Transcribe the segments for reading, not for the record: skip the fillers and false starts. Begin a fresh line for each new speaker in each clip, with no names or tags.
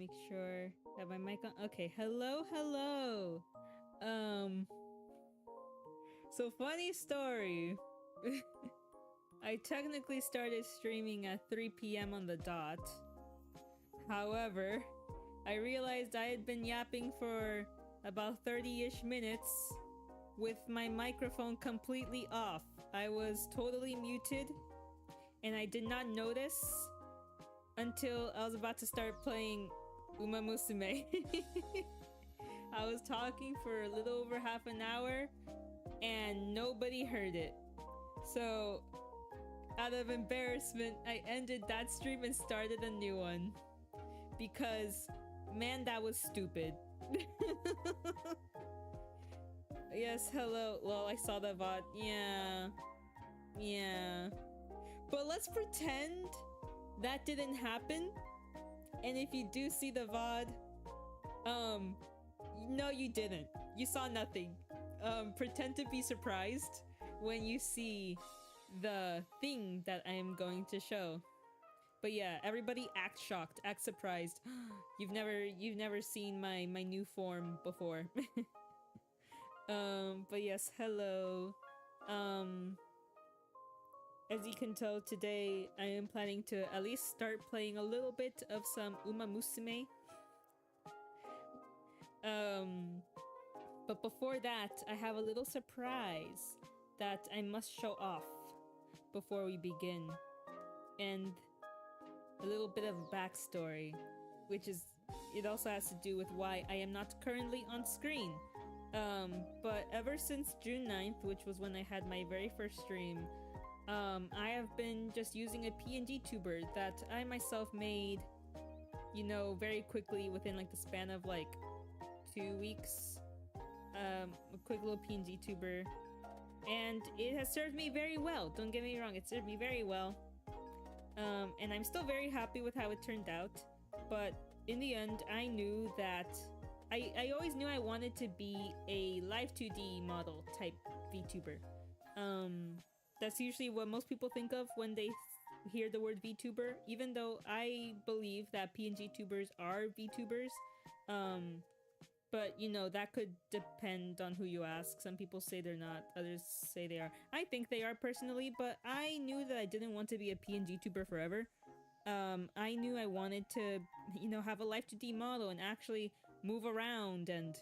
make sure that my mic on. Okay, hello, hello. So funny story. I technically started streaming at 3 p.m. on the dot. However, I realized I had been yapping for about 30-ish minutes with my microphone completely off. I was totally muted, and I did not notice until I was about to start playing Uma Musume. I was talking for a little over half an hour, and nobody heard it. So, out of embarrassment, I ended that stream and started a new one. Because, man, that was stupid. Yes, hello. Well, I saw the VOD. Yeah. But let's pretend that didn't happen. And if you do see the VOD, no, you didn't. You saw nothing. Pretend to be surprised when you see the thing that I am going to show. But yeah, everybody act shocked, act surprised. You've never seen my new form before. But yes, hello. As you can tell, today I am planning to at least start playing a little bit of some Uma Musume. But before that, I have a little surprise that I must show off before we begin. And a little bit of backstory, which is, it also has to do with why I am not currently on screen. But ever since June 9th, which was when I had my very first stream, I have been just using a PNG tuber that I myself made, you know, very quickly within like the span of like 2 weeks. A quick little PNG tuber. And it has served me very well. Don't get me wrong, it served me very well. And I'm still very happy with how it turned out. But in the end, I knew that I always knew I wanted to be a live 2D model type VTuber. That's usually what most people think of when they hear the word VTuber, even though I believe that PNG tubers are VTubers. But, you know, that could depend on who you ask. Some people say they're not, others say they are. I think they are personally, but I knew that I didn't want to be a PNG tuber forever. I knew I wanted to, you know, have a live 2D model and actually move around and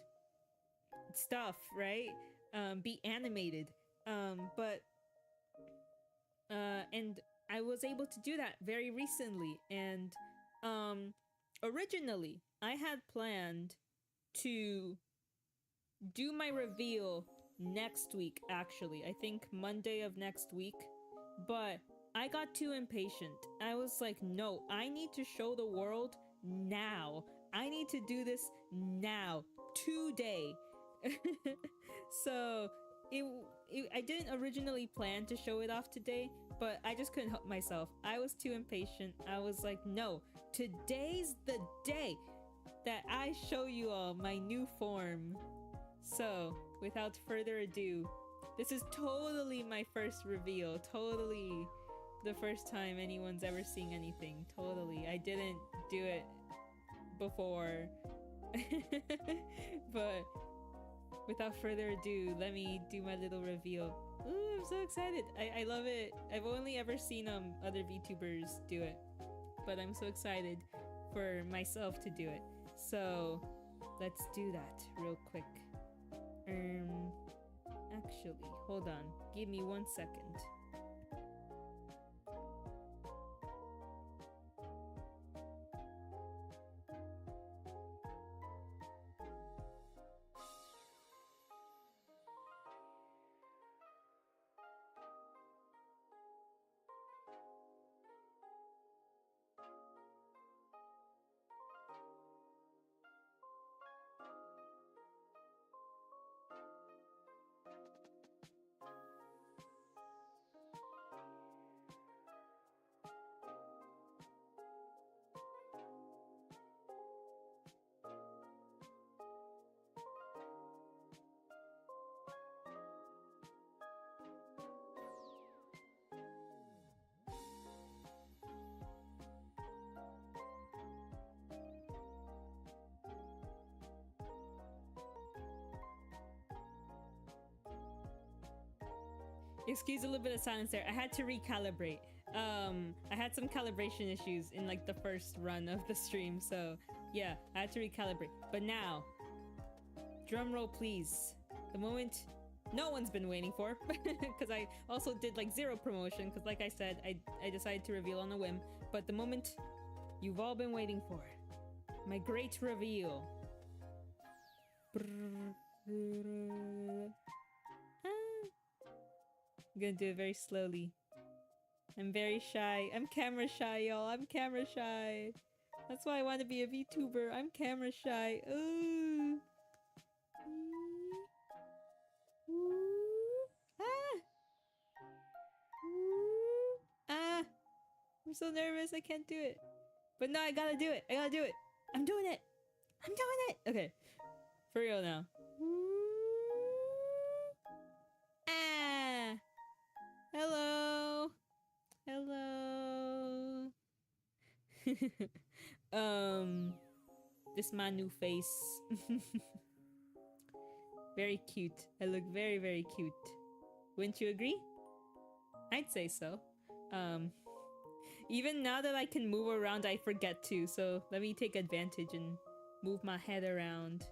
stuff, right? Be animated. And I was able to do that very recently. And, originally, I had planned to do my reveal next week, actually. I think Monday of next week. But I got too impatient. I was like, no, I need to show the world now. I need to do this now. Today. So, I didn't originally plan to show it off today, but I just couldn't help myself. I was too impatient. I was like, no, today's the day that I show you all my new form. So, without further ado, this is totally my first reveal. Totally the first time anyone's ever seen anything. Totally. I didn't do it before. But without further ado, let me do my little reveal. Ooh, I'm so excited. I love it. I've only ever seen other VTubers do it. But I'm so excited for myself to do it. So, let's do that real quick. Actually, hold on. Give me 1 second. Excuse a little bit of silence there. I had to recalibrate. I had some calibration issues in like the first run of the stream, so yeah, I had to recalibrate. But now, drum roll please. The moment no one's been waiting for, because I also did like 0 promotion, because like I said, I decided to reveal on a whim. But the moment you've all been waiting for, my great reveal. I'm gonna do it very slowly. I'm very shy. I'm camera shy, y'all. I'm camera shy. That's why I want to be a VTuber. I'm camera shy. Ooh. Ah. Ah. I'm so nervous. I can't do it. But no, I gotta do it. I gotta do it. I'm doing it. I'm doing it. Okay. For real now. Ah. Hello. Hello. This my new face. Very cute. I look very, very cute. Wouldn't you agree? I'd say so. Even now that I can move around, I forget to, so let me take advantage and move my head around.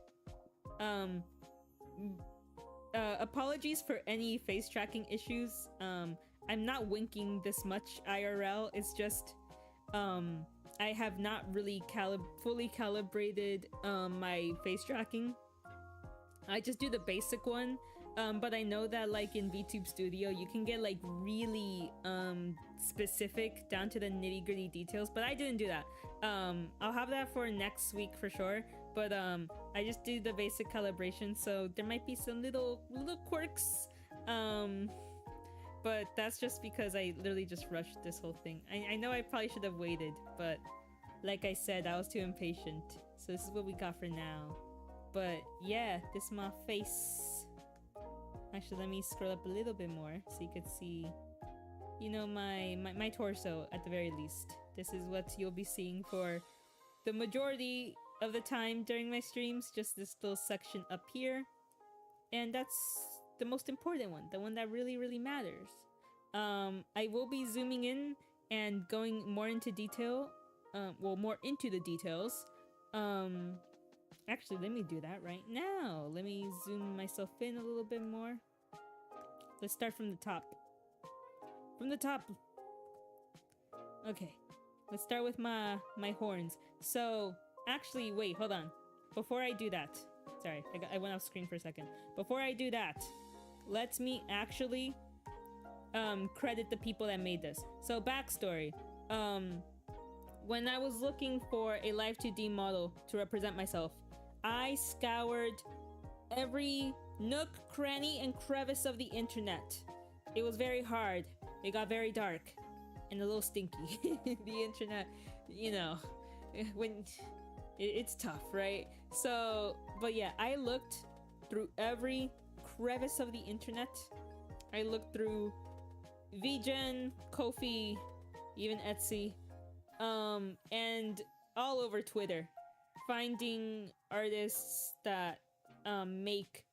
Apologies for any face tracking issues. I'm not winking this much IRL. It's just, I have not really fully calibrated my face tracking. I just do the basic one, but I know that like in VTube Studio you can get like really specific down to the nitty-gritty details, but I didn't do that. I'll have that for next week for sure, but I just do the basic calibration, so there might be some little quirks, but that's just because I literally just rushed this whole thing. I know I probably should have waited, but like I said, I was too impatient, so this is what we got for now. But yeah, this is my face. Actually, let me scroll up a little bit more so you could see, you know, my torso at the very least. This is what you'll be seeing for the majority of the time during my streams, just this little section up here. And that's the most important one, the one that really, really matters. I will be zooming in and going more into detail, well, more into the details. Actually, let me do that right now. Let me zoom myself in a little bit more. Let's start from the top. From the top. Okay. Let's start with my horns. So, actually, wait, hold on. Before I do that. Sorry, I went off screen for a second. Before I do that, let me actually credit the people that made this. So, backstory. When I was looking for a live 2D model to represent myself, I scoured every nook, cranny, and crevice of the internet. It was very hard. It got very dark and a little stinky. The internet, you know, when it's tough, right? So, but yeah, I looked through every crevice of the internet. I looked through VGen, Ko-fi, even Etsy, and all over Twitter, finding artists that make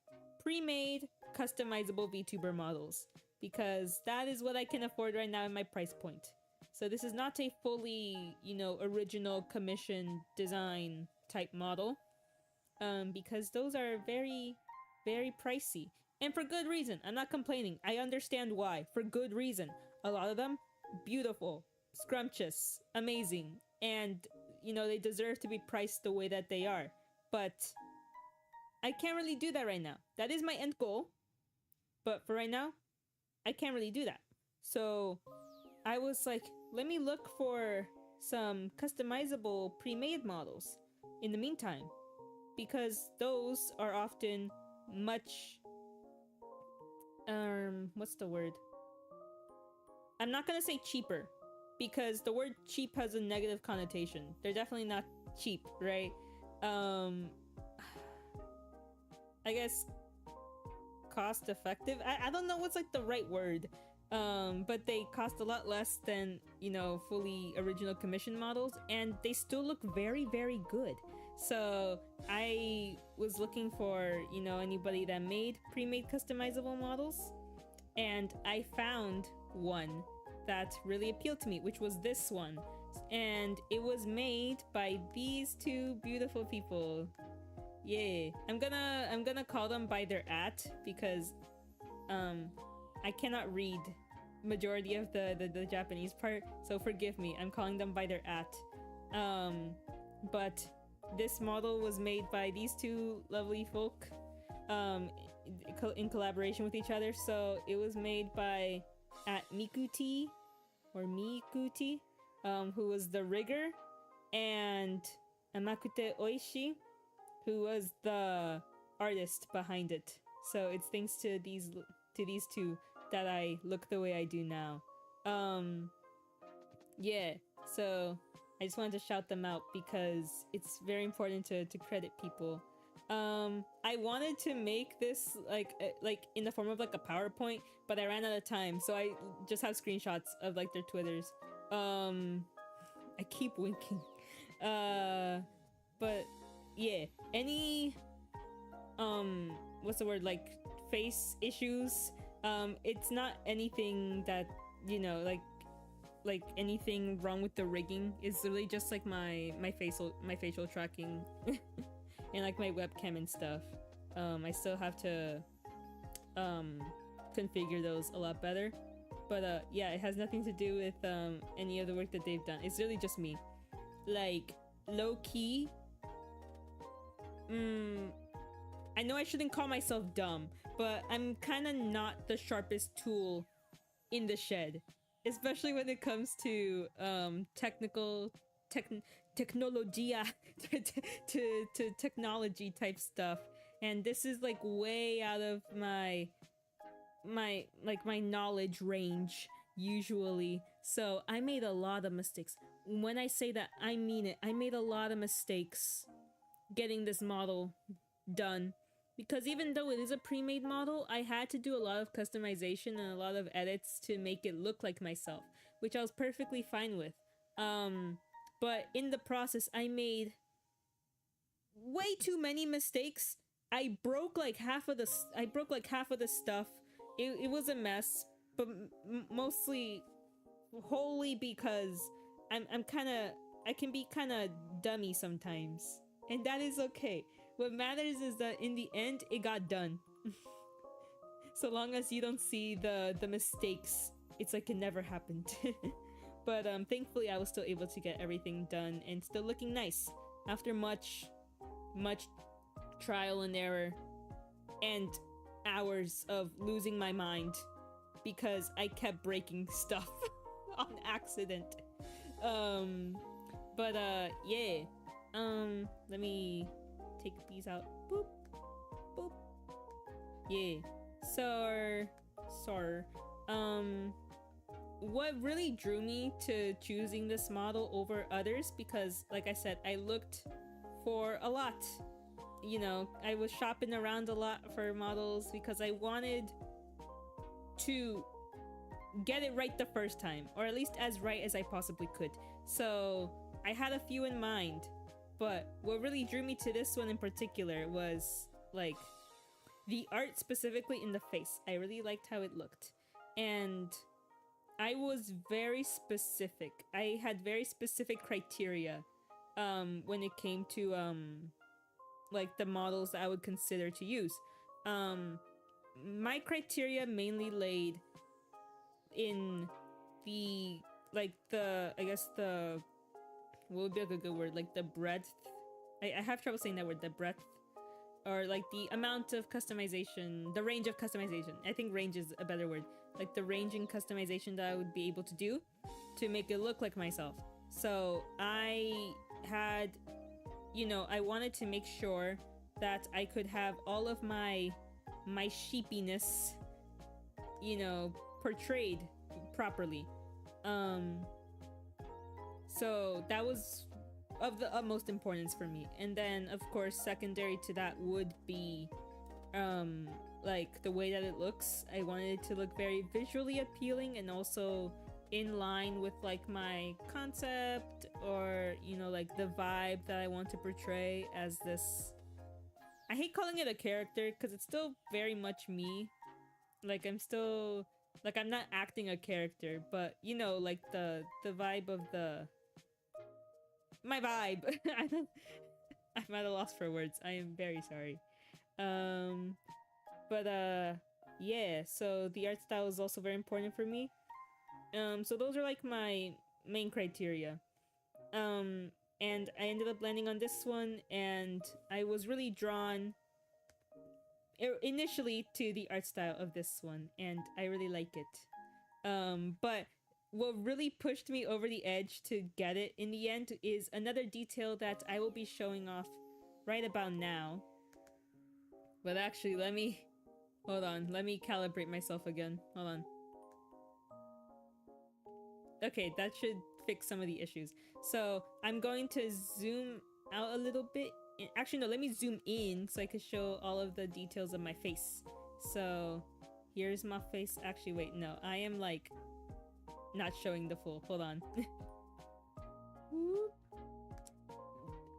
pre-made customizable VTuber models, because that is what I can afford right now in my price point. So this is not a fully, you know, original commission design type model, because those are very, very pricey, and for good reason. I'm not complaining. I understand why. For good reason. A lot of them beautiful, scrumptious, amazing, and you know, they deserve to be priced the way that they are. But I can't really do that right now. That is my end goal, but for right now, I can't really do that. So I was like, let me look for some customizable pre-made models in the meantime, because those are often much, what's the word? I'm not gonna say cheaper, because the word cheap has a negative connotation. They're definitely not cheap, right? I guess cost effective. I don't know what's like the right word. But they cost a lot less than, you know, fully original commission models, and they still look very, very good. So I was looking for, you know, anybody that made pre-made customizable models. and I found one that really appealed to me, which was this one. And it was made by these two beautiful people. Yeah, I'm gonna call them by their @ because I cannot read majority of the Japanese part, so forgive me. I'm calling them by their @ but this model was made by these two lovely folk in collaboration with each other. So it was made by @𝒔𝒂𝒊𝒂𝒍� or 𝒔𝒂𝒊𝒂𝒊𝒂𝒍�, who was the rigger, and 𝒔𝒂𝒊𝒂𝒊𝒂𝒍𝒔, who was the artist behind it. So it's thanks to these two that I look the way I do now. Yeah, so I just wanted to shout them out because it's very important to credit people. I wanted to make this like in the form of like a PowerPoint, but I ran out of time, so I just have screenshots of like their Twitters. I keep winking. But yeah, any what's the word, like face issues, it's not anything that, you know, like anything wrong with the rigging. It's literally just like my facial tracking and like my webcam and stuff. I still have to configure those a lot better, but yeah, it has nothing to do with any of the work that they've done. It's really just me, like low-key. I know I shouldn't call myself dumb, but I'm kind of not the sharpest tool in the shed, especially when it comes to technologia to technology type stuff. And this is like way out of my knowledge range usually. So I made a lot of mistakes. When I say that, I mean it. I made a lot of mistakes getting this model done, because even though it is a pre-made model, I had to do a lot of customization and a lot of edits to make it look like myself, which I was perfectly fine with. But in the process, I made way too many mistakes. I broke like half of the stuff. It was a mess, but mostly wholly because I can be kind of dummy sometimes, and that is okay. What matters is that in the end, it got done. So long as you don't see the mistakes, it's like it never happened. But thankfully, I was still able to get everything done and still looking nice after much trial and error and hours of losing my mind because I kept breaking stuff on accident. But yeah. Let me take these out. Boop. Boop. Yeah. So what really drew me to choosing this model over others, because like I said, I looked for a lot. You know, I was shopping around a lot for models because I wanted to get it right the first time, or at least as right as I possibly could. So I had a few in mind, but what really drew me to this one in particular was like the art, specifically in the face. I really liked how it looked, and I was very specific. I had very specific criteria when it came to like the models that I would consider to use. My criteria mainly laid in the what would be like a good word, like the breadth. I have trouble saying that word, the breadth, or like the amount of customization, the range of customization. I think range is a better word. Like the range in customization that I would be able to do to make it look like myself. So I had, you know, I wanted to make sure that I could have all of my sheepiness, you know, portrayed properly. So that was of the utmost importance for me. And then of course secondary to that would be like the way that it looks. I wanted it to look very visually appealing and also in line with like my concept, or you know, like the vibe that I want to portray as this. I hate calling it a character because it's still very much me, Like I'm still, like I'm not acting a character, but you know, like the vibe of my vibe. I'm at a loss for words. I am very sorry. But yeah, so the art style is also very important for me. So those are like my main criteria. And I ended up landing on this one, and I was really drawn initially to the art style of this one, and I really like it. But what really pushed me over the edge to get it in the end is another detail that I will be showing off right about now. But actually, let me... Hold on, let me calibrate myself again. Hold on. Okay, that should fix some of the issues. So I'm going to zoom out a little bit. Actually, no, let me zoom in so I can show all of the details of my face. So here's my face. Actually, wait, no, I am like not showing the full. Hold on.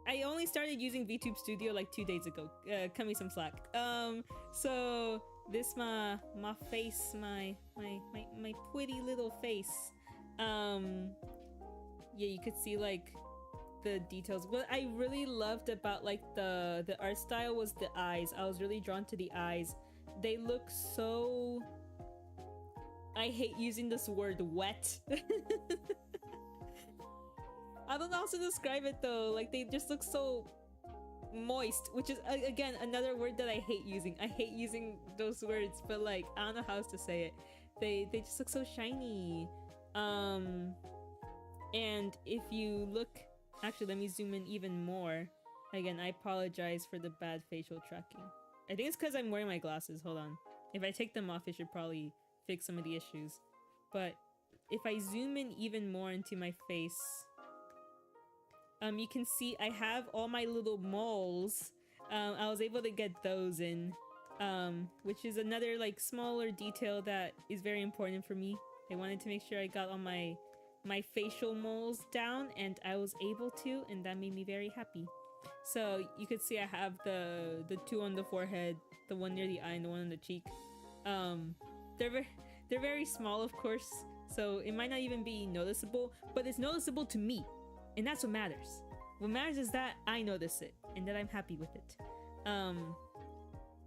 I only started using VTube Studio like 2 days ago. Cut me some slack. So this my face, my pretty little face. Yeah, you could see like the details. What I really loved about like the art style was the eyes. I was really drawn to the eyes. They look so... I hate using this word wet. I don't know how to describe it though. Like they just look so moist, which is again another word that I hate using. I hate using those words, but like I don't know how else to say it. They just look so shiny. And if you look, actually let me zoom in even more. Again, I apologize for the bad facial tracking. I think it's because I'm wearing my glasses. Hold on. If I take them off, it should probably fix some of the issues. But if I zoom in even more into my face, you can see I have all my little moles. I was able to get those in, which is another like smaller detail that is very important for me. I wanted to make sure I got all my facial moles down, and I was able to, and that made me very happy. So you could see I have the two on the forehead, the one near the eye, and the one on the cheek. They're very small, of course, so it might not even be noticeable, but it's noticeable to me, and that's what matters. What matters is that I notice it, and that I'm happy with it.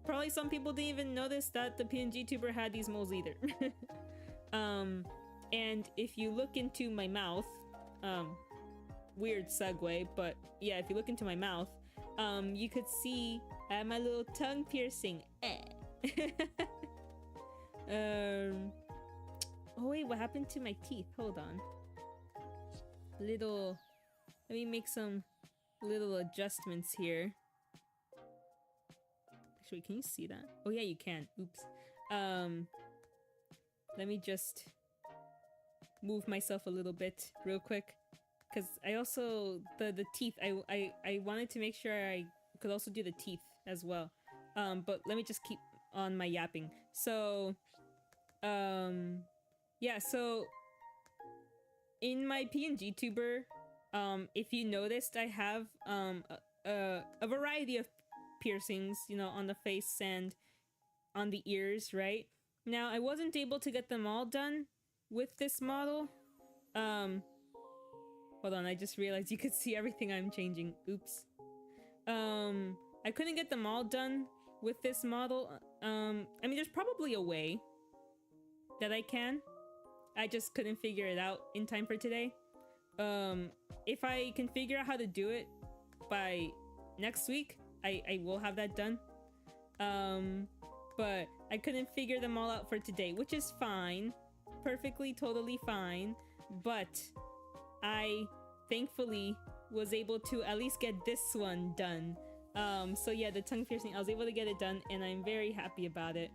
Probably some people didn't even notice that the PNG tuber had these moles either. And if you look into my mouth, weird segue, but yeah, if you look into my mouth, you could see I have my little tongue piercing. Oh wait, what happened to my teeth? Hold on. Let me make some little adjustments here. Actually, can you see that? Oh yeah, you can. Oops. Let me just move myself a little bit real quick, because I also the teeth, I wanted to make sure I could also do the teeth as well, but let me just keep on my yapping. So yeah, so in my PNG tuber, if you noticed, I have a variety of piercings, you know, on the face and on the ears, right? Now, I wasn't able to get them all done with this model. Hold on, I just realized you could see everything I'm changing. Oops. I couldn't get them all done with this model. I mean, there's probably a way that I can. I just couldn't figure it out in time for today. If I can figure out how to do it by next week, I will have that done. But I couldn't figure them all out for today, which is fine. Perfectly, totally fine. But I thankfully was able to at least get this one done. So yeah, the tongue piercing, I was able to get it done, and I'm very happy about it.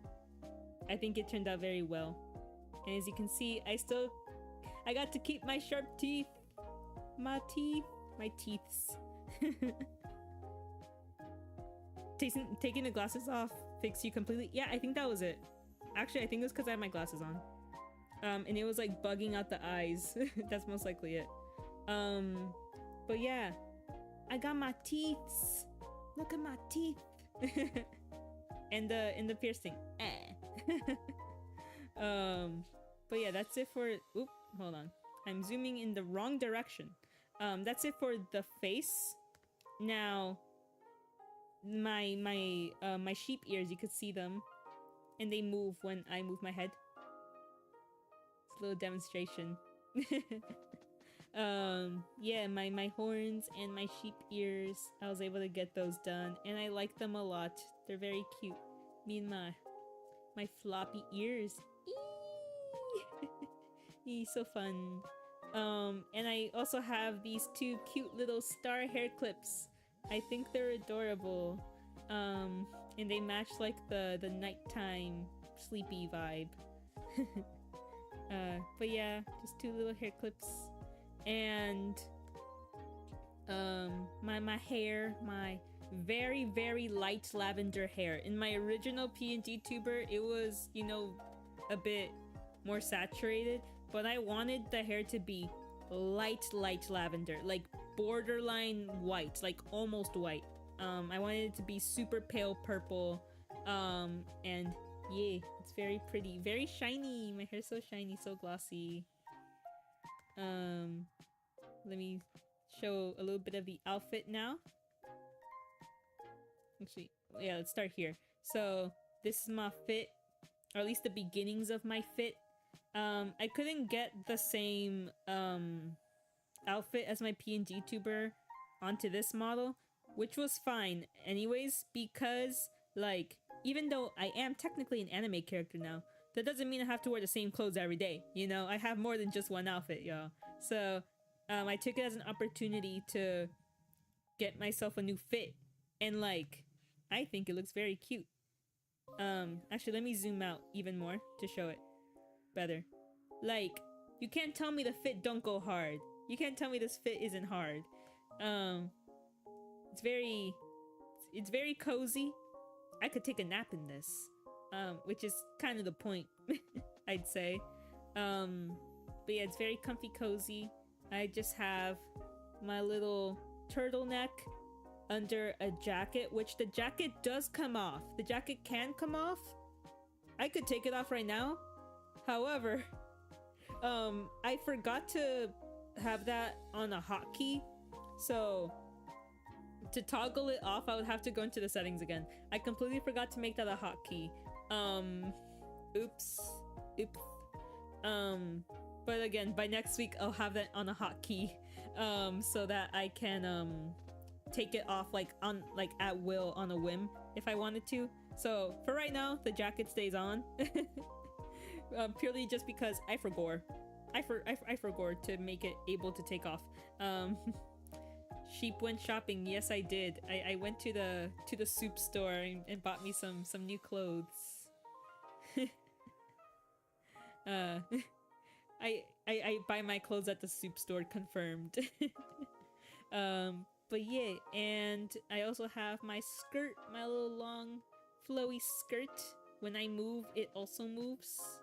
I think it turned out very well. And as you can see, I got to keep my sharp teeth. My teeths. Taking the glasses off fixed you completely. Yeah, I think that was it. Actually, I think it was because I had my glasses on. And it was like bugging out the eyes. That's most likely it. But yeah, I got my teeths. Look at my teeth. And the piercing. But yeah, that's it for... Oop, hold on. I'm zooming in the wrong direction. That's it for the face. Now, my sheep ears, you could see them. And they move when I move my head. It's a little demonstration. Yeah, my horns and my sheep ears, I was able to get those done. And I like them a lot. They're very cute. Me and my floppy ears. Eee, so fun. And I also have these two cute little star hair clips. I think they're adorable. And they match like the nighttime sleepy vibe. But yeah, just two little hair clips. And my hair, my very, very light lavender hair. In my original PNG tuber, it was, you know, a bit more saturated, but I wanted the hair to be light lavender, like borderline white, like almost white. I wanted it to be super pale purple, and yeah, it's very pretty, very shiny. My hair's so shiny, so glossy. Let me show a little bit of the outfit now. Actually, yeah, let's start here. So this is my fit, or at least the beginnings of my fit. I couldn't get the same outfit as my PNG tuber onto this model, which was fine anyways, because like, even though I am technically an anime character now, that doesn't mean I have to wear the same clothes every day, you know? I have more than just one outfit, y'all. So I took it as an opportunity to get myself a new fit, and like, I think it looks very cute. Actually, let me zoom out even more to show it better. Like, you can't tell me the fit don't go hard. You can't tell me this fit isn't hard. It's very cozy. I could take a nap in this, which is kind of the point, I'd say. But yeah, it's very comfy, cozy. I just have my little turtleneck under a jacket, which the jacket does come off. The jacket can come off. I could take it off right now. However, I forgot to have that on a hotkey. So to toggle it off, I would have to go into the settings again. I completely forgot to make that a hotkey. Oops. But again, by next week, I'll have that on a hotkey, so that I can, take it off like at will on a whim if I wanted to. So for right now, the jacket stays on. Purely just because I forgot to make it able to take off. Sheep went shopping. Yes, I did. I went to the soup store and bought me some new clothes. I buy my clothes at the soup store, confirmed. But yeah, and I also have my skirt, my little long flowy skirt. When I move, it also moves.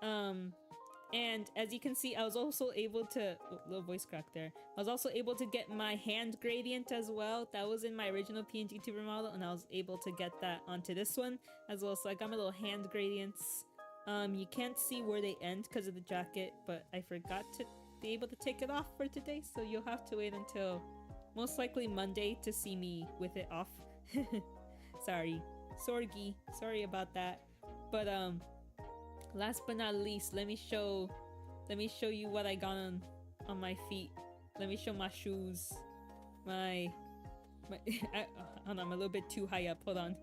And as you can see, I was also able to... Oh, little voice crack there. I was also able to get my hand gradient as well. That was in my original PNG tuber model, and I was able to get that onto this one as well. So I got my little hand gradients. You can't see where they end because of the jacket, but I forgot to be able to take it off for today, so you'll have to wait until most likely Monday to see me with it off. Sorry. Sorgi. Sorry about that. But, last but not least, let me show you what I got on my feet. Let me show my shoes. Hold on, I'm a little bit too high up. Hold on.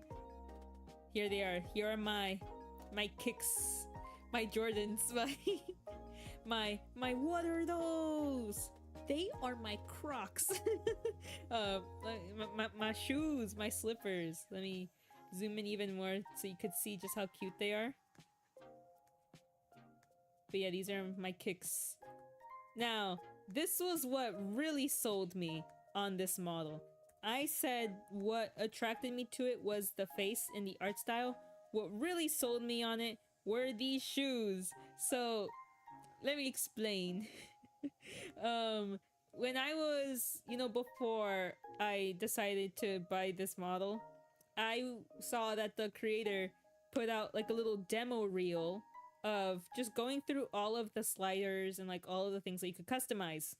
Here they are. Here are my kicks. My Jordans. My what are those? They are my Crocs. My shoes, my slippers. Let me zoom in even more so you could see just how cute they are. But yeah, these are my kicks. Now, this was what really sold me on this model. I said what attracted me to it was the face and the art style. What really sold me on it were these shoes. So, let me explain. When I was, before I decided to buy this model, I saw that the creator put out like a little demo reel of just going through all of the sliders and like all of the things that you could customize.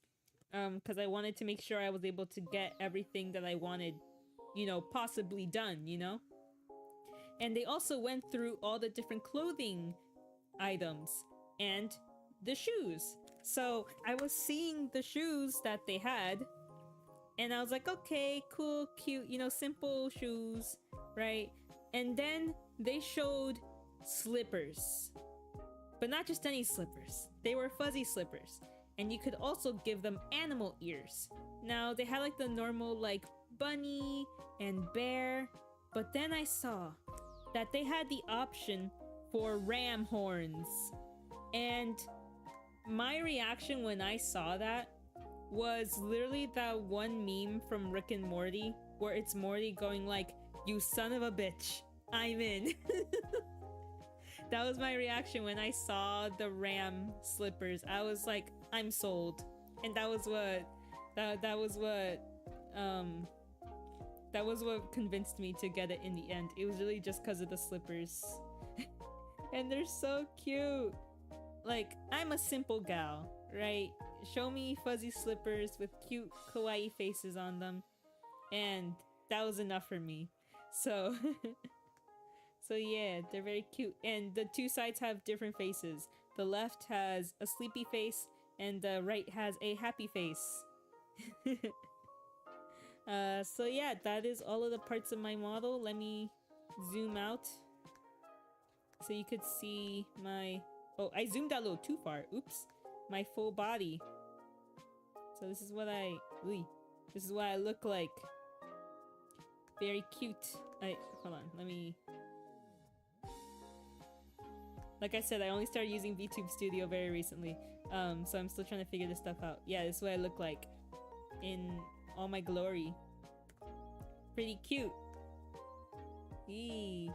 Because I wanted to make sure I was able to get everything that I wanted, you know, possibly done, you know? And they also went through all the different clothing items and the shoes. So I was seeing the shoes that they had, and I was like, okay, cool, cute, you know, simple shoes, right? And then they showed slippers. But not just any slippers. They were fuzzy slippers. And you could also give them animal ears. Now, they had like the normal like bunny and bear. But then I saw that they had the option for ram horns. And my reaction when I saw that was literally that one meme from Rick and Morty where it's Morty going like, "You son of a bitch, I'm in." That was my reaction when I saw the ram slippers. I was like, I'm sold. And that was what convinced me to get it in the end. It was really just because of the slippers. And they're so cute. Like, I'm a simple gal, right? Show me fuzzy slippers with cute kawaii faces on them, and that was enough for me. So so yeah, they're very cute, and the two sides have different faces. The left has a sleepy face and the right has a happy face. So yeah, that is all of the parts of my model. Let me zoom out so you could see my... Oh, I zoomed out a little too far. Oops. My full body. So this is what this is what I look like. Very cute. Hold on, let me... Like I said, I only started using VTube Studio very recently. So I'm still trying to figure this stuff out. Yeah, this is what I look like in all my glory. Pretty cute. Eee.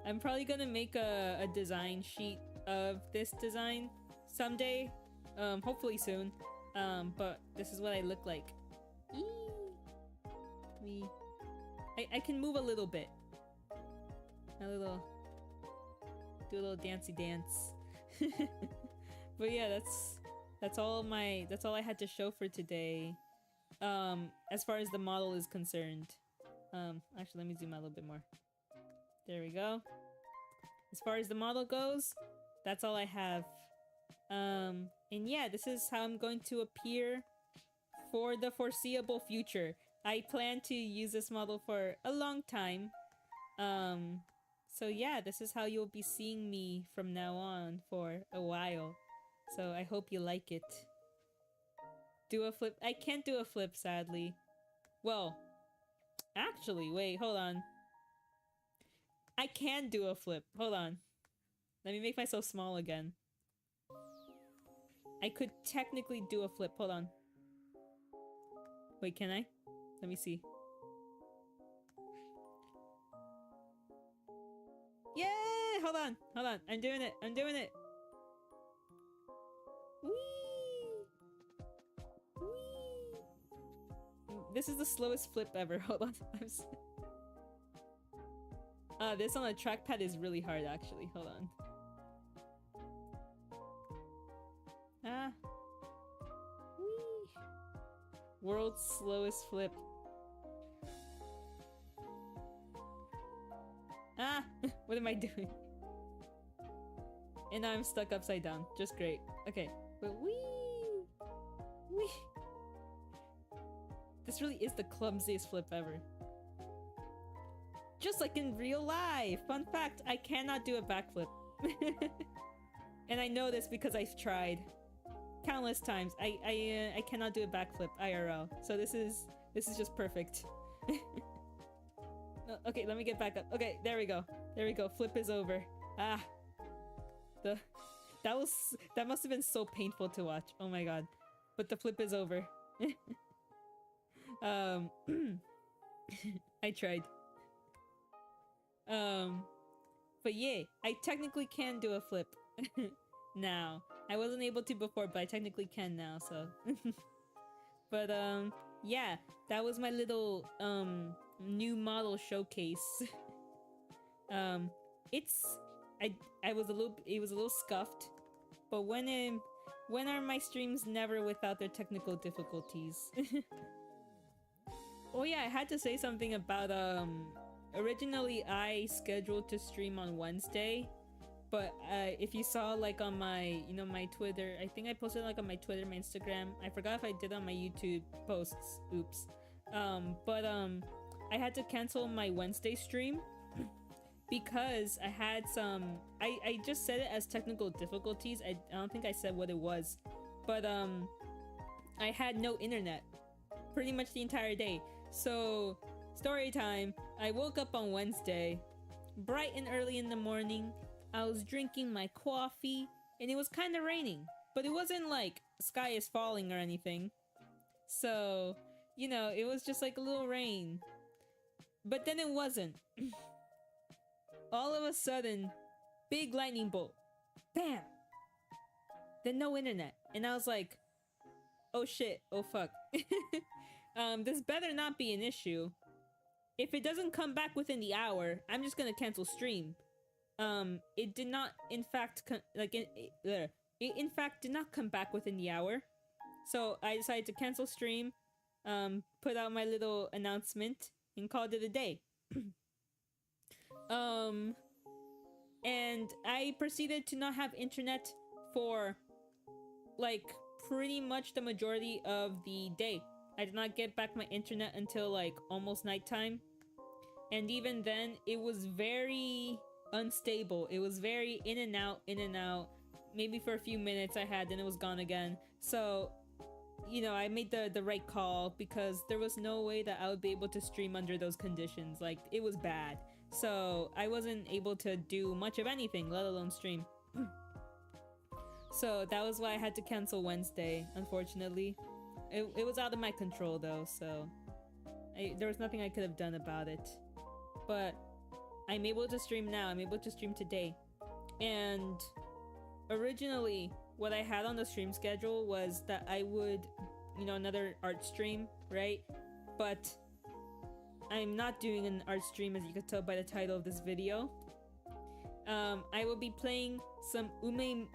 I'm probably gonna make a design sheet of this design someday. Hopefully soon. But this is what I look like. Eee. I can move a little bit. Do a little dancey dance. But yeah, that's all I had to show for today. As far as the model is concerned. Actually, let me zoom out a little bit more. There we go. As far as the model goes, that's all I have. And yeah, this is how I'm going to appear for the foreseeable future. I plan to use this model for a long time. So yeah, this is how you'll be seeing me from now on for a while. So I hope you like it. Do a flip. I can't do a flip, sadly. Well, actually, wait, hold on. I can do a flip. Hold on. Let me make myself small again. I could technically do a flip. Hold on. Wait, can I? Let me see. Yay! Hold on. Hold on. I'm doing it. I'm doing it. Whee! Whee! This is the slowest flip ever. Hold on. This on a trackpad is really hard, actually. Hold on. Ah. Whee! World's slowest flip. Ah! What am I doing? And now I'm stuck upside down. Just great. Okay. But whee! Whee! This really is the clumsiest flip ever. Just like in real life! Fun fact, I cannot do a backflip. And I know this because I've tried countless times. I cannot do a backflip IRL. So this is just perfect. No, okay, let me get back up. Okay, there we go. There we go. Flip is over. Ah. That must have been so painful to watch. Oh my god. But the flip is over. I tried. But yeah, I technically can do a flip now. I wasn't able to before, but I technically can now, so. But yeah, that was my little new model showcase. It's I was a little, it was a little scuffed, but when are my streams never without their technical difficulties? Oh yeah, I had to say something about originally I scheduled to stream on Wednesday, but if you saw like on my, you know, my Twitter, I think I posted like on my Twitter, my Instagram. I forgot if I did on my YouTube posts. Oops. But I had to cancel my Wednesday stream because I had some, I just said it as technical difficulties. I don't think I said what it was, but I had no internet pretty much the entire day. So story time, I woke up on Wednesday bright and early in the morning. I was drinking my coffee and it was kind of raining, but it wasn't like sky is falling or anything. So, you know, it was just like a little rain, but then it wasn't. All of a sudden, big lightning bolt. Bam! Then no internet. And I was like, oh shit, oh fuck. This better not be an issue. If it doesn't come back within the hour, I'm just gonna cancel stream. It did not, in fact, it in fact did not come back within the hour. So I decided to cancel stream, put out my little announcement, and called it a day. And I proceeded to not have internet for like pretty much the majority of the day. I did not get back my internet until like almost nighttime, and even then it was very unstable. It was very in and out. Maybe for a few minutes I had, then it was gone again. So, you know, I made the right call because there was no way that I would be able to stream under those conditions. Like, it was bad. So I wasn't able to do much of anything, let alone stream. So that was why I had to cancel Wednesday, unfortunately. It was out of my control though, so there was nothing I could have done about it. But I'm able to stream now. I'm able to stream today. And originally, what I had on the stream schedule was that I would, you know, another art stream, right? But I'm not doing an art stream, as you can tell by the title of this video. I will be playing some Uma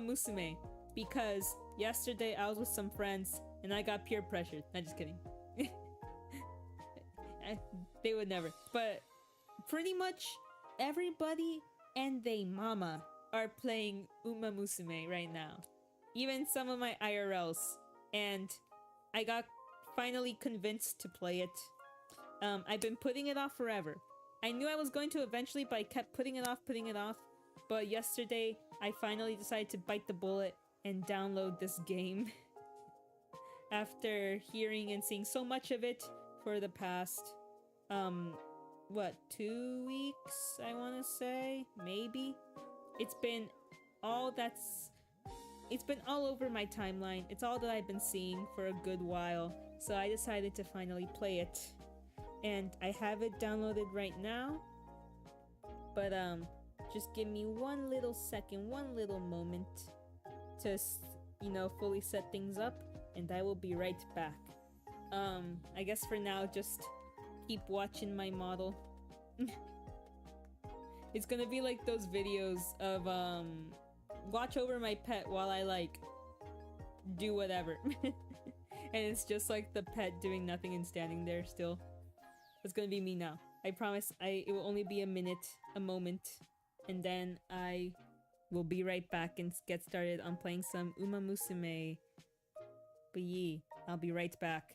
Musume because yesterday I was with some friends and I got peer pressured. Not just kidding. They would never. But pretty much everybody and they mama are playing Uma Musume right now. Even some of my IRLs. And I got finally convinced to play it. I've been putting it off forever. I knew I was going to eventually, but I kept putting it off. But yesterday, I finally decided to bite the bullet and download this game. After hearing and seeing so much of it for the past, what, 2 weeks, I want to say? Maybe? It's been all over my timeline. It's all that I've been seeing for a good while. So I decided to finally play it. And I have it downloaded right now. But just give me one little second, one little moment to, you know, fully set things up, and I will be right back. I guess for now, just keep watching my model. It's gonna be like those videos of watch over my pet while I like do whatever. And it's just like the pet doing nothing and standing there still. It's gonna be me now. I promise it will only be a moment, and then I will be right back and get started on playing some Uma Musume. But yeah, I'll be right back.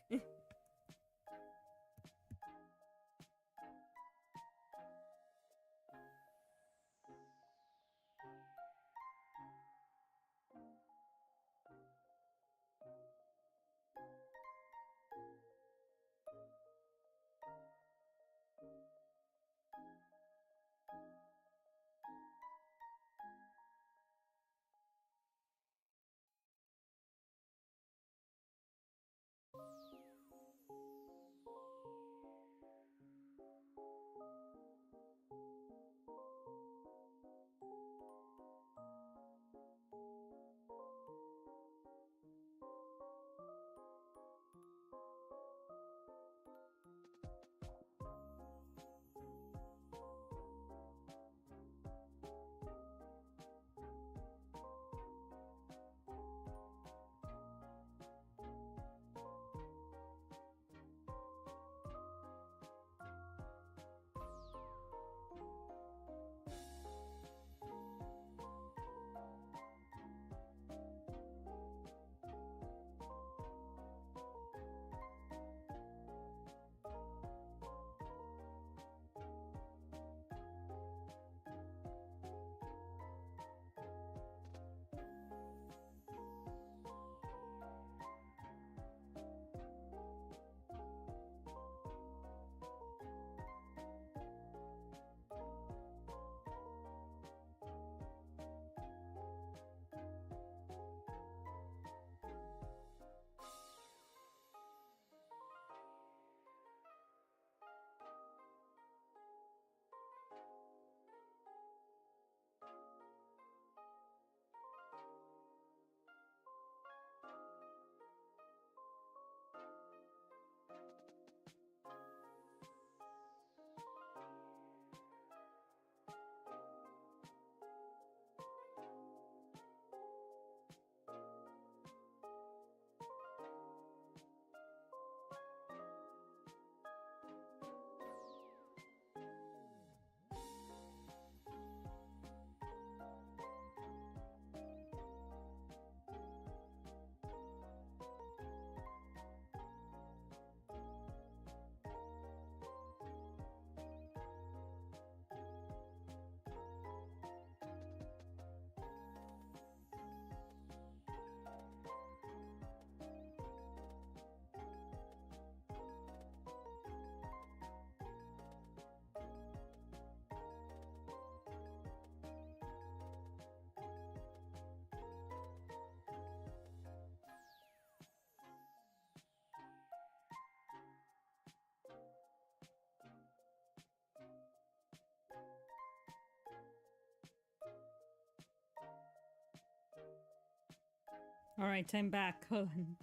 All right, I'm back. Hold on.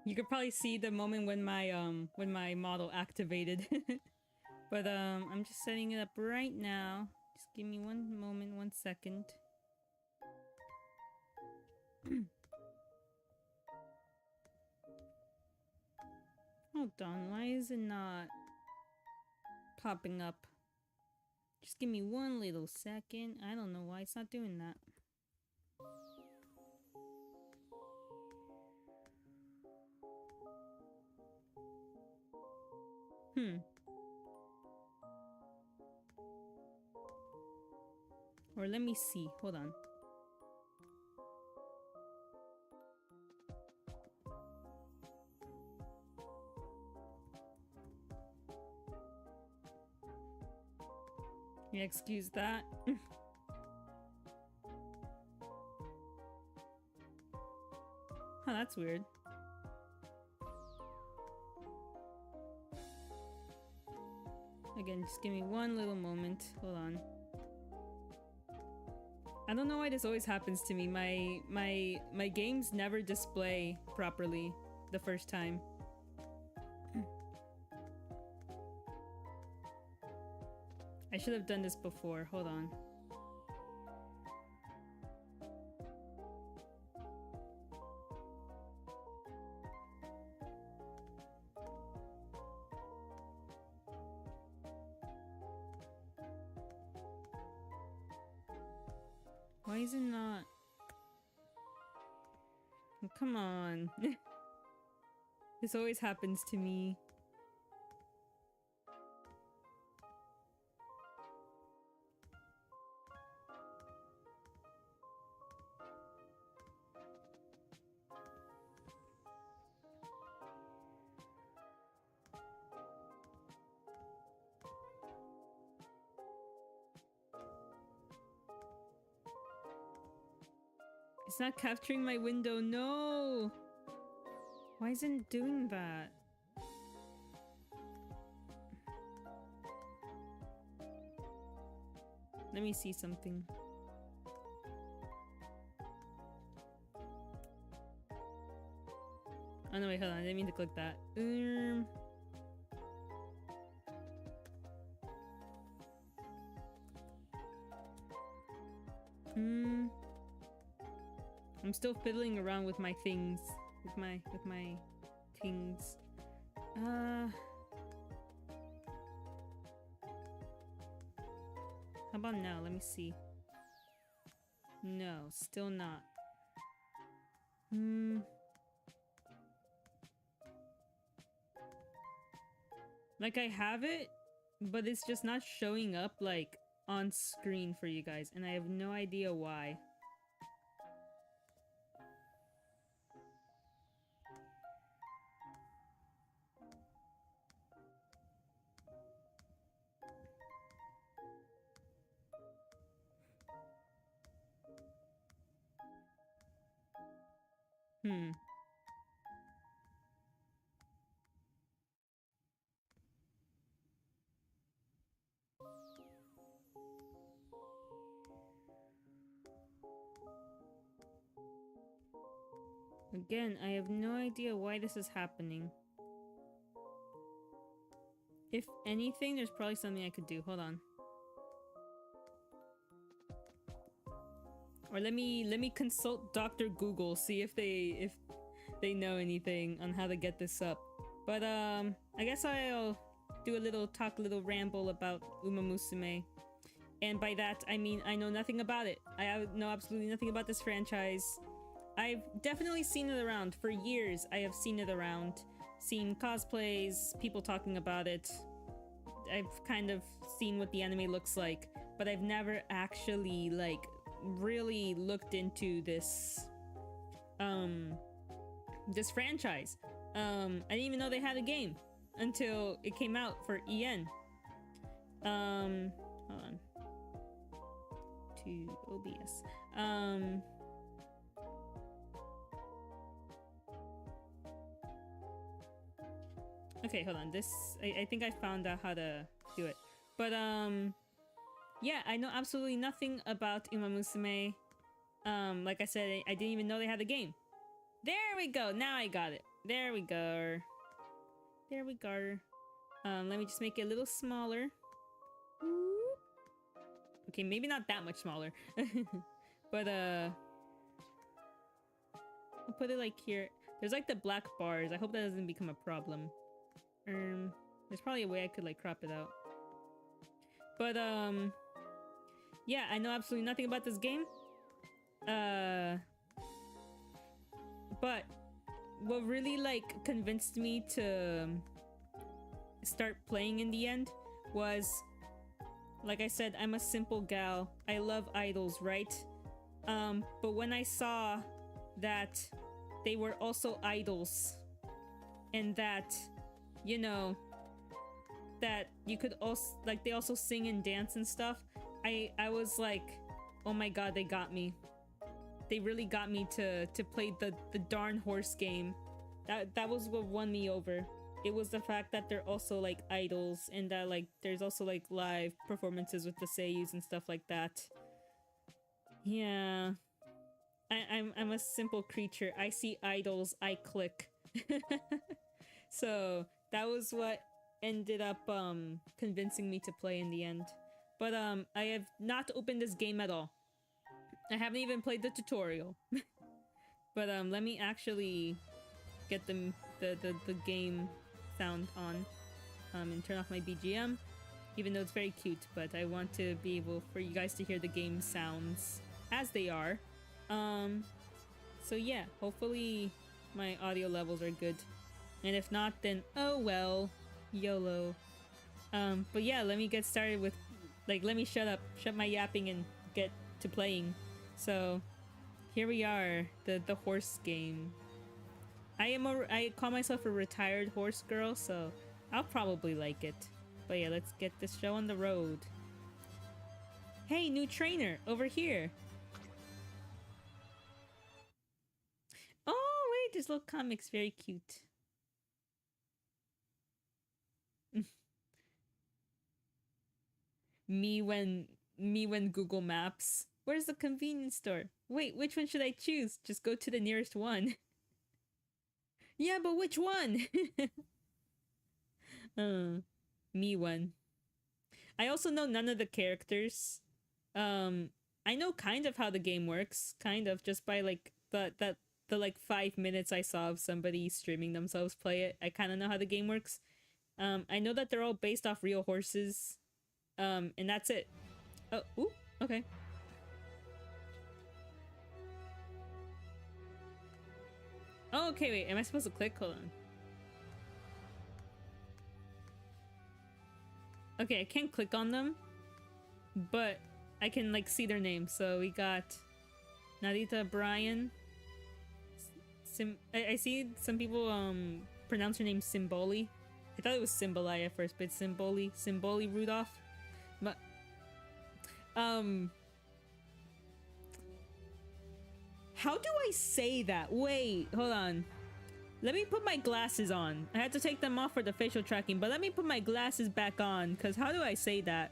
You could probably see the moment when my model activated. But I'm just setting it up right now. Just give me one moment, 1 second. Hold on, why is it not popping up? Just give me one little second. I don't know why it's not doing that. Or let me see. Hold on. Yeah, excuse that. Oh, that's weird. Again, just give me one little moment. Hold on. I don't know why this always happens to me. My games never display properly the first time. I should have done this before. Hold on. Why is it not? Oh, come on. This always happens to me. It's not capturing my window. No! Why isn't it doing that? Let me see something. Oh no, wait, hold on. I didn't mean to click that. I'm still fiddling around with my things. With my things. How about now? Let me see. No, still not. Like I have it, but it's just not showing up like on screen for you guys, and I have no idea why. Again, I have no idea why this is happening. If anything, there's probably something I could do. Hold on. Or let me consult Dr. Google, see if they know anything on how to get this up. But I guess I'll do a little ramble about Uma Musume. And by that, I mean I know nothing about it. I know absolutely nothing about this franchise. I've definitely seen it around. For years, I have seen it around. Seen cosplays, people talking about it. I've kind of seen what the anime looks like, but I've never actually, like, really looked into this, this franchise. I didn't even know they had a game until it came out for EN. Hold on. To OBS. Okay, hold on. This, I think I found out how to do it. But, yeah, I know absolutely nothing about Uma Musume. Like I said, I didn't even know they had a game. There we go. Now I got it. There we go. There we go. Let me just make it a little smaller. Okay, maybe not that much smaller. But, I'll put it like here. There's like the black bars. I hope that doesn't become a problem. There's probably a way I could like crop it out. But, yeah, I know absolutely nothing about this game. But what really like convinced me to start playing in the end was, like I said, I'm a simple gal. I love idols, right? But when I saw that they were also idols and that, you know, that you could also like they also sing and dance and stuff, I was like, oh my god, they got me. They really got me to play the darn horse game. That was what won me over. It was the fact that they're also like idols and that like there's also like live performances with the seiyus and stuff like that. Yeah. I'm a simple creature. I see idols, I click. So that was what ended up convincing me to play in the end. But I have not opened this game at all. I haven't even played the tutorial. But let me actually get the game sound on and turn off my BGM, even though it's very cute, but I want to be able for you guys to hear the game sounds as they are. So yeah, hopefully my audio levels are good, and if not, then oh well, YOLO. But yeah, let me get started with, like, let me shut my yapping and get to playing. So here we are, the horse game. I call myself a retired horse girl, so I'll probably like it. But yeah, let's get this show on the road. Hey, new trainer, over here. Oh wait, this little comic's very cute. me when Google Maps. Where's the convenience store? Wait, which one should I choose? Just go to the nearest one. Yeah, but which one? Me one. I also know none of the characters. I know kind of how the game works, kind of just by like the like 5 minutes I saw of somebody streaming themselves play it. I kind of know how the game works. I know that they're all based off real horses. And that's it. Oh, ooh, okay. Oh, okay, wait, am I supposed to click? Hold on. Okay, I can't click on them, but I can, like, see their names. So we got Narita, Brian. I see some people, pronounce her name Symboli. I thought it was Symboli at first, but it's Symboli Rudolph. But, how do I say that? Wait, hold on. Let me put my glasses on. I had to take them off for the facial tracking, but let me put my glasses back on, because how do I say that?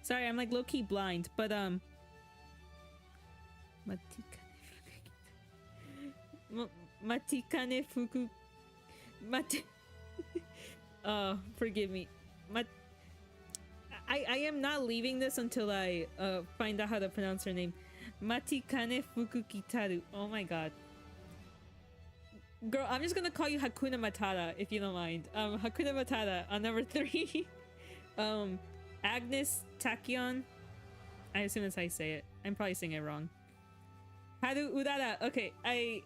Sorry, I'm like low-key blind, but Matikane Fuku... Oh, forgive me. I am not leaving this until I find out how to pronounce her name. Matikane Fukukitaru. Oh my god. Girl, I'm just gonna call you Hakuna Matata, if you don't mind. Hakuna Matata on number 3. Agnes Tachyon. I assume that's how you say it. I'm probably saying it wrong. Haru Urara. Okay, I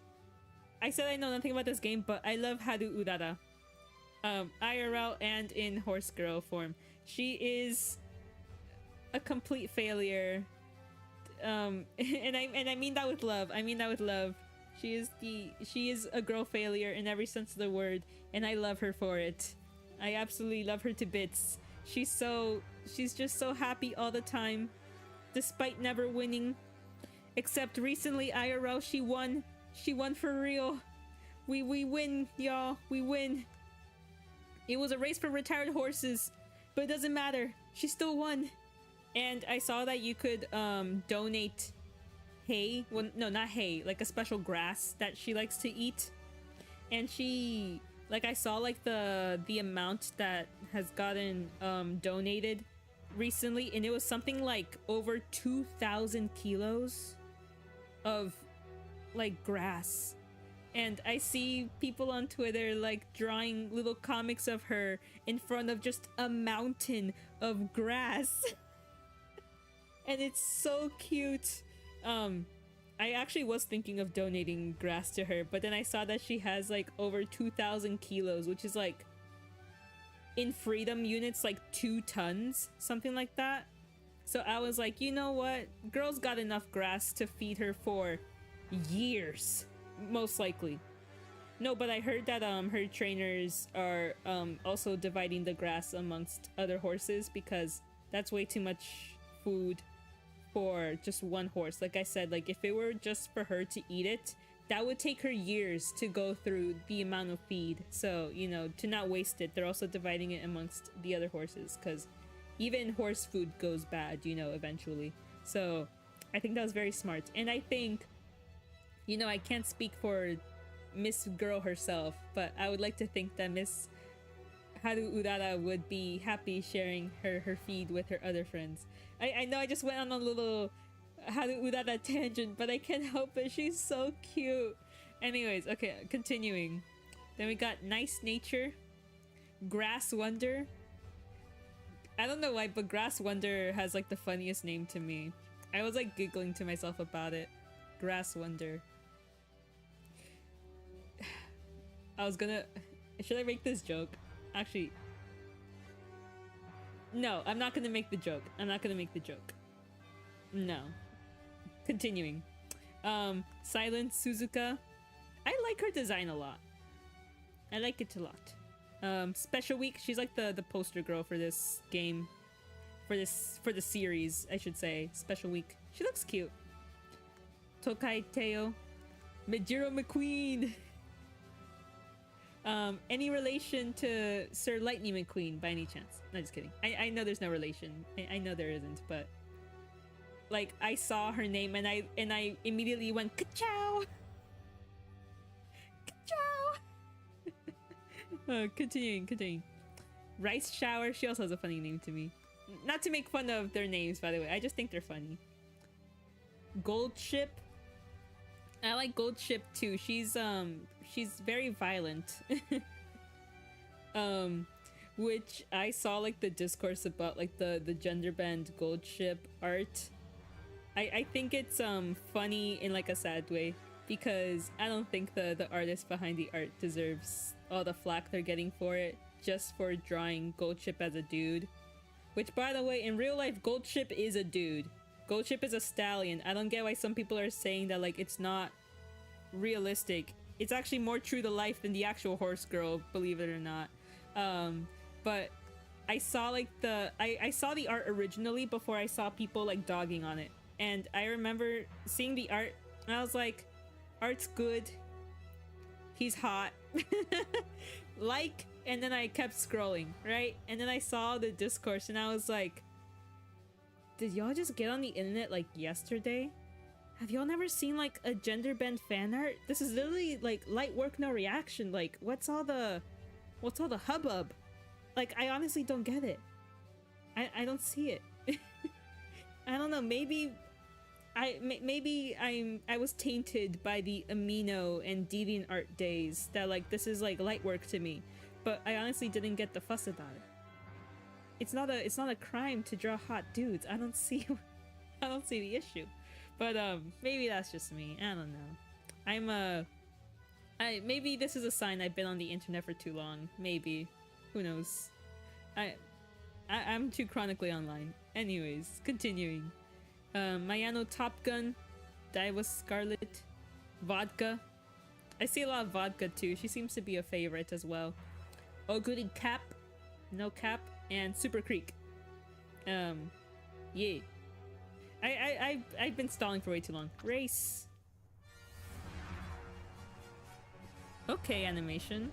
said I know nothing about this game, but I love Haru Urara. IRL and in horse girl form. She is a complete failure. And I mean that with love. I mean that with love. She is a girl failure in every sense of the word, and I love her for it. I absolutely love her to bits. She's just so happy all the time, despite never winning. Except recently, IRL, she won. She won for real. We win, y'all. We win. It was a race for retired horses, but it doesn't matter. She still won. And I saw that you could donate hay. Well, no, not hay. Like a special grass that she likes to eat. And she, like, I saw like the amount that has gotten donated recently, and it was something like over 2,000 kilos of like grass. And I see people on Twitter like drawing little comics of her in front of just a mountain of grass. And it's so cute. I actually was thinking of donating grass to her, but then I saw that she has like over 2,000 kilos, which is like in freedom units like 2 tons, something like that. So I was like, you know what? Girl's got enough grass to feed her for years, most likely. No, but I heard that her trainers are also dividing the grass amongst other horses because that's way too much food for just one horse. Like I said, like if it were just for her to eat it, that would take her years to go through the amount of feed. So, you know, to not waste it, they're also dividing it amongst the other horses because even horse food goes bad, you know, eventually. So I think that was very smart. And I think, you know, I can't speak for Miss Girl herself, but I would like to think that Miss Haru Urara would be happy sharing her feed with her other friends. I know I just went on a little Haru Urara tangent, but I can't help it. She's so cute. Anyways, okay, continuing. Then we got Nice Nature, Grass Wonder. I don't know why, but Grass Wonder has like the funniest name to me. I was like giggling to myself about it. Grass Wonder. I was gonna... Should I make this joke? Actually... No, I'm not gonna make the joke. I'm not gonna make the joke. No. Continuing. Silent Suzuka. I like her design a lot. I like it a lot. Special Week. She's like the poster girl for this game. For the series, I should say. Special Week. She looks cute. Tokai Teo. Majiro McQueen. Any relation to Sir Lightning McQueen by any chance? No, just kidding. I know there's no relation. I know there isn't, but like I saw her name and I immediately went ka-chow. Ka-chow. Continuing. Rice Shower. She also has a funny name to me. Not to make fun of their names, by the way. I just think they're funny. Gold Ship. I like Gold Ship too. She's very violent. Which I saw like the discourse about like the gender bend Gold Ship art. I think it's funny in like a sad way because I don't think the artist behind the art deserves all the flack they're getting for it just for drawing Gold Ship as a dude. Which, by the way, in real life, Gold Ship is a dude. Gold Ship is a stallion. I don't get why some people are saying that like it's not realistic. It's actually more true to life than the actual horse girl, believe it or not. But I saw like I saw the art originally before I saw people like dogging on it. And I remember seeing the art and I was like, art's good. He's hot. Like, and then I kept scrolling, right? And then I saw the discourse and I was like, did y'all just get on the internet like yesterday? Have y'all never seen like a gender bend fan art? This is literally like light work, no reaction. Like, what's all the hubbub? Like, I honestly don't get it. I don't see it. I don't know. Maybe I was tainted by the Amino and DeviantArt days that like this is like light work to me, but I honestly didn't get the fuss about it. It's not a crime to draw hot dudes. I don't see the issue. But maybe that's just me. I don't know. Maybe this is a sign I've been on the internet for too long. Maybe. Who knows? I'm too chronically online. Anyways, continuing. Mayano Top Gun, Daiwa Scarlet, Vodka. I see a lot of Vodka too. She seems to be a favorite as well. Oguri Cap, No Cap, and Super Creek. Yeah. I've been stalling for way too long. Race. Okay, animation.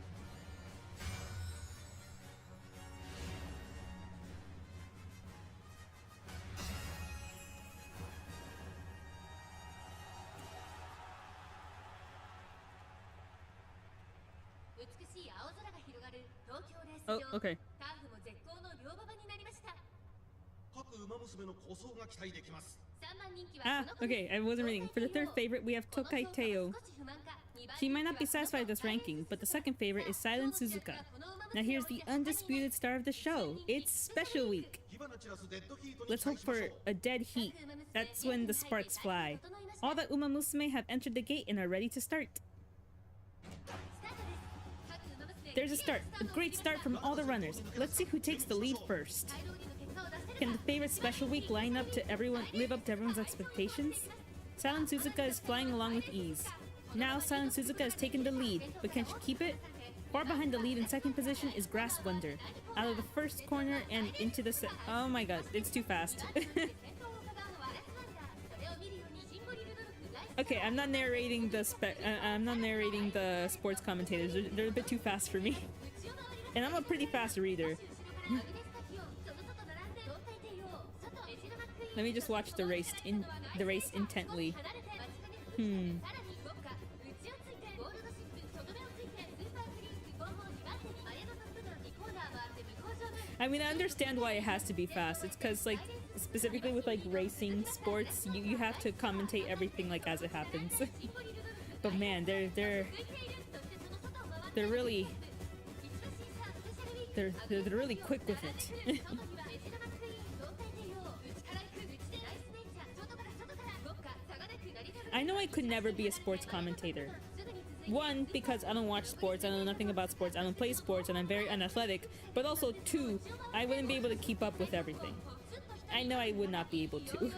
Oh, okay. Ah, okay, I wasn't reading. For the third favorite, we have 𝒔𝒐𝒄𝒊𝒂𝒍𝒔. She might not be satisfied with this ranking, but the second favorite is Silent Suzuka. Now here's the undisputed star of the show. It's special week. Let's hope for a dead heat. That's when the sparks fly. All the Uma Musume have entered the gate and are ready to start. There's a start. A great start from all the runners. Let's see who takes the lead first. Can the favorite special week live up to everyone's expectations? Silent Suzuka is flying along with ease. Now Silent Suzuka has taken the lead, but can she keep it? Far behind the lead in second position is Grass Wonder. Out of the first corner and into the oh my god, it's too fast. Okay, I'm not narrating the sports commentators. They're a bit too fast for me. And I'm a pretty fast reader. Let me just watch the race intently. I mean, I understand why it has to be fast. It's because, like, specifically with, like, racing sports, you have to commentate everything, like, as it happens. But man, they're really quick with it. I know I could never be a sports commentator. One, because I don't watch sports, I know nothing about sports, I don't play sports, and I'm very unathletic. But also, two, I wouldn't be able to keep up with everything. I know I would not be able to.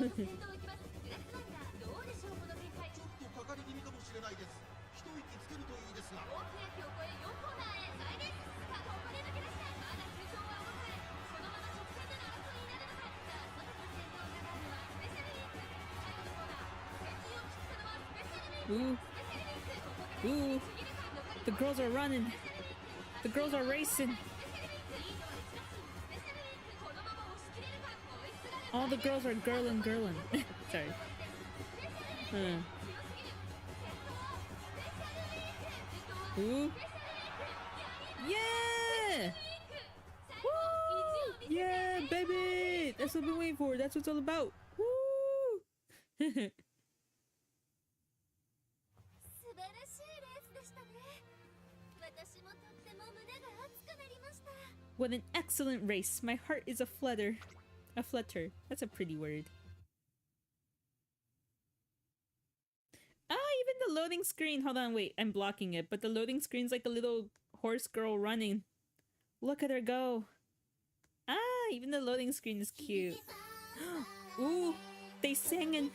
Ooh. Ooh. The girls are running. The girls are racing. All the girls are girlin'. Sorry. Ooh. Yeah! Woo! Yeah, baby! That's what we've been waiting for. That's what it's all about. Woo! What an excellent race. My heart is a flutter. A flutter. That's a pretty word. Ah, even the loading screen. Hold on, wait. I'm blocking it. But the loading screen's like a little horse girl running. Look at her go. Ah, even the loading screen is cute. Ooh, they singing.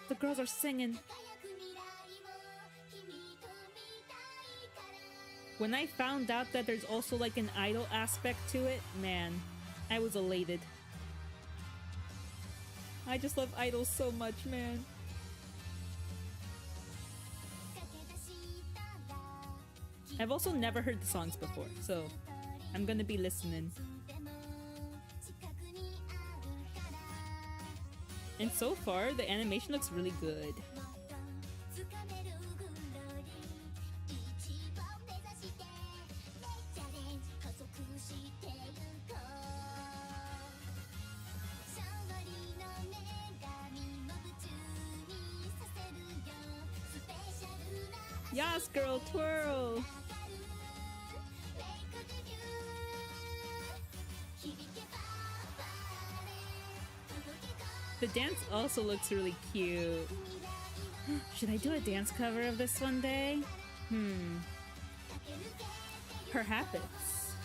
The girls are singing. When I found out that there's also like an idol aspect to it, man, I was elated. I just love idols so much, man. I've also never heard the songs before, so I'm gonna be listening. And so far, the animation looks really good. Yas, girl, twirl! The dance also looks really cute. Should I do a dance cover of this one day? Perhaps.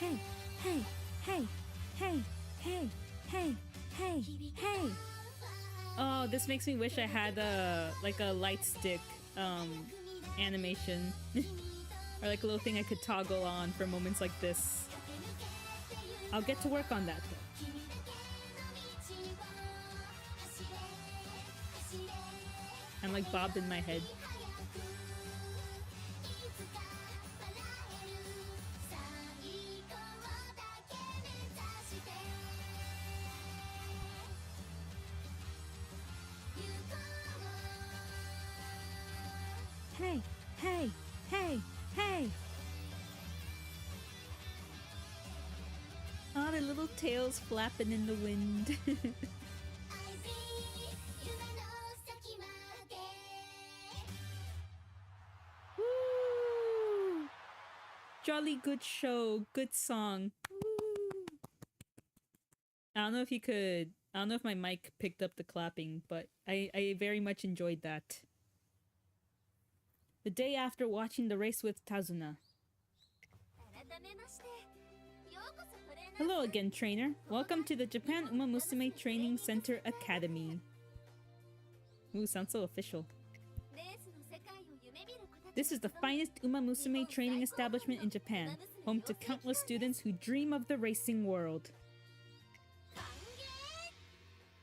Hey, hey, hey, hey, hey, hey, hey, hey. Oh, this makes me wish I had like a light stick animation. Or like a little thing I could toggle on for moments like this. I'll get to work on that though. I'm like bobbed in my head. Hey, hey, hey, hey. Oh, their little tails flapping in the wind. Woo! Jolly good show, good song. Woo! I don't know if you could... I don't know if my mic picked up the clapping, but I very much enjoyed that. The day after watching the race with Tazuna. Hello again, trainer. Welcome to the Japan Uma Musume Training Center Academy. Ooh, sounds so official. This is the finest Uma Musume training establishment in Japan, home to countless students who dream of the racing world.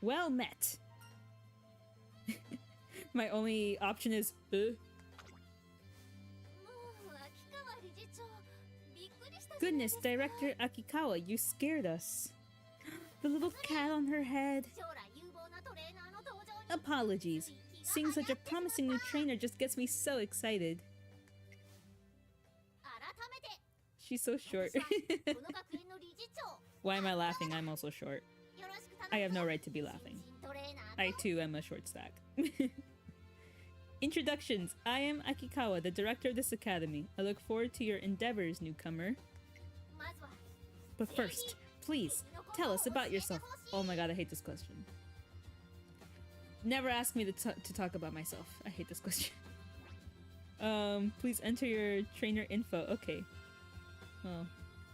Well met! My only option is, Goodness, Director Akikawa, you scared us. The little cat on her head. Apologies. Seeing such a promising new trainer just gets me so excited. She's so short. Why am I laughing? I'm also short. I have no right to be laughing. I too am a short stack. Introductions. I am Akikawa, the director of this academy. I look forward to your endeavors, newcomer. But first, please, tell us about yourself. Oh my god, I hate this question. Never ask me to talk about myself. I hate this question. Please enter your trainer info. Okay. Oh.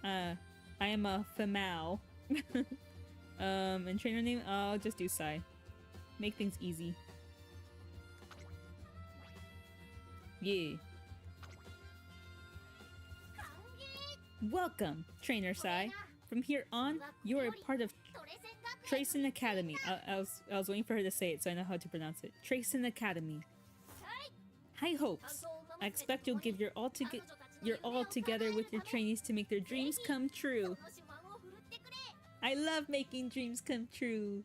I am a female. And trainer name? I'll just do Sai. Make things easy. Yeah. Welcome, Trainer Sai. From here on, you are a part of 𝒔𝒐𝒄𝒊𝒂𝒍𝒔 Academy. I was waiting for her to say it so I know how to pronounce it. 𝒔𝒐𝒄𝒊𝒂𝒍𝒔 Academy. High hopes. I expect you'll give your all together with your trainees to make their dreams come true. I love making dreams come true.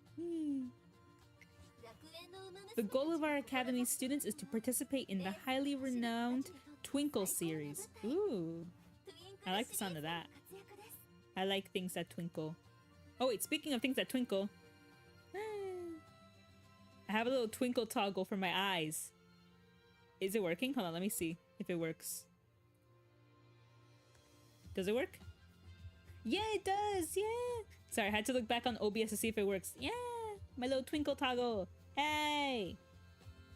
The goal of our academy students is to participate in the highly renowned Twinkle series. Ooh, I like the sound of that. I like things that twinkle. Oh wait, speaking of things that twinkle, I have a little twinkle toggle for my eyes. Is it working? Hold on, let me see if it works. Does it work? Yeah, it does! Yeah! Sorry, I had to look back on OBS to see if it works. Yeah! My little twinkle toggle! Hey!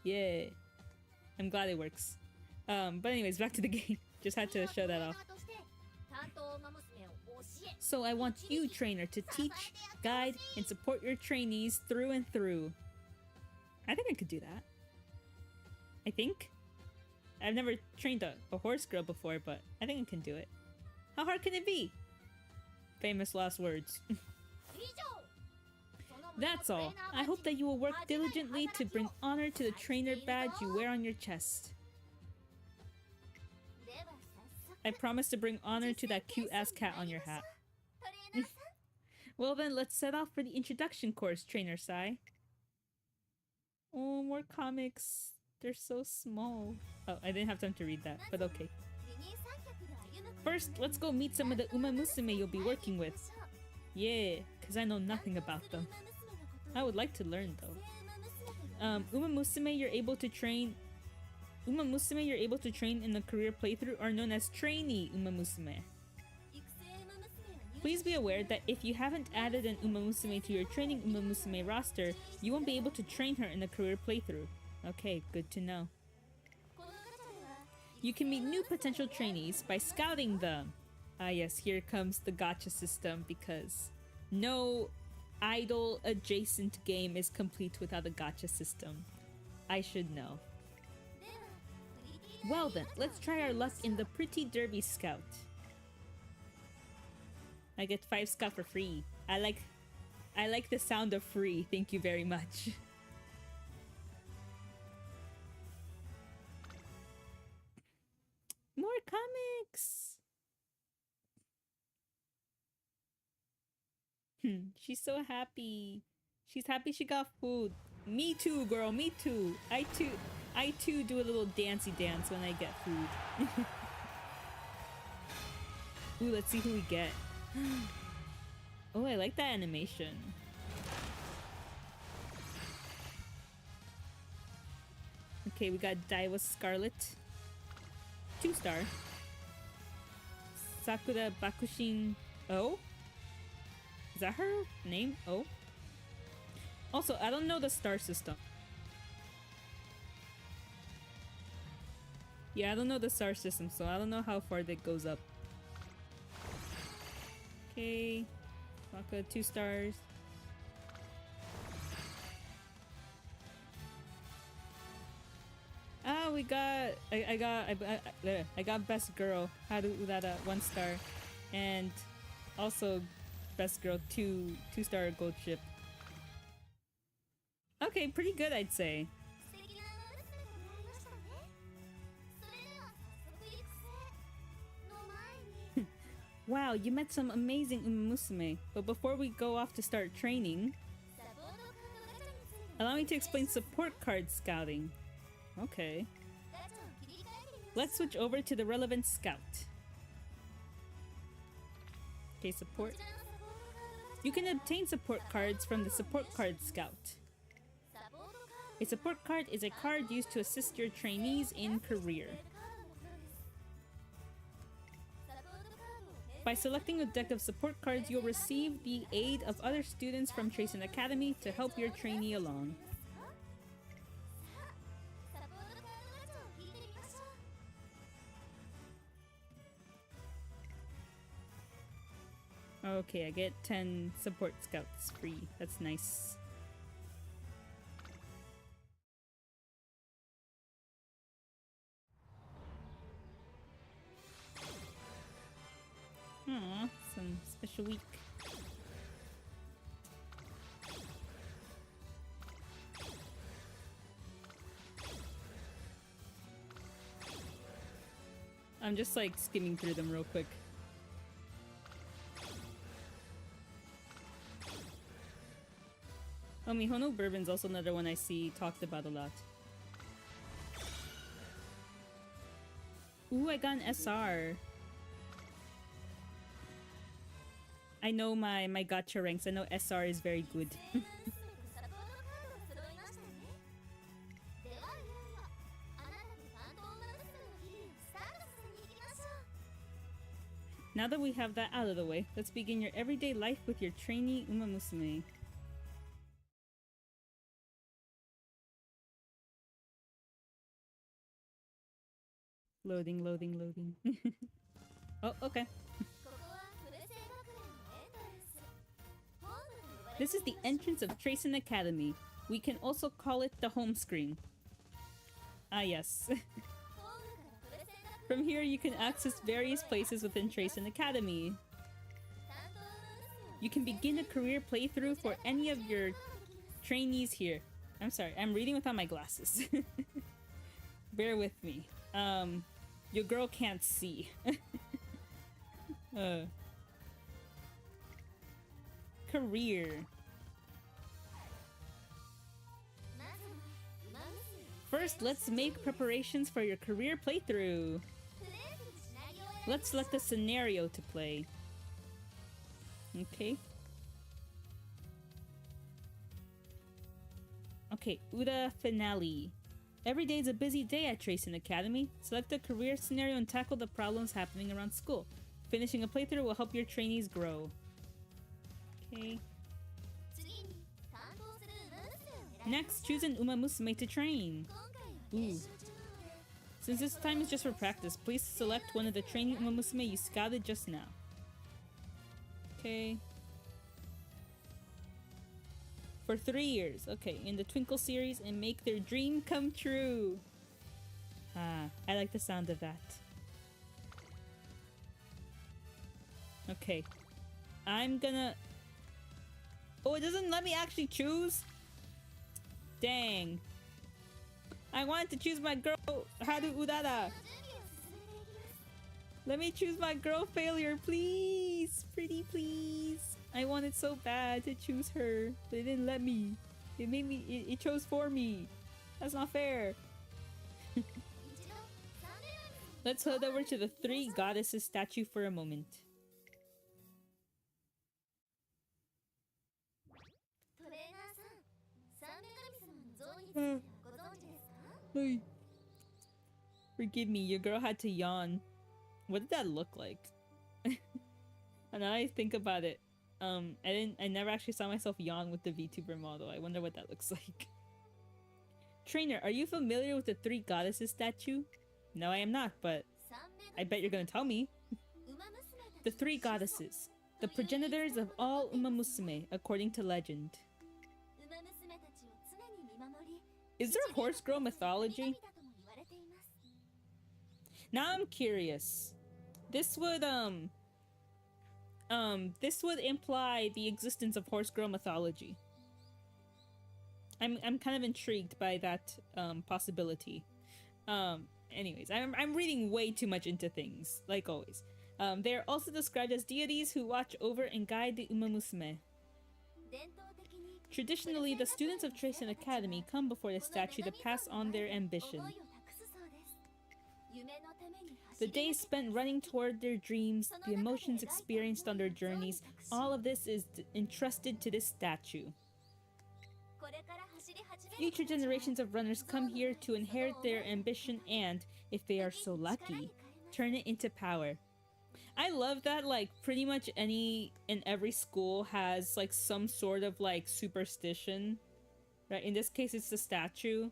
Yeah. I'm glad it works. But anyways, back to the game. Just had to show that off. So I want you, trainer, to teach, guide, and support your trainees through and through. I think I could do that. I think. I've never trained a horse girl before, but I think I can do it. How hard can it be? Famous last words. That's all. I hope that you will work diligently to bring honor to the trainer badge you wear on your chest. I promise to bring honor to that cute-ass cat on your hat. Well then, let's set off for the introduction course, Trainer Sai. Oh, more comics. They're so small. Oh, I didn't have time to read that, but okay. First, let's go meet some of the Uma Musume you'll be working with. Yeah, because I know nothing about them. I would like to learn though. Uma Musume you're able to train in the career playthrough are known as trainee Uma Musume. Please be aware that if you haven't added an Uma Musume to your training Uma Musume roster, you won't be able to train her in the career playthrough. Okay, good to know. You can meet new potential trainees by scouting them. Ah yes, here comes the gacha system because no idol adjacent game is complete without a gacha system. I should know. Well then, let's try our luck in the Pretty Derby Scout. I get 5 SCA for free. I like the sound of free, thank you very much. More comics! She's so happy. She's happy she got food. Me too, girl, me too. I too. I too do a little dancey dance when I get food. Ooh, let's see who we get. Oh, I like that animation. Okay, we got Daiwa Scarlet. 2-star. Sakura Bakushin O? Is that her name? O? Also, I don't know the star system. Yeah, I don't know the star system, so I don't know how far that goes up. Okay. Waka, 2 stars. Ah, we got... I got Best Girl. Haru Urara, 1 star. And also Best Girl, 2-star gold ship. Okay, pretty good, I'd say. Wow, you met some amazing Uma Musume. But before we go off to start training, allow me to explain support card scouting. Okay. Let's switch over to the relevant scout. Okay, support. You can obtain support cards from the support card scout. A support card is a card used to assist your trainees in career. By selecting a deck of support cards, you'll receive the aid of other students from 𝒔𝒐𝒄𝒊𝒂𝒍𝒔 Academy to help your trainee along. Okay, I get 10 support scouts free. That's nice. Aw, some special week. I'm just like skimming through them real quick. Oh, Mihono Bourbon's also another one I see talked about a lot. Ooh, I got an SR. I know my gacha ranks. I know SR is very good. Now that we have that out of the way, let's begin your everyday life with your trainee Uma Musume. Loading, loading, loading. Oh, okay. This is the entrance of 𝒔𝒐𝒄𝒊𝒂𝒍𝒔 Academy. We can also call it the home screen. Ah, yes. From here, you can access various places within 𝒔𝒐𝒄𝒊𝒂𝒍𝒔 Academy. You can begin a career playthrough for any of your trainees here. I'm sorry, I'm reading without my glasses. Bear with me. Your girl can't see. Career. First, let's make preparations for your career playthrough. Let's select a scenario to play. Okay. Okay, Ura finale. Every day is a busy day at �𝒐𝒄𝒊𝒂𝒍𝒔 Academy. Select a career scenario and tackle the problems happening around school. Finishing a playthrough will help your trainees grow. Okay. Next, choose an Uma Musume to train. Ooh. Since this time is just for practice, please select one of the training Uma Musume you scouted just now. Okay. For 3 years, okay, in the Twinkle series and make their dream come true. Ah, I like the sound of that. Okay. I'm gonna... Oh, it doesn't let me actually choose? Dang. I wanted to choose my girl, Haru Urara. Let me choose my girl failure, please. Pretty, please. I wanted so bad to choose her. They didn't let me. It made me... It chose for me. That's not fair. Let's head over to the three goddesses statue for a moment. Hey. Forgive me, your girl had to yawn. What did that look like? And now I think about it, I never actually saw myself yawn with the VTuber model. I wonder what that looks like. Trainer, are you familiar with the three goddesses statue? No, I am not, but I bet you're gonna tell me. The three goddesses, the progenitors of all Uma Musume, according to legend. Is there horse girl mythology? Now I'm curious. This would imply the existence of horse girl mythology. I'm kind of intrigued by that possibility. Anyways, I'm reading way too much into things, like always. They are also described as deities who watch over and guide the Uma Musume. Traditionally, the students of 𝒔𝒐𝒄𝒊𝒂𝒍𒔔 Academy come before the statue to pass on their ambition. The days spent running toward their dreams, the emotions experienced on their journeys, all of this is entrusted to this statue. Future generations of runners come here to inherit their ambition and, if they are so lucky, turn it into power. I love that, like, pretty much any and every school has, like, some sort of, like, superstition. Right? In this case, it's the statue.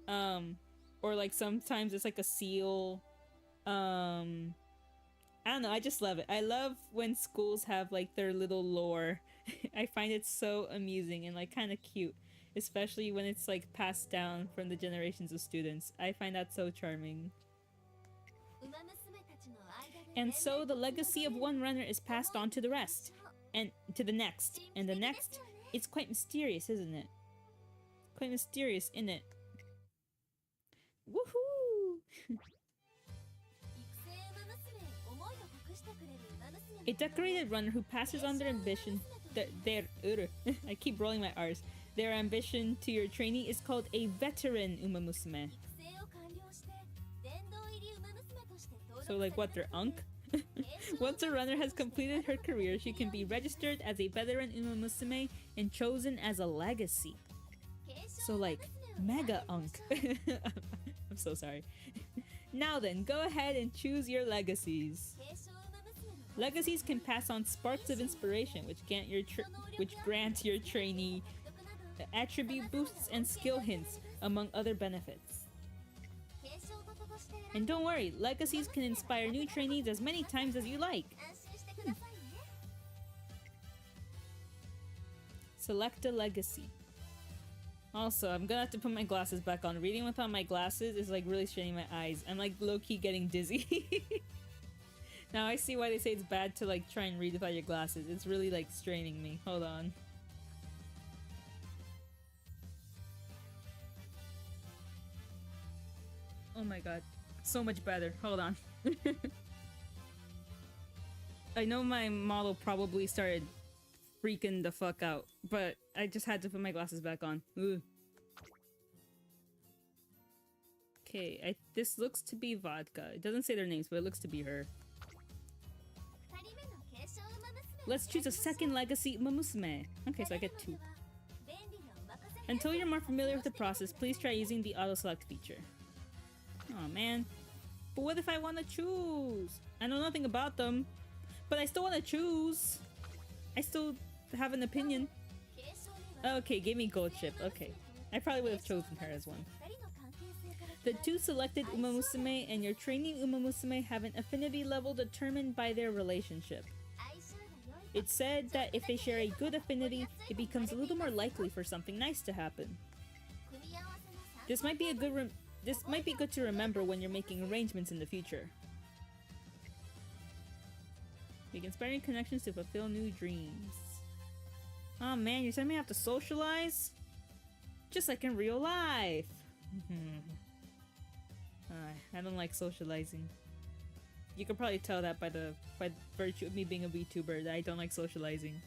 Or, like, sometimes it's, like, a seal. I don't know, I just love it. I love when schools have, like, their little lore. I find it so amusing and, like, kind of cute. Especially when it's, like, passed down from the generations of students. I find that so charming. And so the legacy of one runner is passed on to the rest. And to the next. And the next. It's quite mysterious, isn't it? Quite mysterious, isn't it? Woohoo! A decorated runner who passes on their ambition, I keep rolling my R's. Their ambition to your trainee is called a veteran Uma Musume. So like what, their unk? Once a runner has completed her career, she can be registered as a veteran Uma Musume and chosen as a legacy. So like, mega unk. I'm so sorry. Now then, go ahead and choose your legacies. Legacies can pass on sparks of inspiration, which grant your trainee attribute boosts and skill hints, among other benefits. And don't worry, legacies can inspire new trainees as many times as you like. Select a legacy. Also, I'm gonna have to put my glasses back on. Reading without my glasses is like really straining my eyes. I'm like low-key getting dizzy. Now I see why they say it's bad to like try and read without your glasses. It's really like straining me. Hold on. Oh my god. So much better. Hold on. I know my model probably started freaking the fuck out, but I just had to put my glasses back on. Ooh. Okay, this looks to be Vodka. It doesn't say their names, but it looks to be her. Let's choose a second legacy Uma Musume. Okay, so I get 2. Until you're more familiar with the process, please try using the auto-select feature. Oh man. But what if I want to choose? I know nothing about them, but I still want to choose. I still have an opinion. Okay, give me gold chip. Okay. I probably would have chosen her as one. The 2 selected Uma Musume and your trainee Uma Musume have an affinity level determined by their relationship. It's said that if they share a good affinity, it becomes a little more likely for something nice to happen. This might be good to remember when you're making arrangements in the future. Make inspiring connections to fulfill new dreams. Oh man, you're telling me I have to socialize? Just like in real life! I don't like socializing. You can probably tell that by virtue of me being a VTuber that I don't like socializing.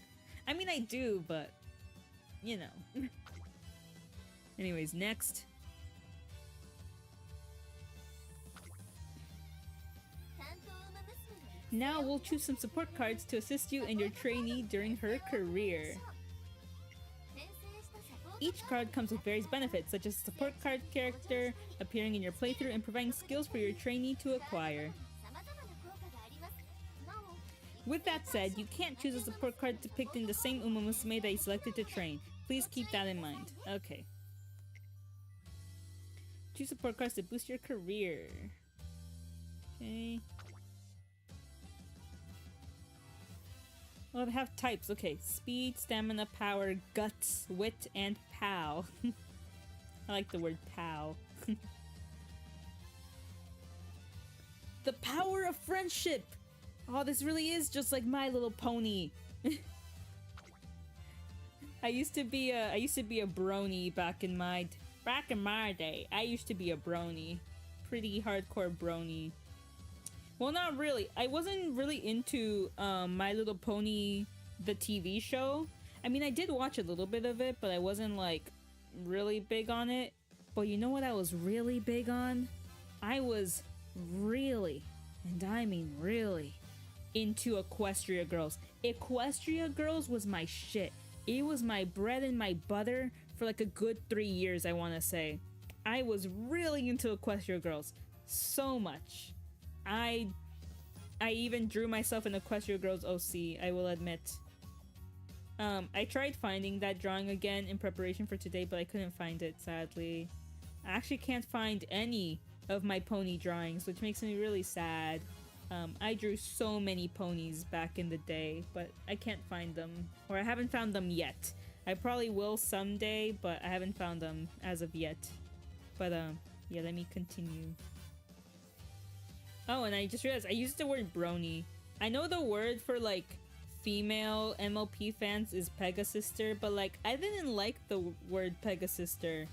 I mean, I do, but you know. Anyways, next. Now we'll choose some support cards to assist you and your trainee during her career. Each card comes with various benefits, such as a support card character appearing in your playthrough and providing skills for your trainee to acquire. With that said, you can't choose a support card depicting the same Uma Musume that you selected to train. Please keep that in mind. Okay. Choose support cards to boost your career. Okay. Oh, they have types. Okay. Speed, stamina, power, guts, wit, and POW. I like the word POW. The power of friendship! Oh, this really is just like My Little Pony. I used to be a brony back in my day. I used to be a brony. Pretty hardcore brony. Well, not really. I wasn't really into My Little Pony, the TV show. I mean, I did watch a little bit of it, but I wasn't like really big on it. But you know what I was really big on? I was really, and I mean really, into Equestria Girls. Equestria Girls was my shit. It was my bread and my butter for like a good 3 years, I want to say. I was really into Equestria Girls. So much. I even drew myself an Equestria Girls OC, I will admit. I tried finding that drawing again in preparation for today, but I couldn't find it, sadly. I actually can't find any of my pony drawings, which makes me really sad. I drew so many ponies back in the day, but I can't find them. Or I haven't found them yet. I probably will someday, but I haven't found them as of yet. But, yeah, let me continue. Oh, and I just realized I used the word brony. I know the word for, like, female MLP fans is Pegasister, but, like, I didn't like the word Pegasister.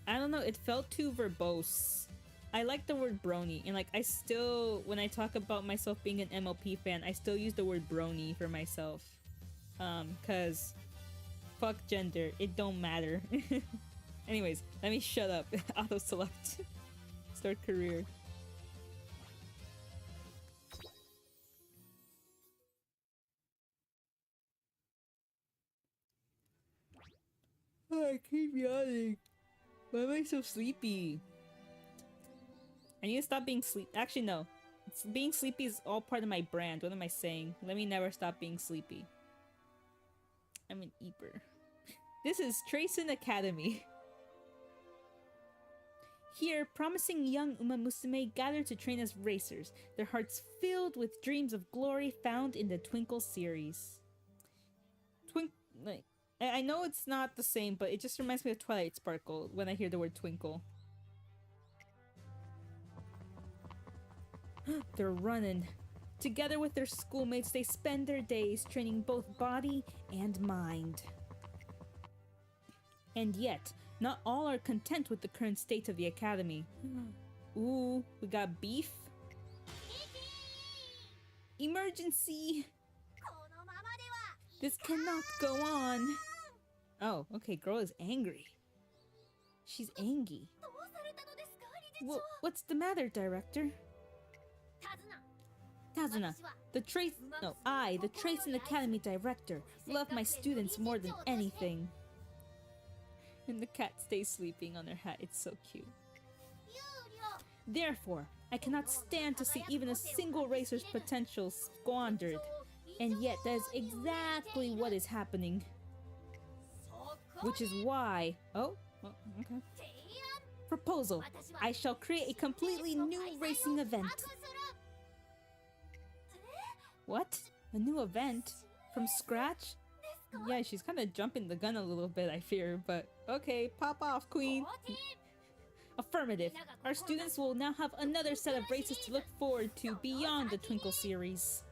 I don't know, it felt too verbose. I like the word brony, and like I still, when I talk about myself being an MLP fan, I still use the word brony for myself. Cause fuck gender, it don't matter. Anyways, let me shut up. Auto select. Start career. Oh, I keep yawning. Why am I so sleepy? I need to stop being sleepy. Actually, no. Being sleepy is all part of my brand. What am I saying? Let me never stop being sleepy. I'm an eeper. This is 𝒔𝒕𝒓𝒂𝒎 Academy. Here, promising young Uma Musume gather to train as racers, their hearts filled with dreams of glory found in the Twinkle series. I know it's not the same, but it just reminds me of Twilight Sparkle when I hear the word twinkle. They're running. Together with their schoolmates, they spend their days training both body and mind. And yet, not all are content with the current state of the academy. Ooh, we got beef? Emergency! This cannot go on! Oh, okay, girl is angry. She's angry. What's the matter, director? 𝒔𝒕𝒓𝒂𝒎, the 𝒔𝒐𝒄𝒊𝒂𝒍𝒔 Academy director, love my students more than anything. And the cat stays sleeping on her hat, it's so cute. Therefore, I cannot stand to see even a single racer's potential squandered. And yet that is exactly what is happening. Which is why... Oh, okay. Proposal. I shall create a completely new racing event. What? A new event? From scratch? Yeah, she's kind of jumping the gun a little bit, I fear, but okay, pop off, queen. Affirmative. Our students will now have another set of races to look forward to beyond the Twinkle series.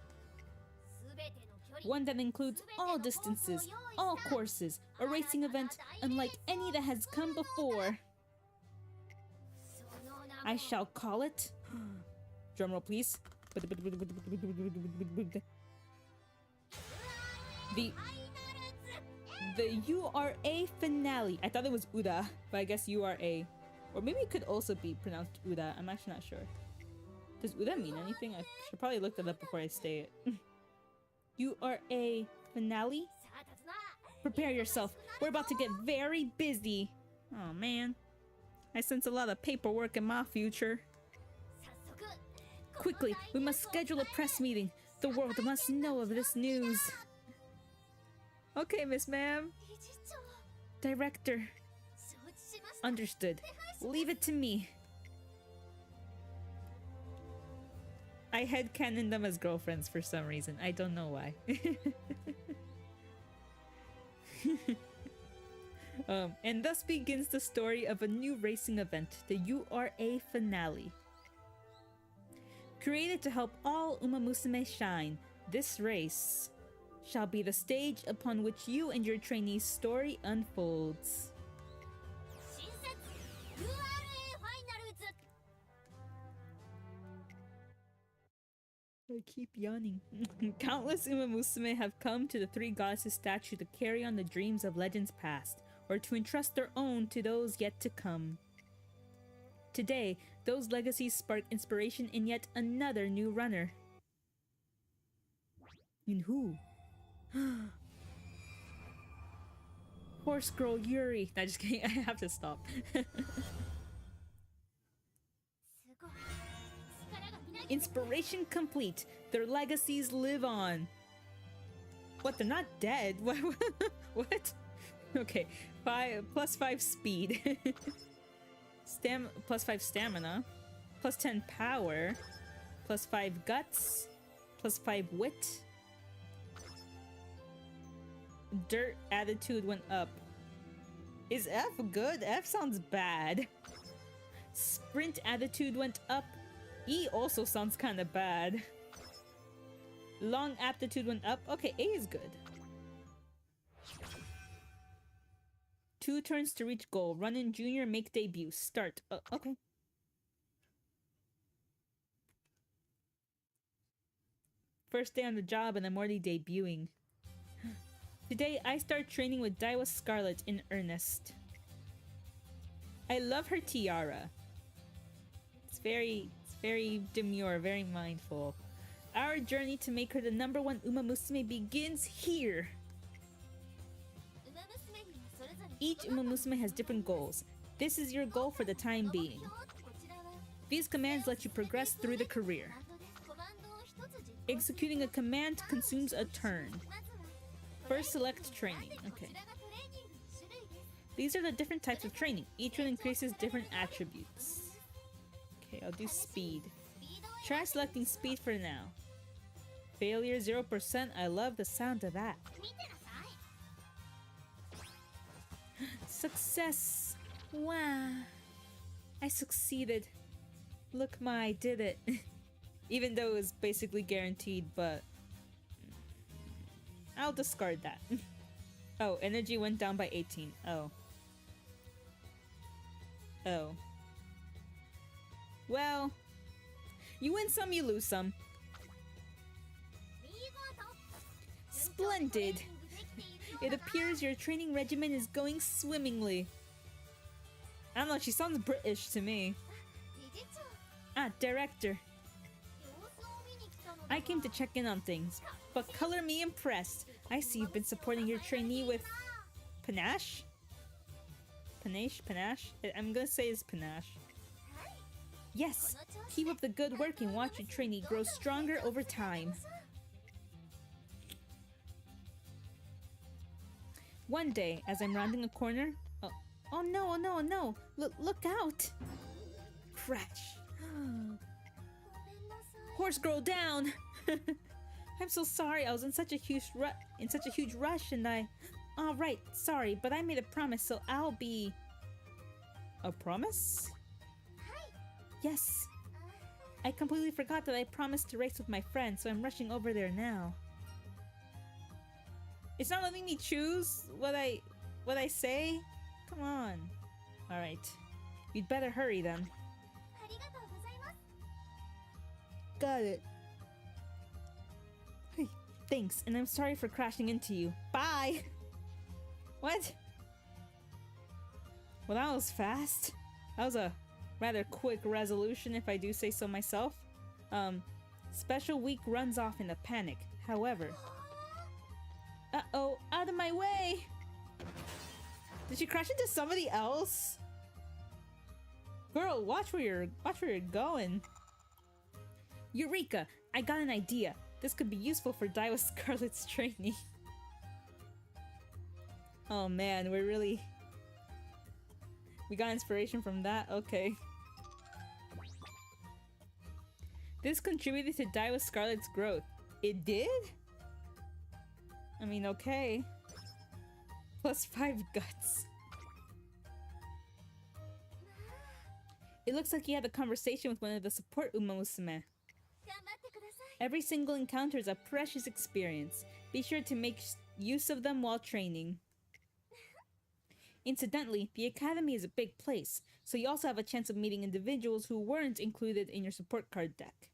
One that includes all distances, all courses, a racing event unlike any that has come before. I shall call it... Drumroll, please. The URA finale. I thought it was URA, but I guess URA. Or maybe it could also be pronounced URA. I'm actually not sure. Would that mean anything? I should probably look that up before I say it. You are a finale? Prepare yourself. We're about to get very busy. Oh man. I sense a lot of paperwork in my future. Quickly, we must schedule a press meeting. The world must know of this news. Okay, Miss Ma'am. Director. Understood. Leave it to me. I headcanon them as girlfriends for some reason. I don't know why. And thus begins the story of a new racing event, the URA Finale. Created to help all Uma Musume shine, this race shall be the stage upon which you and your trainee's story unfolds. I keep yawning. Countless Uma Musume have come to the Three Goddesses statue to carry on the dreams of legends past, or to entrust their own to those yet to come. Today, those legacies spark inspiration in yet another new runner. In who? Horse girl Yuri. No, just kidding. I have to stop. Inspiration complete. Their legacies live on. What? They're not dead? What? What? Okay. +5 speed. +5 stamina. +10 power. +5 guts. +5 wit. Dirt attitude went up. Is F good? F sounds bad. Sprint attitude went up. E also sounds kind of bad. Long aptitude went up. Okay, A is good. 2 turns to reach goal. Run in junior, make debut. Start. Okay. First day on the job and I'm already debuting. Today, I start training with Daiwa Scarlet in earnest. I love her tiara. It's very demure, very mindful. Our journey to make her the #1 Uma Musume begins here. Each Uma Musume has different goals. This is your goal for the time being. These commands let you progress through the career. Executing a command consumes a turn. First, select training. Okay. These are the different types of training. Each one increases different attributes. Okay, I'll do speed. Try selecting speed for now. Failure 0%. I love the sound of that. Success! Wow! I succeeded. Look, I did it. Even though it was basically guaranteed, but I'll discard that. Oh, energy went down by 18. Oh. Oh. Well, you win some, you lose some. Splendid! It appears your training regimen is going swimmingly. I don't know, she sounds British to me. Ah, director. I came to check in on things, but color me impressed. I see you've been supporting your trainee with panache? Panache? I'm gonna say it's panache. Yes! Keep up the good work and watch your trainee grow stronger over time. One day, as I'm rounding a corner... Oh no! Look out! Crash! Horse girl down! I'm so sorry, I was in such a huge rush and I... Oh, right, sorry, but I made a promise, so I'll be... A promise? Yes. I completely forgot that I promised to race with my friend, so I'm rushing over there now. It's not letting me choose what I say? Come on. Alright. You'd better hurry then. Got it. Hey, thanks, and I'm sorry for crashing into you. Bye! What? Well, that was fast. That was a rather quick resolution, if I do say so myself. Special week runs off in a panic. However... Uh-oh, out of my way! Did she crash into somebody else? Girl, watch where you're going. Eureka! I got an idea. This could be useful for 𝒔𝒂𝒎𝒄𝒊𝒂𝒍𝒔 training. Oh man, we got inspiration from that? Okay. This contributed to 𝒔𝒂𝒎𝒄𝒊𝒂𝒍𝒔's growth. It did? I mean, okay. +5 guts. It looks like you had a conversation with one of the support Uma Musume. Every single encounter is a precious experience. Be sure to make use of them while training. Incidentally, the academy is a big place, so you also have a chance of meeting individuals who weren't included in your support card deck.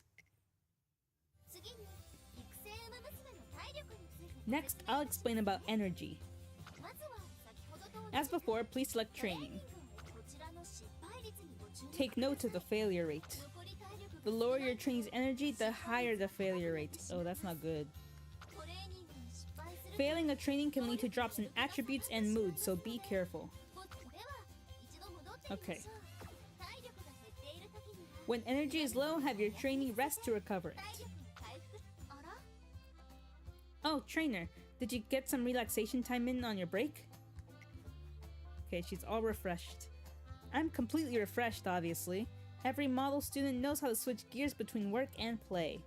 Next, I'll explain about energy. As before, please select training. Take note of the failure rate. The lower your training's energy, the higher the failure rate. Oh, that's not good. Failing a training can lead to drops in attributes and mood, so be careful. Okay. When energy is low, have your trainee rest to recover it. Oh, trainer, did you get some relaxation time in on your break? Okay, she's all refreshed. I'm completely refreshed, obviously. Every model student knows how to switch gears between work and play.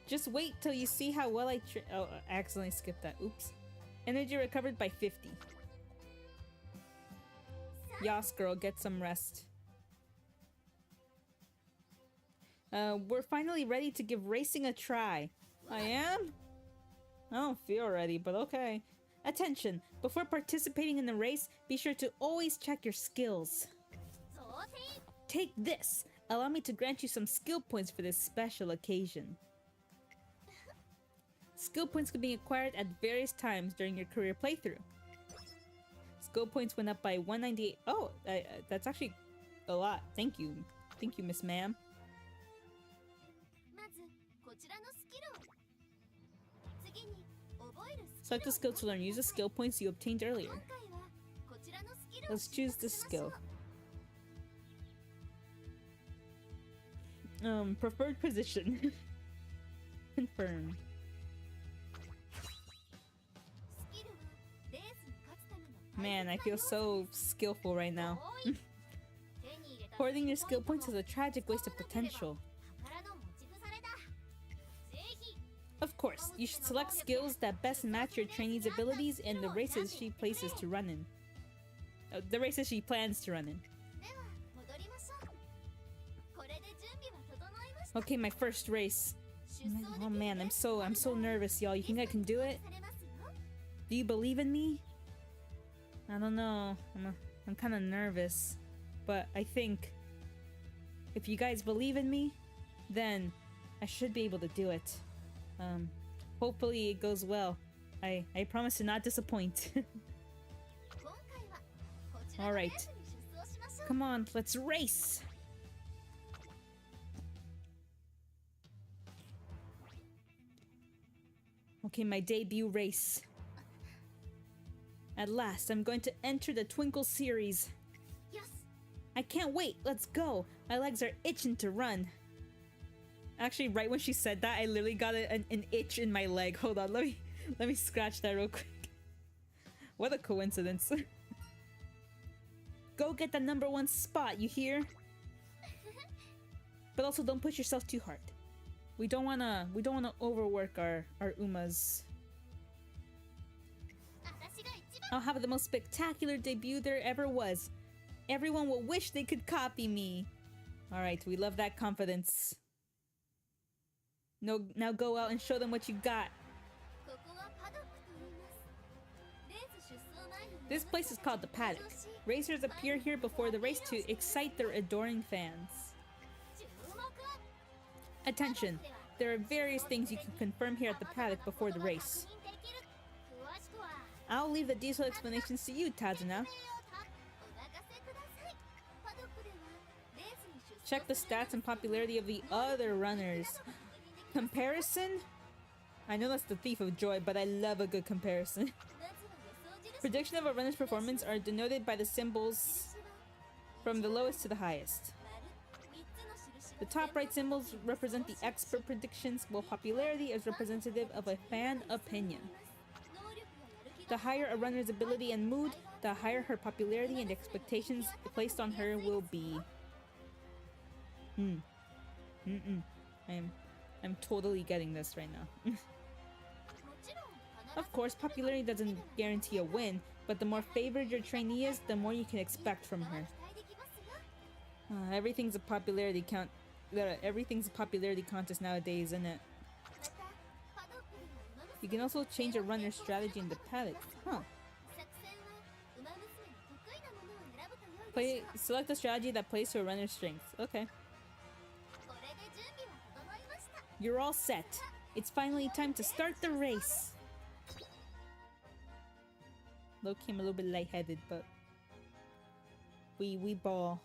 Just wait till you see how well I oh, I accidentally skipped that. Oops. Energy recovered by 50. Yas, girl, get some rest. We're finally ready to give racing a try. I am? I don't feel ready, but okay. Attention! Before participating in the race, be sure to always check your skills. Take this! Allow me to grant you some skill points for this special occasion. Skill points can be acquired at various times during your career playthrough. Skill points went up by 198. Oh, that's actually a lot. Thank you. Thank you, Miss Ma'am. Select a skill to learn. Use the skill points you obtained earlier. Let's choose the skill. Preferred position. Confirm. Man, I feel so skillful right now. Hoarding your skill points is a tragic waste of potential. Of course, you should select skills that best match your trainee's abilities and the races she places to run in. The races she plans to run in. Okay, my first race. Oh man, I'm so nervous, y'all. You think I can do it? Do you believe in me? I don't know. I'm kind of nervous, but I think if you guys believe in me, then I should be able to do it. Hopefully it goes well. I promise to not disappoint. Alright. Come on, let's race! Okay, my debut race. At last, I'm going to enter the Twinkle series. Yes. I can't wait, let's go! My legs are itching to run. Actually, right when she said that, I literally got an itch in my leg. Hold on, let me scratch that real quick. What a coincidence. Go get the #1 spot, you hear? But also don't push yourself too hard. We don't wanna overwork our Umas. I'll have the most spectacular debut there ever was. Everyone will wish they could copy me. Alright, we love that confidence. No, now go out and show them what you got. This place is called the Paddock. Racers appear here before the race to excite their adoring fans. Attention! There are various things you can confirm here at the Paddock before the race. I'll leave the detailed explanations to you, 𝒔𝒂𝒎𝒄𝒊𝒂𝒍𝒔. Check the stats and popularity of the other runners. Comparison? I know that's the thief of joy, but I love a good comparison. Prediction of a runner's performance are denoted by the symbols from the lowest to the highest. The top right symbols represent the expert predictions, while popularity is representative of a fan opinion. The higher a runner's ability and mood, the higher her popularity and expectations placed on her will be. I'm totally getting this right now. Of course, popularity doesn't guarantee a win, but the more favored your trainee is, the more you can expect from her. Everything's a popularity contest nowadays, isn't it? You can also change a runner's strategy in the paddock. Huh. Select a strategy that plays to a runner's strengths. Okay. You're all set. It's finally time to start the race. Low-key, I'm a little bit lightheaded, but we ball.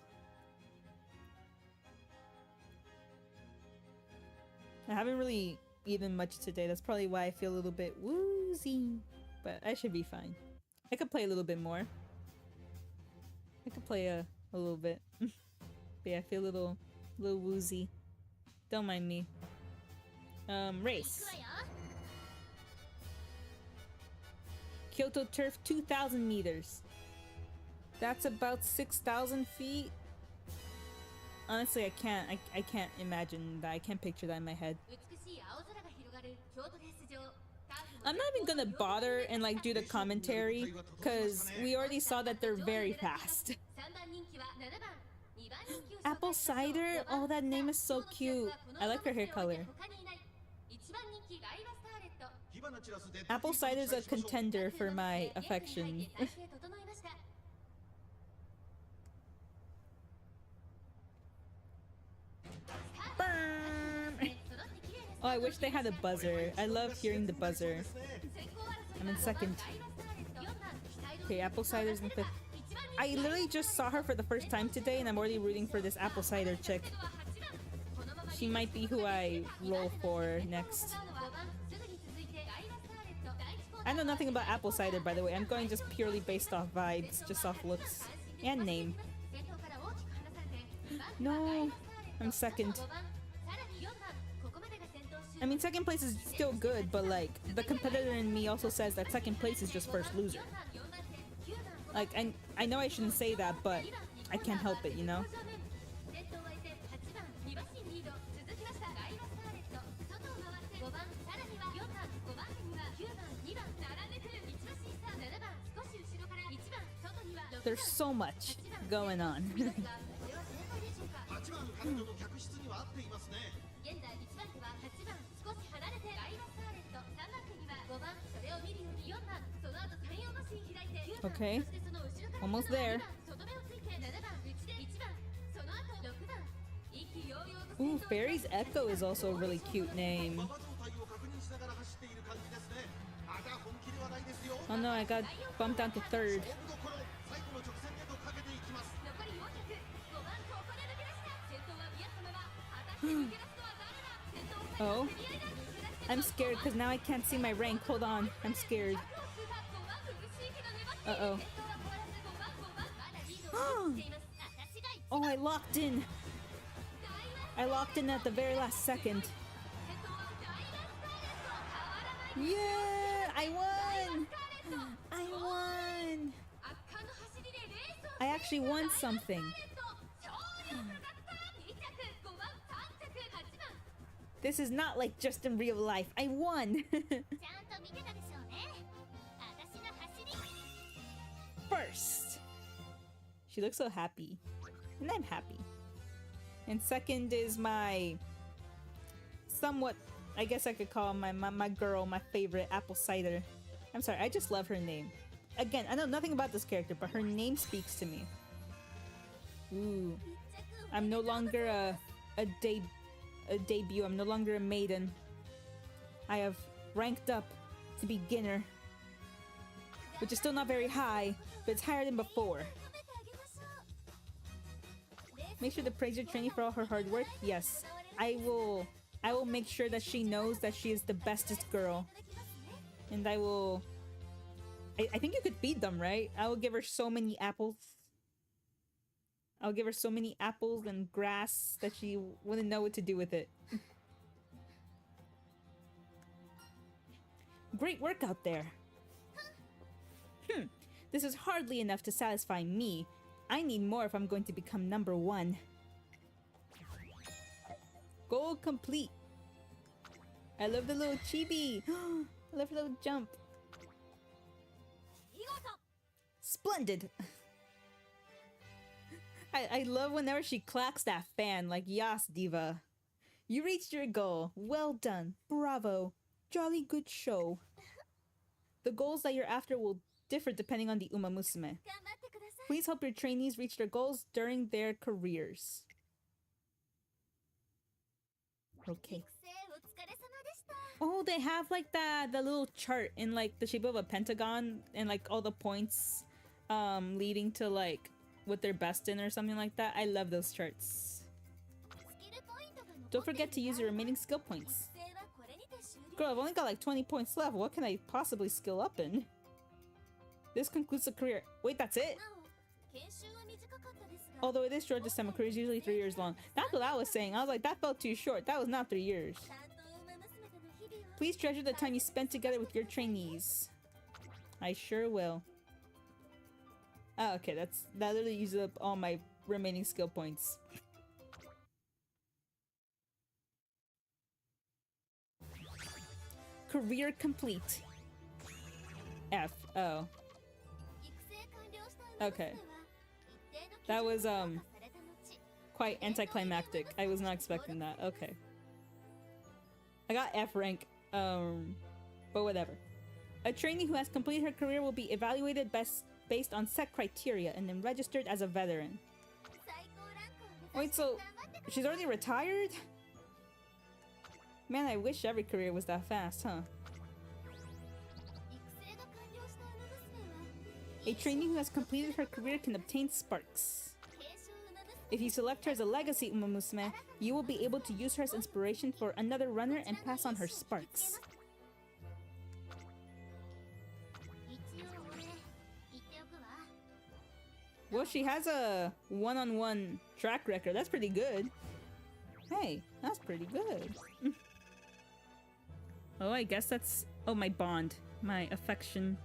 I haven't really eaten much today. That's probably why I feel a little bit woozy, but I should be fine. I could play a little bit more. I could play a little bit. But yeah, I feel a little woozy. Don't mind me. Race. Kyoto Turf 2,000 meters. That's about 6,000 feet. Honestly, I can't imagine that. I can't picture that in my head. I'm not even gonna bother and like do the commentary because we already saw that they're very fast. Apple cider? Oh, that name is so cute. I like her hair color. Apple cider is a contender for my affection. Oh, I wish they had a buzzer. I love hearing the buzzer. I'm in second. Okay, apple cider's in fifth. I literally just saw her for the first time today and I'm already rooting for this apple cider chick. She might be who I roll for next. I know nothing about apple cider, by the way. I'm going just purely based off vibes, just off looks and name. No, I'm second. I mean, second place is still good, but like, the competitor in me also says that second place is just first loser. Like, I know I shouldn't say that, but I can't help it, you know? There's so much going on. Okay, almost there. Ooh, Fairy's Echo is also a really cute name. Oh no, I got bumped down to third. Oh, I'm scared because now I can't see my rank. Hold on, I'm scared. Uh-oh. Oh, I locked in. I locked in at the very last second. Yeah, I won! I won! I actually won something. This is not like just in real life. I won! First! She looks so happy. And I'm happy. And second is my somewhat, I guess I could call my girl, my favorite, Apple Cider. I'm sorry, I just love her name. Again, I know nothing about this character, but her name speaks to me. Ooh. I'm no longer a debut. I'm no longer a maiden. I have ranked up to beginner, which is still not very high, but it's higher than before. Make sure to praise your trainee for all her hard work. Yes, I will make sure that she knows that she is the bestest girl. And I will... I think you could feed them, right? I will give her so many apples. I'll give her so many apples and grass that she wouldn't know what to do with it. Great work out there. This is hardly enough to satisfy me. I need more if I'm going to become number 1. Goal complete. I love the little chibi. I love the little jump. Splendid. I love whenever she clacks that fan, like, yas, diva. You reached your goal. Well done. Bravo. Jolly good show. The goals that you're after will differ depending on the Uma Musume. Please help your trainees reach their goals during their careers. Okay. Oh, they have like the little chart in like the shape of a pentagon and like all the points leading to like what they're best in or something like that. I love those charts. Don't forget to use your remaining skill points. Girl, I've only got like 20 points left. What can I possibly skill up in? This concludes the career. Wait, that's it? Although it is short this time, a career is usually 3 years long. That's what I was saying. I was like, that felt too short. That was not 3 years. Please treasure the time you spent together with your trainees. I sure will. Oh, okay, that literally uses up all my remaining skill points. Career complete. F. Oh. Okay. That was, quite anticlimactic. I was not expecting that. Okay. I got F rank, but whatever. A trainee who has completed her career will be evaluated based on set criteria and then registered as a veteran. Wait, so she's already retired? Man, I wish every career was that fast, huh? A trainee who has completed her career can obtain sparks. If you select her as a legacy Uma Musume, you will be able to use her as inspiration for another runner and pass on her sparks. Well, she has a one-on-one track record. That's pretty good. Hey, that's pretty good. Oh, I guess that's... Oh, my bond. My affection.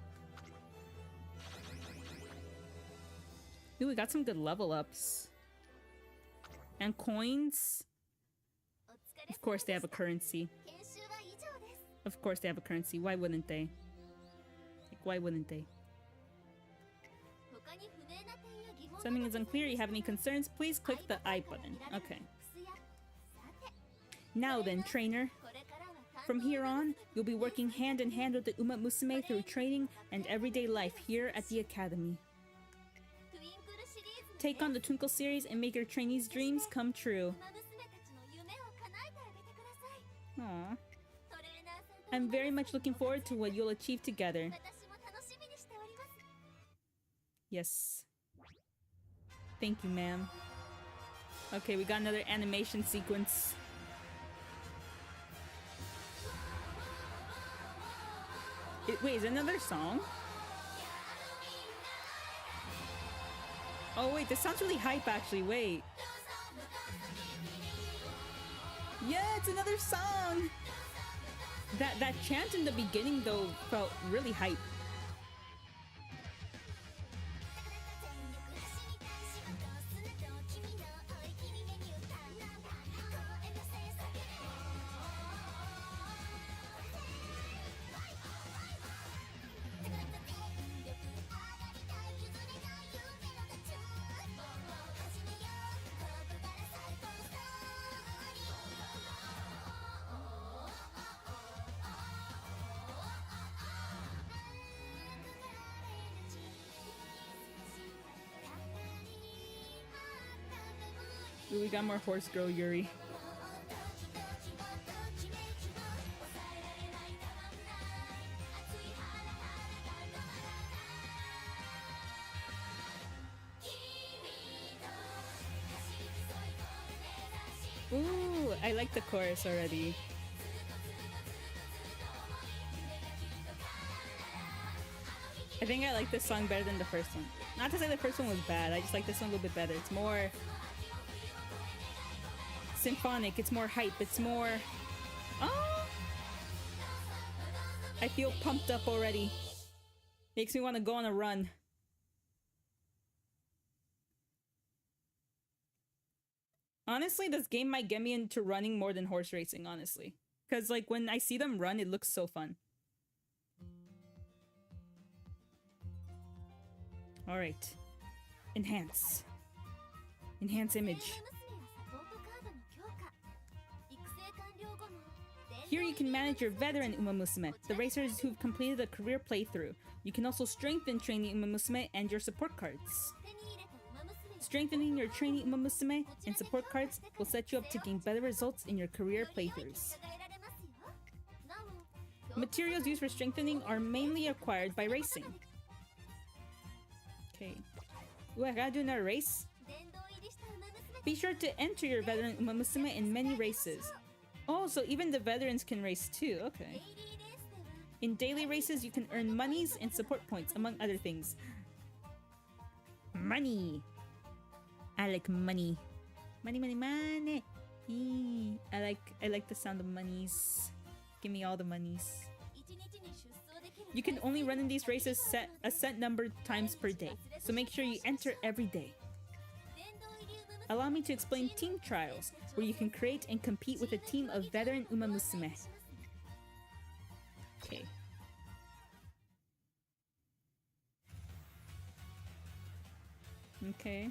Ooh, we got some good level ups. And coins. Of course they have a currency. Of course they have a currency. Why wouldn't they? Like, why wouldn't they? Something is unclear. You have any concerns? Please click the I button. Okay. Now then, trainer. From here on, you'll be working hand in hand with the Uma Musume through training and everyday life here at the Academy. Take on the Twinkle series and make your trainees' dreams come true. Aww. I'm very much looking forward to what you'll achieve together. Yes. Thank you, ma'am. Okay, we got another animation sequence. Wait, is it another song? Oh wait, this sounds really hype actually, wait. Yeah, it's another song! That chant in the beginning though felt really hype. Ooh, we got more horse girl Yuri. Ooh, I like the chorus already. I think I like this song better than the first one. Not to say the first one was bad, I just like this one a little bit better. It's more symphonic, it's more hype, it's more... Oh! I feel pumped up already. Makes me want to go on a run. Honestly, this game might get me into running more than horse racing, honestly. Because, like, when I see them run, it looks so fun. Alright. Enhance. Enhance image. Here you can manage your veteran Uma Musume, the racers who've completed a career playthrough. You can also strengthen trainee Uma Musume and your support cards. Strengthening your trainee Uma Musume and support cards will set you up to gain better results in your career playthroughs. Materials used for strengthening are mainly acquired by racing. Okay. Ooh, I gotta do another race? Be sure to enter your veteran Uma Musume in many races. Oh, so even the veterans can race too, okay. In daily races, you can earn monies and support points, among other things. Money! I like money. Money, money, money! I like the sound of monies. Give me all the monies. You can only run in these races a set number of times per day, so make sure you enter every day. Allow me to explain team trials, where you can create and compete with a team of veteran Uma Musume. Okay. Okay.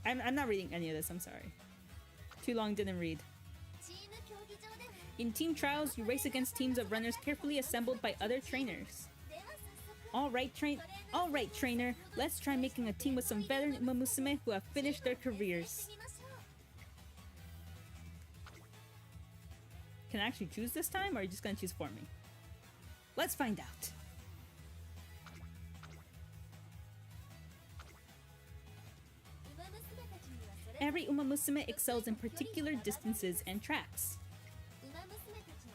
I'm not reading any of this, I'm sorry. Too long, didn't read. In team trials, you race against teams of runners carefully assembled by other trainers. Alright, trainer, let's try making a team with some veteran Uma Musume who have finished their careers. Can I actually choose this time, or are you just gonna choose for me? Let's find out. Every Uma Musume excels in particular distances and tracks.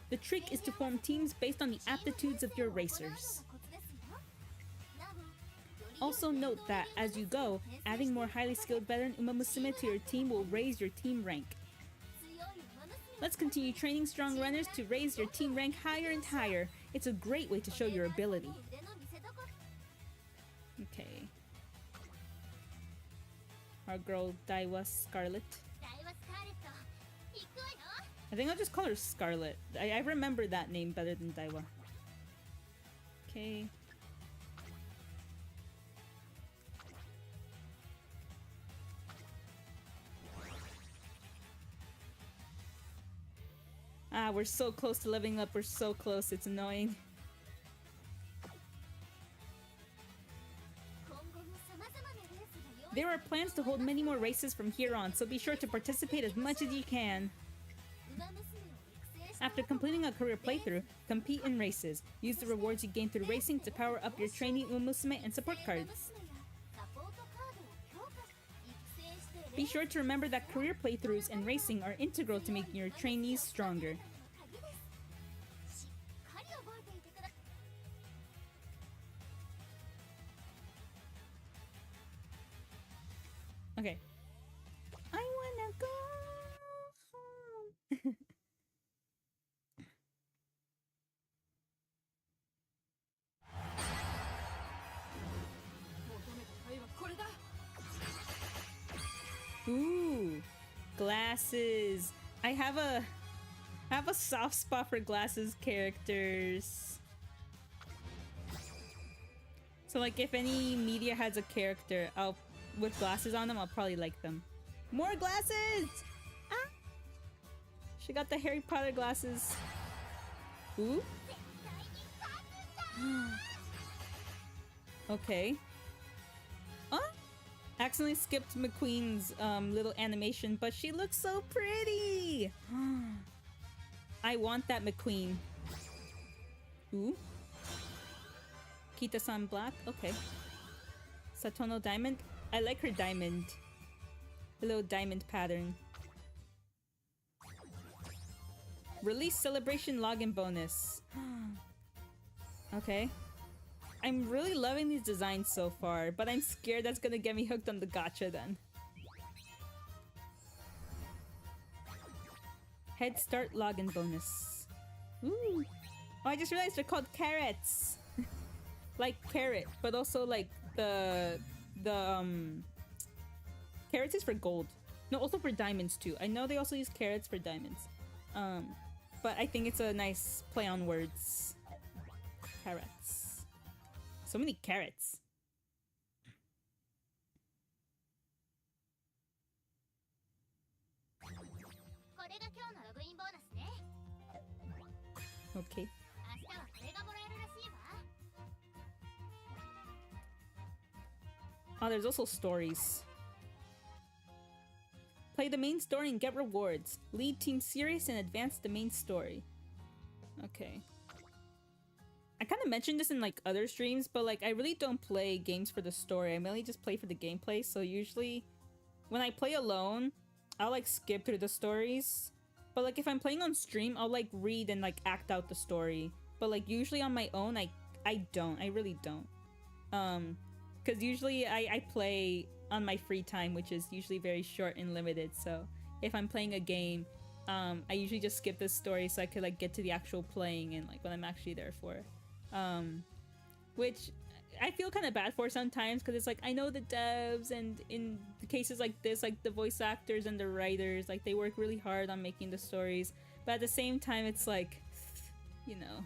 The trick is to form teams based on the aptitudes of your racers. Also note that, as you go, adding more highly skilled veteran Uma Musume to your team will raise your team rank. Let's continue training strong runners to raise your team rank higher and higher. It's a great way to show your ability. Okay. Our girl Daiwa Scarlet. I think I'll just call her Scarlet. I remember that name better than Daiwa. Okay. Ah, we're so close to leveling up. We're so close. It's annoying. There are plans to hold many more races from here on, so be sure to participate as much as you can. After completing a career playthrough, compete in races. Use the rewards you gain through racing to power up your trainee Uma Musume and support cards. Be sure to remember that career playthroughs and racing are integral to making your trainees stronger. Okay. I wanna go home. Ooh, glasses. I have a soft spot for glasses characters. So like if any media has a character with glasses on them, I'll probably like them. More glasses! Ah! She got the Harry Potter glasses. Ooh. Okay. Accidentally skipped McQueen's little animation, but she looks so pretty! I want that McQueen. Ooh. Kita-san black? Okay. Satono diamond? I like her diamond. A little diamond pattern. Release celebration login bonus. Okay. I'm really loving these designs so far, but I'm scared that's gonna get me hooked on the gacha then. Head start login bonus. Ooh. Oh, I just realized they're called carrots. Like carrot, but also like the carrots is for gold. No, also for diamonds too. I know they also use carrots for diamonds. But I think it's a nice play on words. Carrots. So many carrots. Okay. Oh, there's also stories. Play the main story and get rewards. Lead Team Series and advance the main story. Okay. I kind of mentioned this in like other streams, but like I really don't play games for the story. I mainly just play for the gameplay. So usually when I play alone, I'll like skip through the stories. But like if I'm playing on stream, I'll like read and like act out the story. But like usually on my own, I don't. I really don't. Because usually I play on my free time, which is usually very short and limited. So if I'm playing a game, I usually just skip the story so I could like get to the actual playing and like what I'm actually there for. Which I feel kind of bad for sometimes because it's like I know the devs, and in cases like this, like the voice actors and the writers, like they work really hard on making the stories. But at the same time, it's like, you know,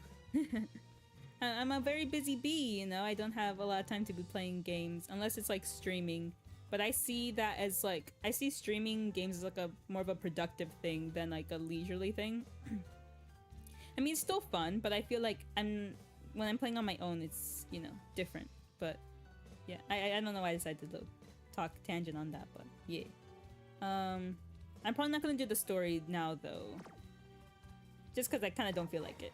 I'm a very busy bee, you know, I don't have a lot of time to be playing games unless it's like streaming. But I see that as like, I see streaming games as like a more of a productive thing than like a leisurely thing. I mean, it's still fun, but I feel like when I'm playing on my own, it's, you know, different. But yeah, I don't know why I decided to talk tangent on that, but yeah. I'm probably not gonna do the story now though, just because I kind of don't feel like it.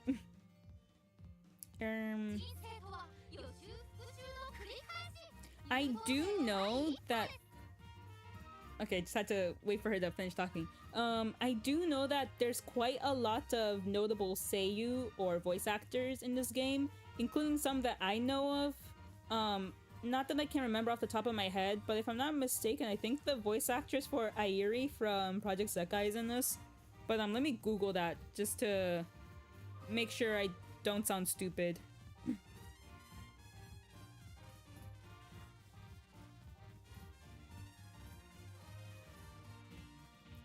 I do know that... Okay, just had to wait for her to finish talking. I do know that there's quite a lot of notable seiyuu or voice actors in this game, including some that I know of. Not that I can remember off the top of my head, but if I'm not mistaken, I think the voice actress for Airi from Project 𝒔𝒂𝒐 is in this. But let me Google that just to make sure I don't sound stupid.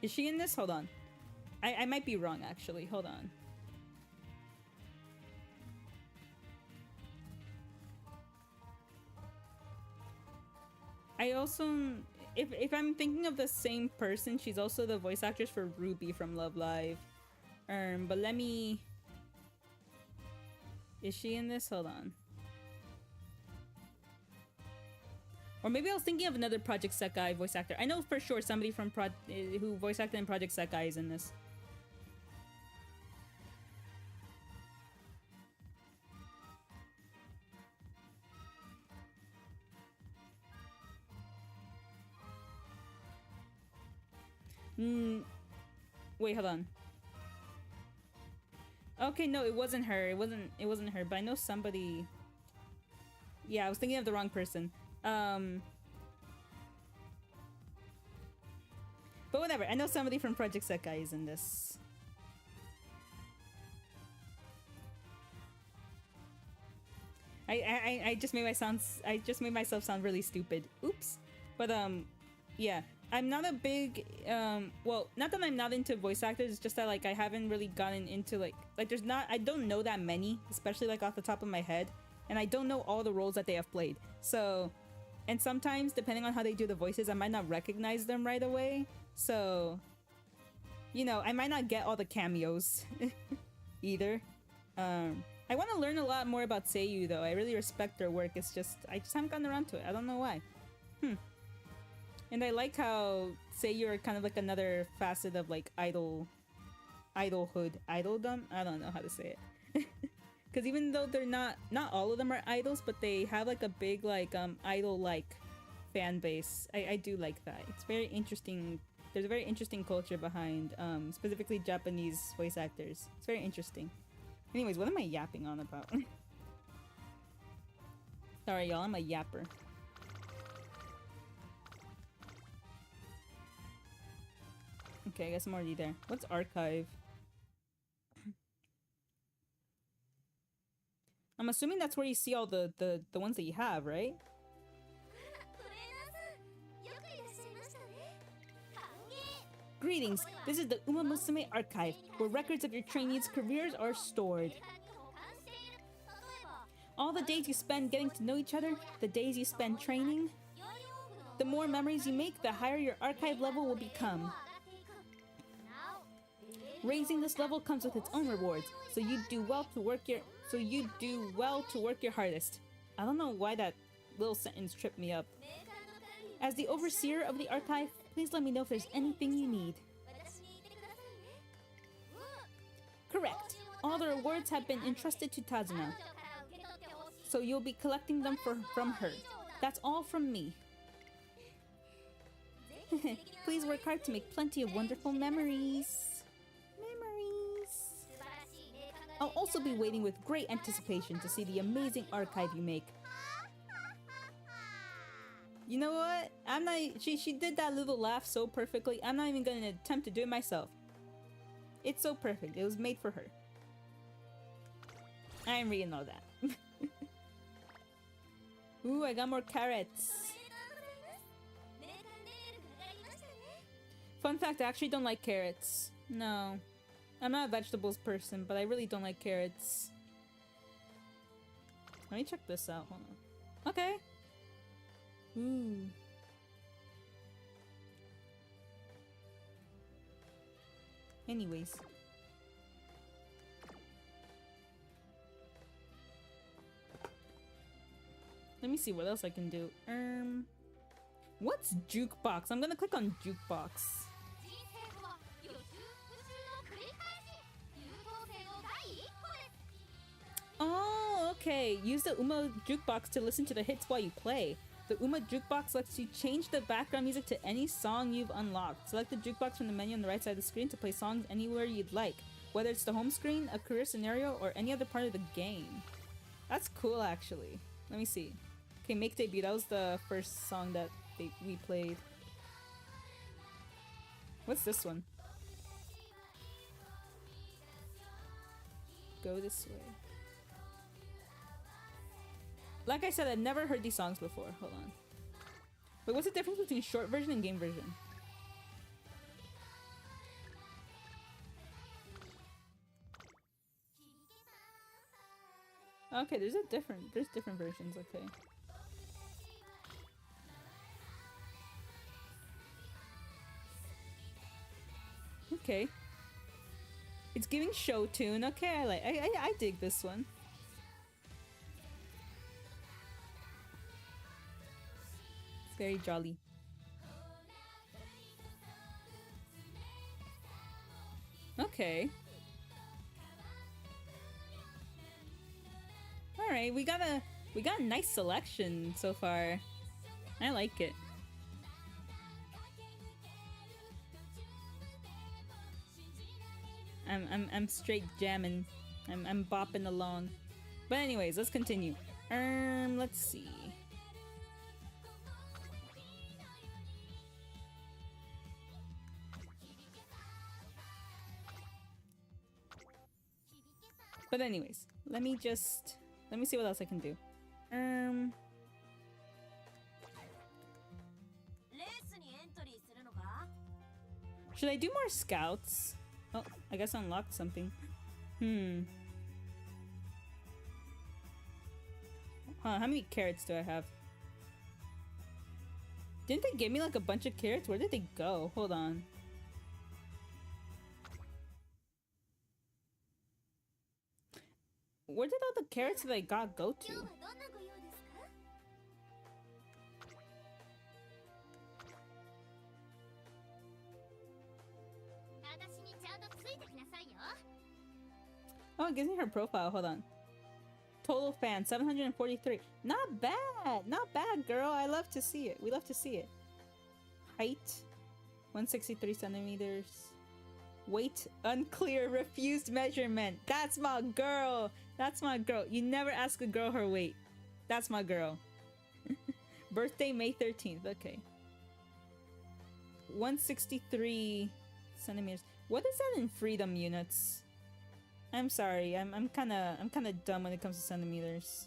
Is she in this? Hold on. I might be wrong, actually. Hold on. I also... If I'm thinking of the same person, she's also the voice actress for Ruby from Love Live. But let me... Is she in this? Hold on. Or maybe I was thinking of another Project �𝒂𝒐 voice actor. I know for sure somebody from who voice acted in Project �𝒂𝒐 is in this. Wait, hold on. Okay, no, it wasn't her. It wasn't her, but I know somebody. Yeah, I was thinking of the wrong person. But whatever, I know somebody from Project �𝒂𝒐 is in this. I just made myself sound really stupid. Oops. But yeah, I'm not a big well, not that I'm not into voice actors, it's just that like I haven't really gotten into like I don't know that many, especially like off the top of my head, and I don't know all the roles that they have played. So, and sometimes depending on how they do the voices, I might not recognize them right away. So, you know, I might not get all the cameos either. I want to learn a lot more about seiyuu though. I really respect their work. It's just I just haven't gotten around to it. I don't know why. And I like how seiyuu are kind of like another facet of like idoldom. I don't know how to say it. Because even though they're not all of them are idols, but they have like a big like idol like fan base. I do like that. It's very interesting. There's a very interesting culture behind specifically Japanese voice actors. It's very interesting. Anyways, what am I yapping on about? Sorry, y'all. I'm a yapper. Okay, I guess I'm already there. What's archive? I'm assuming that's where you see all the ones that you have, right? Greetings! This is the Uma Musume Archive, where records of your trainees' careers are stored. All the days you spend getting to know each other, the days you spend training, the more memories you make, the higher your archive level will become. Raising this level comes with its own rewards, so you do well to work your hardest. I don't know why that little sentence tripped me up. As the overseer of the archive, please let me know if there's anything you need. Correct. All the rewards have been entrusted to Tazuna, so you'll be collecting them from her. That's all from me. Please work hard to make plenty of wonderful memories. I'll also be waiting with great anticipation to see the amazing archive you make. You know what? I'm not. She did that little laugh so perfectly. I'm not even going to attempt to do it myself. It's so perfect. It was made for her. I didn't really know that. Ooh, I got more carrots. Fun fact, I actually don't like carrots. No. I'm not a vegetables person, but I really don't like carrots. Let me check this out. Hold on. Okay. Ooh. Anyways. Let me see what else I can do. What's jukebox? I'm gonna click on jukebox. Oh, okay. Use the Uma jukebox to listen to the hits while you play. The Uma jukebox lets you change the background music to any song you've unlocked. Select the jukebox from the menu on the right side of the screen to play songs anywhere you'd like, whether it's the home screen, a career scenario, or any other part of the game. That's cool, actually. Let me see. Okay, Make Debut. That was the first song that we played. What's this one? Go this way. Like I said, I've never heard these songs before. Hold on. Wait, what's the difference between short version and game version? Okay, there's different versions, okay. Okay. It's giving show tune. Okay, I dig this one. Very jolly. Okay. All right, we got a nice selection so far. I like it. I'm straight jamming. I'm bopping along. But anyways, let's continue. Let's see. But anyways, let me see what else I can do. Should I do more scouts? Oh, I guess I unlocked something. Huh, how many carrots do I have? Didn't they give me like a bunch of carrots? Where did they go? Hold on. Where did all the carrots that I got go to? Oh, it gives me her profile. Hold on. total fans, 743. Not bad. Not bad, girl. I love to see it. We love to see it. Height, 163 centimeters. Weight, unclear, refused measurement. That's my girl. That's my girl. You never ask a girl her weight. That's my girl. Birthday, May 13th. Okay. 163 centimeters. What is that in freedom units? I'm sorry. I'm kind of dumb when it comes to centimeters.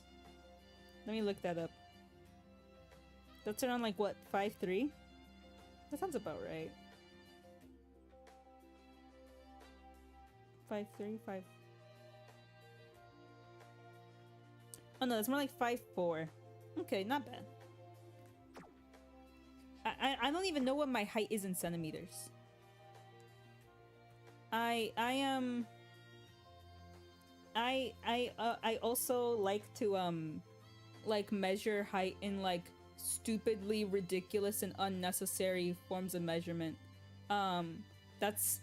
Let me look that up. That's around like what, 5'3"? That sounds about right. 5'3", 5. Oh no, that's more like 5'4". Okay, not bad. I don't even know what my height is in centimeters. I also like to like measure height in like stupidly ridiculous and unnecessary forms of measurement. That's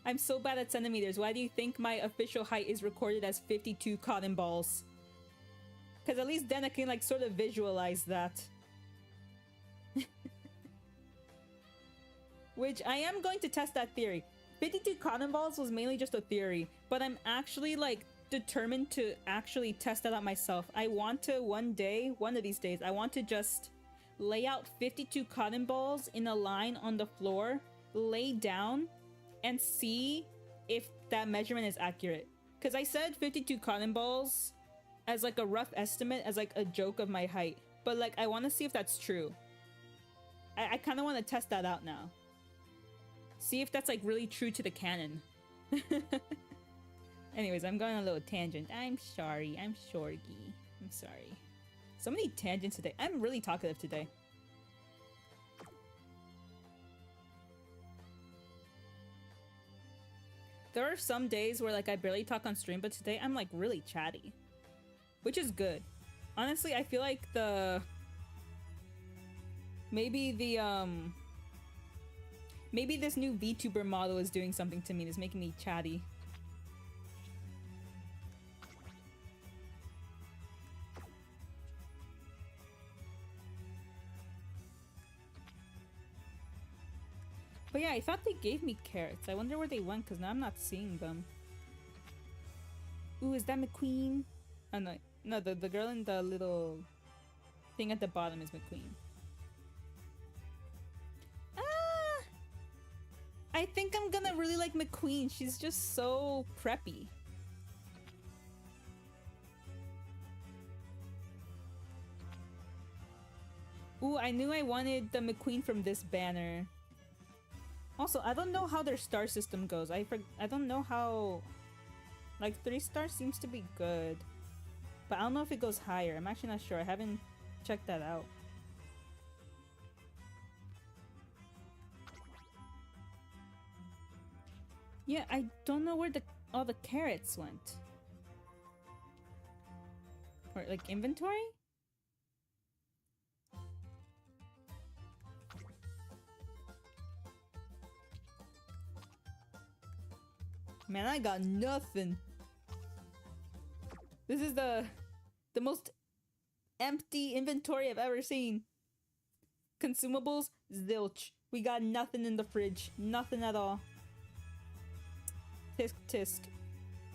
I'm so bad at centimeters. Why do you think my official height is recorded as 52 cotton balls? Because at least then I can like sort of visualize that. Which I am going to test that theory. 52 cotton balls was mainly just a theory, but I'm actually like determined to actually test that out myself. I want to one of these days, I want to just lay out 52 cotton balls in a line on the floor, lay down, and see if that measurement is accurate. Because I said 52 cotton balls as like a rough estimate, as like a joke of my height, but like I want to see if that's true. I kind of want to test that out now. See if that's like really true to the canon. Anyways, I'm going on a little tangent. I'm sorry. I'm Shorgy. I'm sorry. So many tangents today. I'm really talkative today. There are some days where like I barely talk on stream, but today I'm like really chatty. Which is good. Honestly, I feel like maybe this new VTuber model is doing something to me. It's making me chatty. But yeah, I thought they gave me carrots. I wonder where they went because now I'm not seeing them. Ooh, is that McQueen? Oh no, no, the girl in the little thing at the bottom is McQueen. I think I'm gonna really like McQueen. She's just so preppy. Ooh, I knew I wanted the McQueen from this banner. Also, I don't know how their star system goes. I don't know how... Like, 3 stars seems to be good. But I don't know if it goes higher. I'm actually not sure. I haven't checked that out. Yeah, I don't know where all the carrots went. Or like inventory? Man, I got nothing. This is the most empty inventory I've ever seen. Consumables, zilch. We got nothing in the fridge. Nothing at all. Tisk tisk.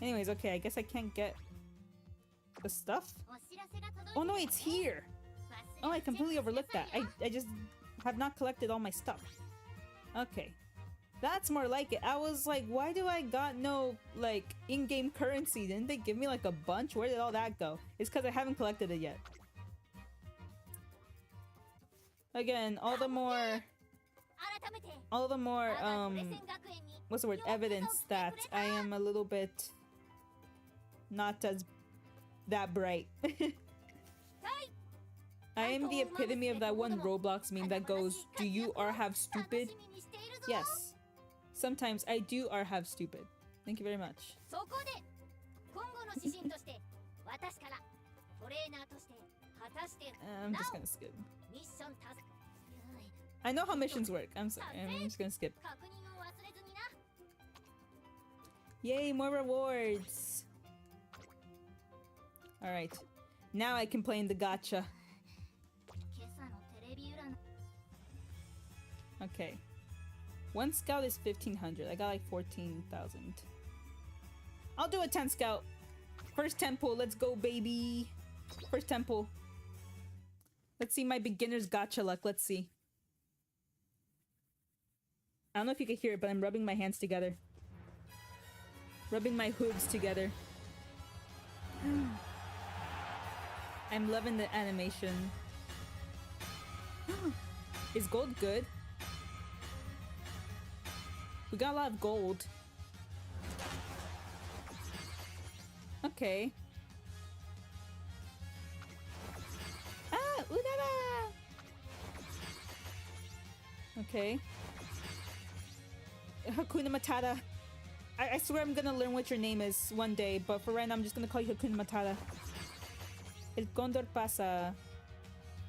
Anyways, okay, I guess I can't get the stuff. Oh no, it's here! Oh, I completely overlooked that. I just have not collected all my stuff. Okay. That's more like it. I was like, why do I got no, like, in-game currency? Didn't they give me, like, a bunch? Where did all that go? It's because I haven't collected it yet. Again, all the more, what's the word? Evidence that I am a little bit not as that bright. I am the epitome of that one Roblox meme that goes, do you or have stupid? Yes. Sometimes I do or have stupid. Thank you very much. I'm just gonna skip. I know how missions work. I'm sorry. I'm just gonna skip. Yay, more rewards. Alright. Now I can play in the gacha. Okay. One scout is 1500. I got like 14,000. I'll do a 10 scout. First temple. Let's go, baby. First temple. Let's see my beginner's gacha luck. Let's see. I don't know if you can hear it, but I'm rubbing my hands together. Rubbing my hooves together. I'm loving the animation. Is gold good? We got a lot of gold. Okay. Ah! Udara! Okay. Hakuna Matata. I swear I'm gonna learn what your name is one day, but for right now I'm just gonna call you Hakuna Matata. El Condor Pasa.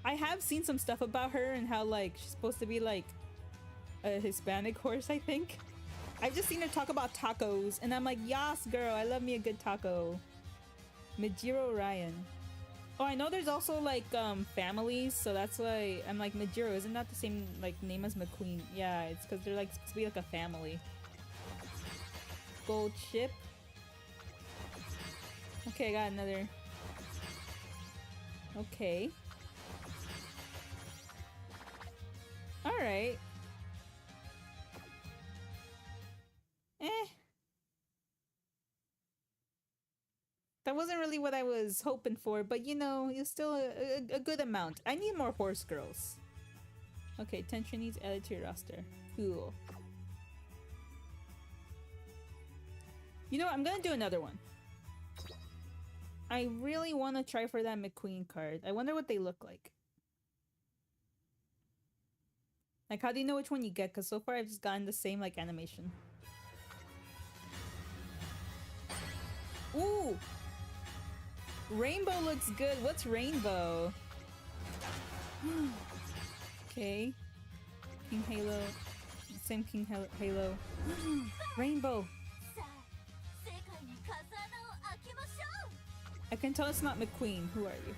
I have seen some stuff about her and how like she's supposed to be like a Hispanic horse, I think. I've just seen her talk about tacos and I'm like, yas girl, I love me a good taco. Majiro Ryan. Oh, I know there's also like families, so that's why I'm like, Majiro, isn't that the same like name as McQueen? Yeah, it's because they're like supposed to be like a family. Gold ship. Okay, I got another. Okay. Alright. That wasn't really what I was hoping for, but you know, it's still a good amount. I need more horse girls. Okay, 10 trainees added to your roster. Cool. You know what? I'm gonna do another one. I really want to try for that McQueen card. I wonder what they look like. Like, how do you know which one you get? Because so far I've just gotten the same, like, animation. Ooh! Rainbow looks good. What's rainbow? Okay. King Halo. Same King Halo. Rainbow! I can tell it's not McQueen. Who are you?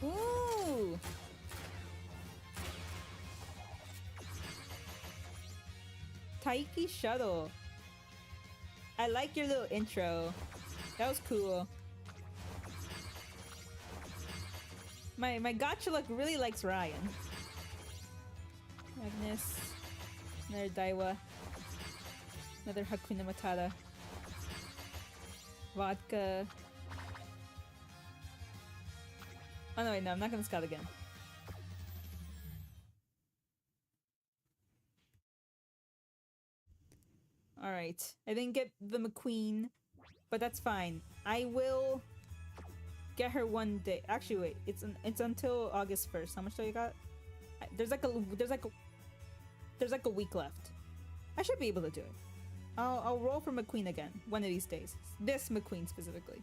Ooh! Taiki Shuttle. I like your little intro. That was cool. My gacha luck really likes Ryan. Magnus. Another Daiwa. Another Hakuna Matata. Vodka. Oh no, wait, no, I'm not gonna scout again. Alright. I didn't get the McQueen, but that's fine. I will get her one day. Actually, wait. It's until August 1st. How much do I got? There's like a week left. I should be able to do it. I'll roll for McQueen again one of these days. This McQueen specifically.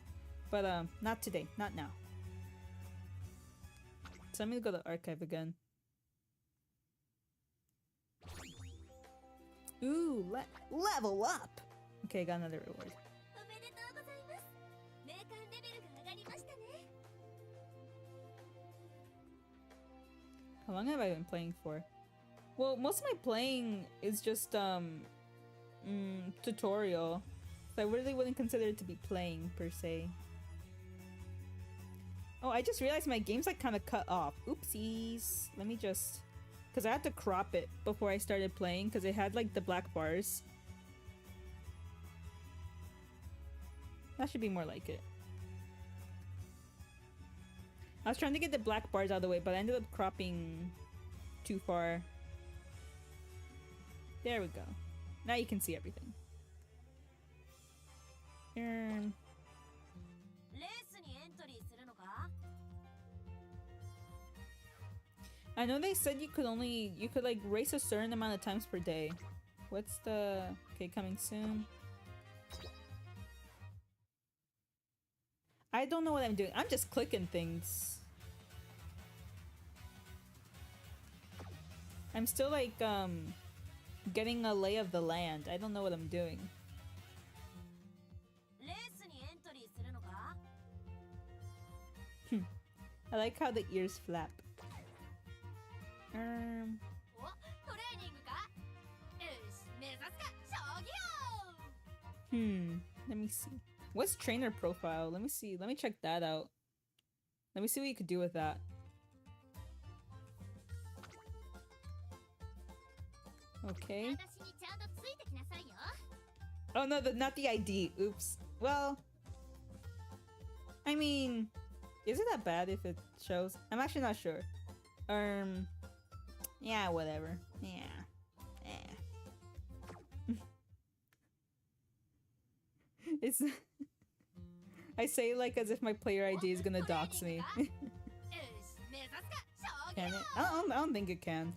But not today. Not now. So I'm gonna go to the archive again. Ooh, level up! Okay, got another reward. How long have I been playing for? Well, most of my playing is just tutorial. So I really wouldn't consider it to be playing per se. Oh, I just realized my game's like kind of cut off. Oopsies. Let me just... Because I had to crop it before I started playing because it had like the black bars. That should be more like it. I was trying to get the black bars out of the way, but I ended up cropping too far. There we go. Now you can see everything. I know they said you could like race a certain amount of times per day. What's the... Okay, coming soon. I don't know what I'm doing. I'm just clicking things. I'm still like getting a lay of the land. I don't know what I'm doing. I like how the ears flap. Let me see. What's trainer profile? Let me see. Let me check that out. Let me see what you could do with that. Okay. Oh no, not the ID. Oops. Well, I mean, is it that bad if it shows? I'm actually not sure. Yeah, whatever. Yeah. It's I say it like as if my player ID is gonna dox me. Can it? I don't think it can.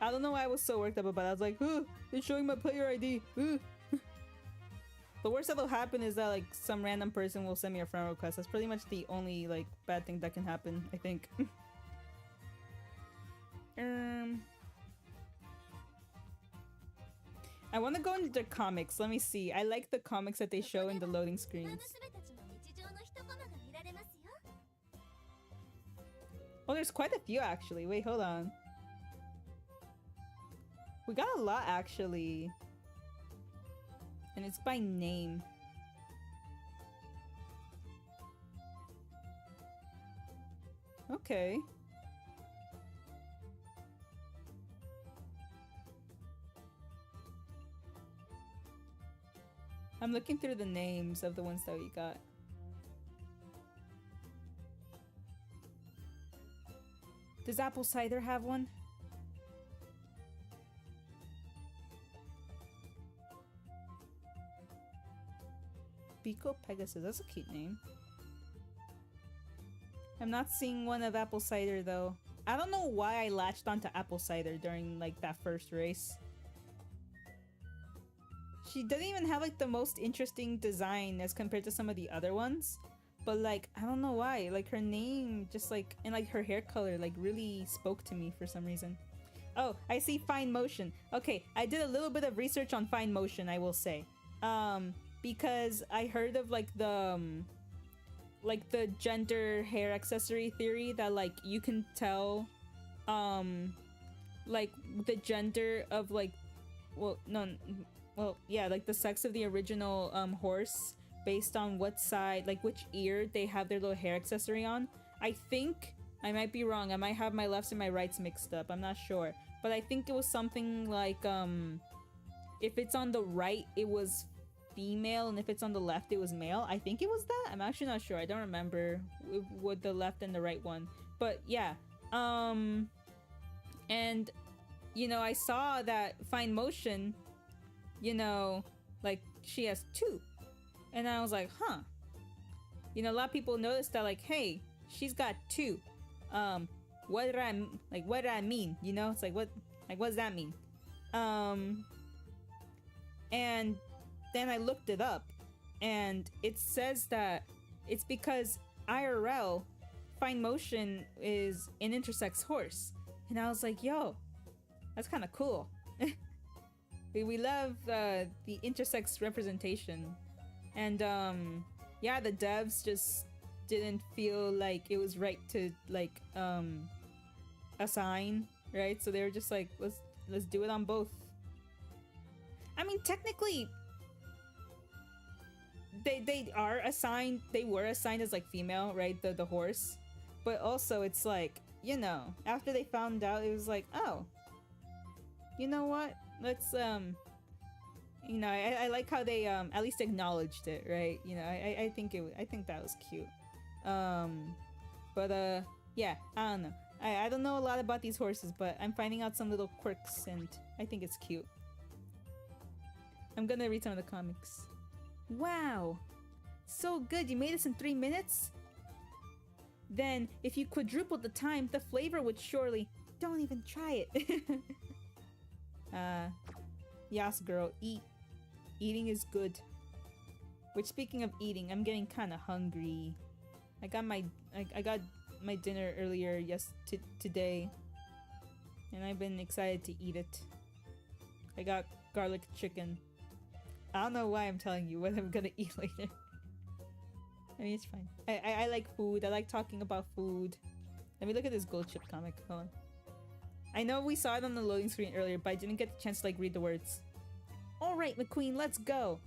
I don't know why I was so worked up about it. I was like, oh, it's showing my player ID. The worst that'll happen is that like some random person will send me a friend request. That's pretty much the only like bad thing that can happen, I think. I want to go into the comics. Let me see. I like the comics that they show in the loading screens. Oh, there's quite a few actually. Wait, hold on. We got a lot actually. And it's by name. Okay. I'm looking through the names of the ones that we got. Does Apple Cider have one? 𝒔𝒐𝒄𝒊𝒂𝒍𝒔, that's a cute name. I'm not seeing one of Apple Cider though. I don't know why I latched onto Apple Cider during like that first race. She doesn't even have like the most interesting design as compared to some of the other ones. But like, I don't know why. Like her name just like, and like her hair color like really spoke to me for some reason. Oh, I see Fine Motion. Okay, I did a little bit of research on Fine Motion, I will say. Because I heard of like the gender hair accessory theory that like you can tell like the gender of like, well, no, well, yeah, like the sex of the original horse based on what side, like which ear they have their little hair accessory on. I think, I might be wrong, I might have my lefts and my rights mixed up, I'm not sure, but I think it was something like if it's on the right it was female and if it's on the left it was male. I think it was that. I'm actually not sure. I don't remember with the left and the right one, but yeah. And you know, I saw that Fine Motion, you know, like she has two, and I was like, huh, you know, a lot of people noticed that like, hey, she's got two. What did I mean, you know? It's like, what does that mean? And then I looked it up, and it says that it's because IRL Fine Motion is an intersex horse, and I was like, yo, that's kind of cool. We love the intersex representation, and yeah, the devs just didn't feel like it was right to like assign, right? So they were just like, let's do it on both. I mean, technically they were assigned as like female, right? The horse, but also it's like, you know, after they found out, it was like, oh, you know what, let's you know, I like how they at least acknowledged it, right? You know, I think that was cute. But yeah, I don't know. I don't know a lot about these horses, but I'm finding out some little quirks, and I think it's cute. I'm gonna read some of the comics. Wow, so good. You made this in 3 minutes? Then, if you quadrupled the time, the flavor would surely... Don't even try it. Yes, girl, eat. Eating is good. Which, speaking of eating, I'm getting kind of hungry. I got my dinner earlier today, and I've been excited to eat it. I got garlic chicken. I don't know why I'm telling you what I'm gonna eat later. I mean, it's fine. I like food. I like talking about food. Let me look at this 𝒔𝒐𝒄𝒊𝒂𝒍𒔔 comic. Hold on. I know we saw it on the loading screen earlier, but I didn't get the chance to like read the words. Alright, McQueen, let's go.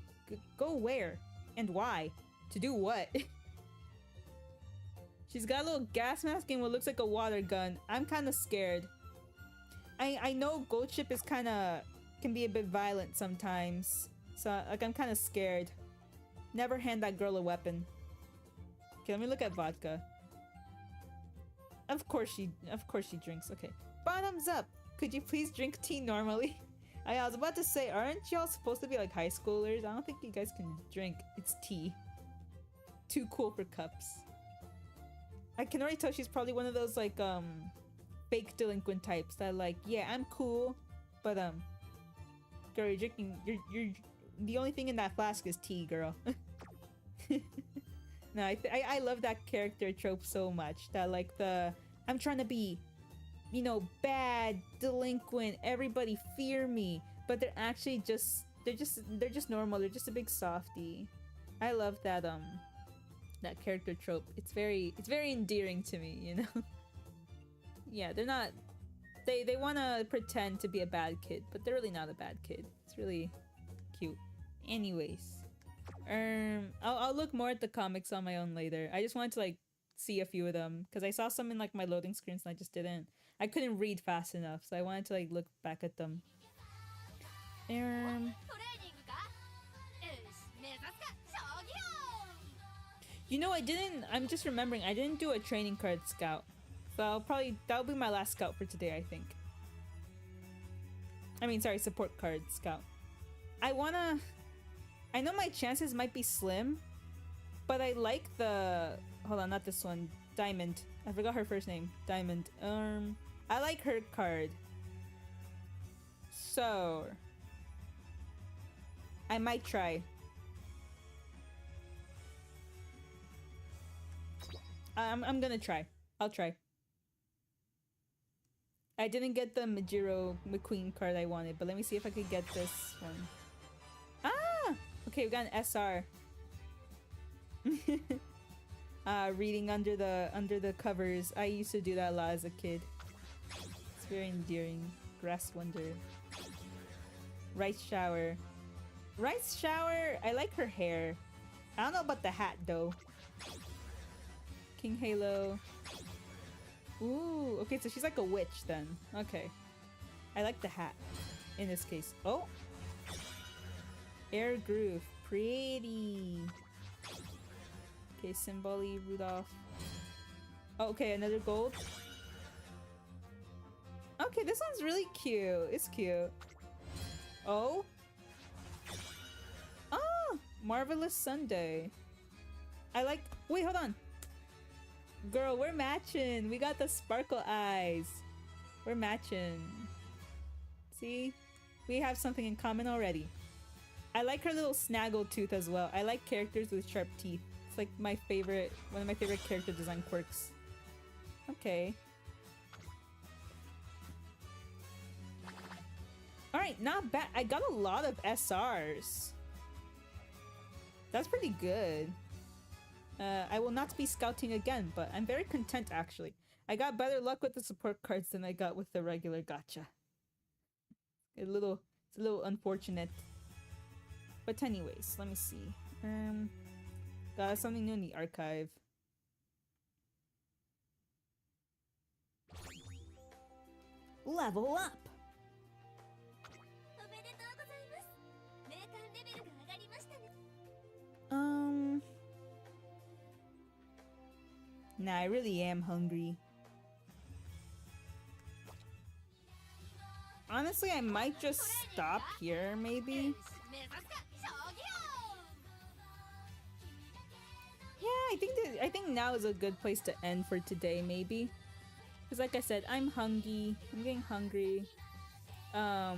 Go where? And why? To do what? She's got a little gas mask and what looks like a water gun. I'm kind of scared. I know �𝒐𝒄𝒊𝒂𝒍𝒔 is kind of... can be a bit violent sometimes. So, like, I'm kind of scared. Never hand that girl a weapon. Okay, let me look at vodka. Of course she drinks. Okay. Bottoms up! Could you please drink tea normally? I was about to say, aren't y'all supposed to be like high schoolers? I don't think you guys can drink. It's tea. Too cool for cups. I can already tell she's probably one of those like fake delinquent types that like, yeah, I'm cool, but girl, you're drinking. You're the only thing in that flask is tea, girl. No, I love that character trope so much. That like I'm trying to be, you know, bad, delinquent, everybody fear me, but they're actually they're just normal. They're just a big softie. I love that that character trope. It's very endearing to me, you know. Yeah, they're not. They want to pretend to be a bad kid, but they're really not a bad kid. It's really cute. Anyways, I'll look more at the comics on my own later. I just wanted to like see a few of them because I saw some in like my loading screens and I just didn't. I couldn't read fast enough, so I wanted to like look back at them. You know, I'm just remembering, I didn't do a training card scout. So that'll be my last scout for today, I think. I mean, sorry, support card scout. I know my chances might be slim, but I like the... Hold on, not this one. Diamond. I forgot her first name. Diamond. I like her card. So... I might try. I'm gonna try. I'll try. I didn't get the Majiro McQueen card I wanted, but let me see if I could get this one. Ah! Okay, we got an SR. Reading under the covers. I used to do that a lot as a kid. It's very endearing. Grass Wonder. Rice Shower. Rice Shower, I like her hair. I don't know about the hat though. King Halo. Ooh, okay, so she's like a witch then. Okay. I like the hat in this case. Oh! Air Groove. Pretty. Okay, Symboli, Rudolph. Oh, okay, another gold. Okay, this one's really cute. It's cute. Oh! Ah! Marvelous Sunday. I like... Wait, hold on. Girl, we're matching. We got the sparkle eyes. We're matching. See? We have something in common already. I like her little snaggle tooth as well. I like characters with sharp teeth. It's like my favorite, one of my favorite character design quirks. Okay. Alright, not bad. I got a lot of SRs. That's pretty good. I will not be scouting again, but I'm very content actually. I got better luck with the support cards than I got with the regular gacha. It's a little unfortunate. But anyways, let me see. Got something new in the archive. Level up! Nah, I really am hungry. Honestly, I might just stop here, maybe. Yeah, I think now is a good place to end for today, maybe. Because like I said, I'm hungry. I'm getting hungry. I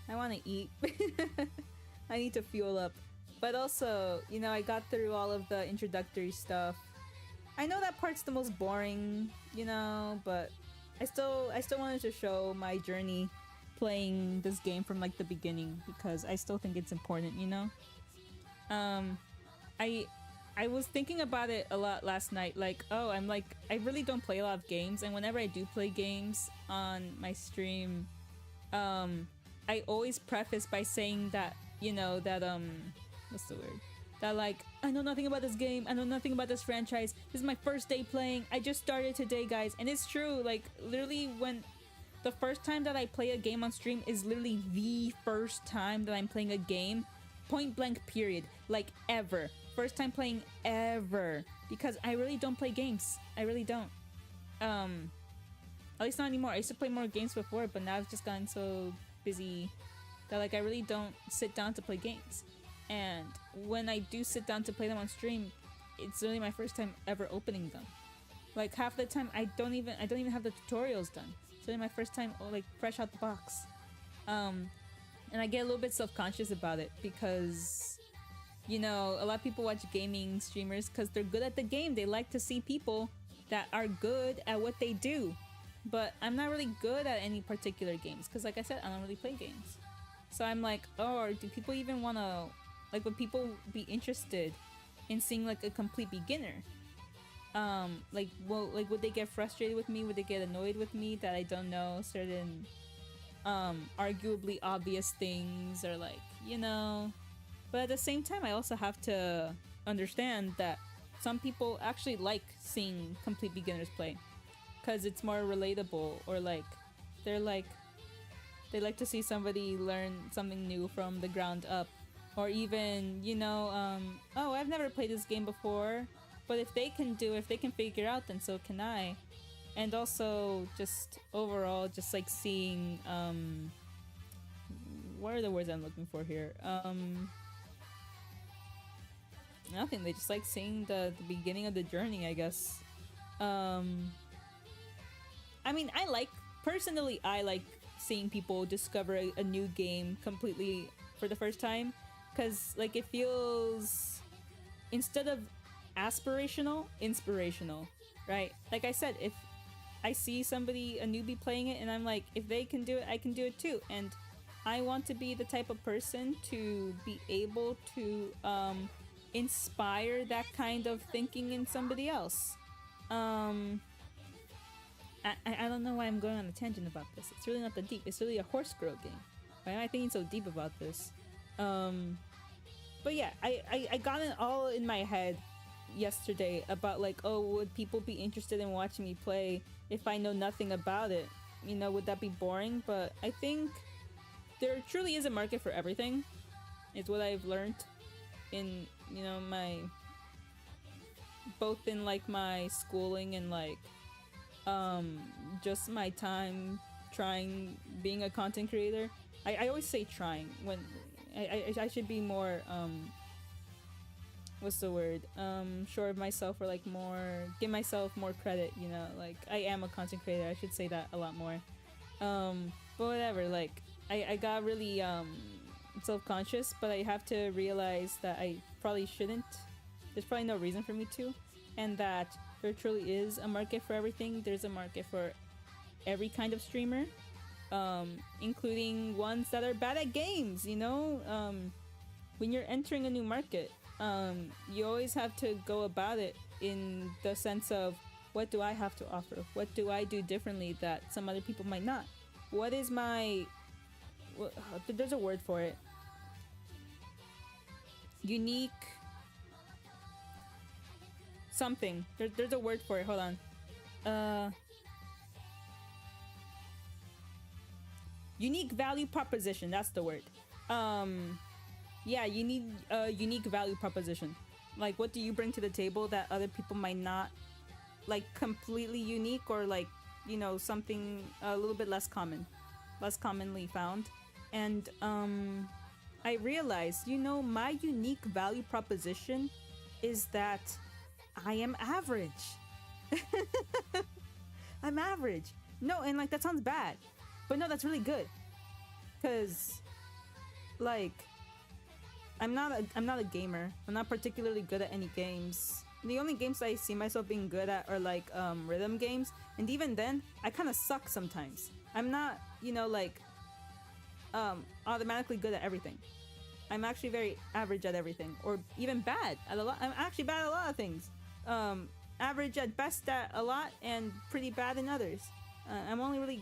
want to eat. I need to fuel up. But also, you know, I got through all of the introductory stuff. I know that part's the most boring, you know, but I still wanted to show my journey playing this game from like the beginning because I still think it's important, you know. I was thinking about it a lot last night. Like, oh, I really don't play a lot of games, and whenever I do play games on my stream, I always preface by saying that, you know, that what's the word? That like, I know nothing about this game, I know nothing about this franchise. This is my first day playing. I just started today, guys, and it's true. Like, literally, when the first time that I play a game on stream is literally the first time that I'm playing a game, point blank, period. Like, ever. First time playing ever, because I really don't play games. I really don't. At least not anymore. I used to play more games before, but now I've just gotten so busy that like I really don't sit down to play games. And when I do sit down to play them on stream, it's really my first time ever opening them. Like, half the time I don't even have the tutorials done. It's really my first time, like, fresh out the box. And I get a little bit self-conscious about it because, you know, a lot of people watch gaming streamers because they're good at the game. They like to see people that are good at what they do. But I'm not really good at any particular games because, like I said, I don't really play games. So I'm like, oh, do people even want to, like, would people be interested in seeing like a complete beginner? Like, well, like, would they get frustrated with me? Would they get annoyed with me that I don't know certain arguably obvious things, or like, you know? But at the same time, I also have to understand that some people actually like seeing complete beginners play because it's more relatable, or like they like to see somebody learn something new from the ground up, or even, you know, oh, I've never played this game before, but if they can figure out, then so can I. And also just overall, just like seeing, what are the words I'm looking for here? Nothing. They just like seeing the beginning of the journey, I guess. I mean, I like seeing people discover a new game completely for the first time, because like it feels, instead of aspirational, inspirational, right? Like I said, if I see a newbie playing it and I'm like, if they can do it, I can do it too. And I want to be the type of person to be able to inspire that kind of thinking in somebody else. I don't know why I'm going on a tangent about this. It's really not that deep. It's really a horse girl game. Why am I thinking so deep about this? But yeah, I got it all in my head yesterday about like, oh, would people be interested in watching me play if I know nothing about it? You know, would that be boring? But I think there truly is a market for everything. It's what I've learned in, you know, both in like my schooling and like just my time being a content creator. I always say trying when I should be more what's the word, sure of myself, or like give myself more credit, you know, like I am a content creator. I should say that a lot more. But whatever, like I got really self-conscious, but I have to realize that I probably shouldn't. There's probably no reason for me to, and that there truly is a market for everything. There's a market for every kind of streamer, including ones that are bad at games, you know? When you're entering a new market, you always have to go about it in the sense of, what do I have to offer? What do I do differently that some other people might not? What is my... there's a word for it. Unique... something. There's a word for it. Hold on. Unique value proposition. That's the word. Yeah, you need a unique value proposition. Like, what do you bring to the table that other people might not? Like, completely unique, or like, you know, something a little bit less commonly found. And I realized, you know, my unique value proposition is that I am average. I'm average. No, and like, that sounds bad, but no, that's really good. Cause like, I'm not a gamer. I'm not particularly good at any games. The only games I see myself being good at are like rhythm games, and even then I kind of suck sometimes. I'm not, you know, like automatically good at everything. I'm actually very average at everything, or even bad at a lot. I'm actually bad at a lot of things. Average at best at a lot, and pretty bad in others. I'm only really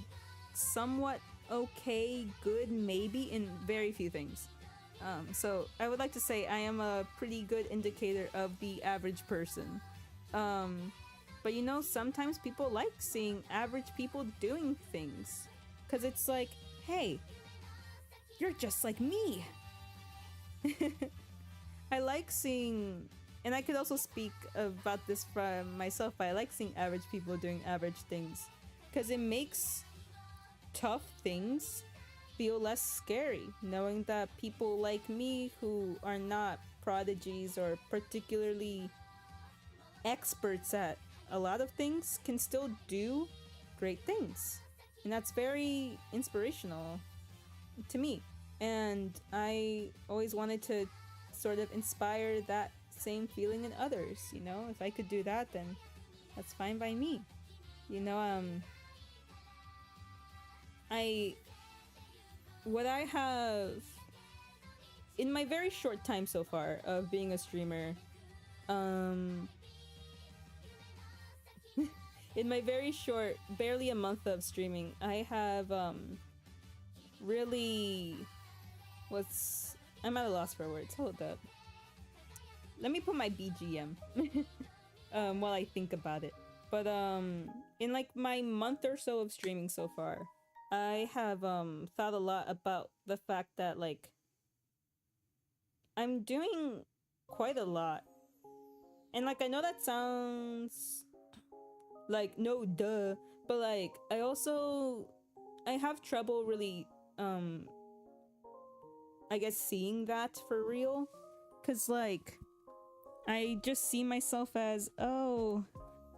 somewhat okay, good, maybe in very few things. So I would like to say I am a pretty good indicator of the average person. But you know, sometimes people like seeing average people doing things, because it's like, hey, you're just like me. I like seeing, and I could also speak about this from myself, but I like seeing average people doing average things, because it makes tough things feel less scary, knowing that people like me who are not prodigies or particularly experts at a lot of things can still do great things. And that's very inspirational to me. And I always wanted to sort of inspire that same feeling in others, you know? If I could do that, then that's fine by me. You know, what I have in my very short time so far of being a streamer, in my very short, barely a month of streaming, I have really I'm at a loss for words. Hold up. Let me put my BGM while I think about it. But in like my month or so of streaming so far, I have thought a lot about the fact that like I'm doing quite a lot. And like I know that sounds like no duh, but like I have trouble really I guess seeing that for real, cuz like I just see myself as, oh,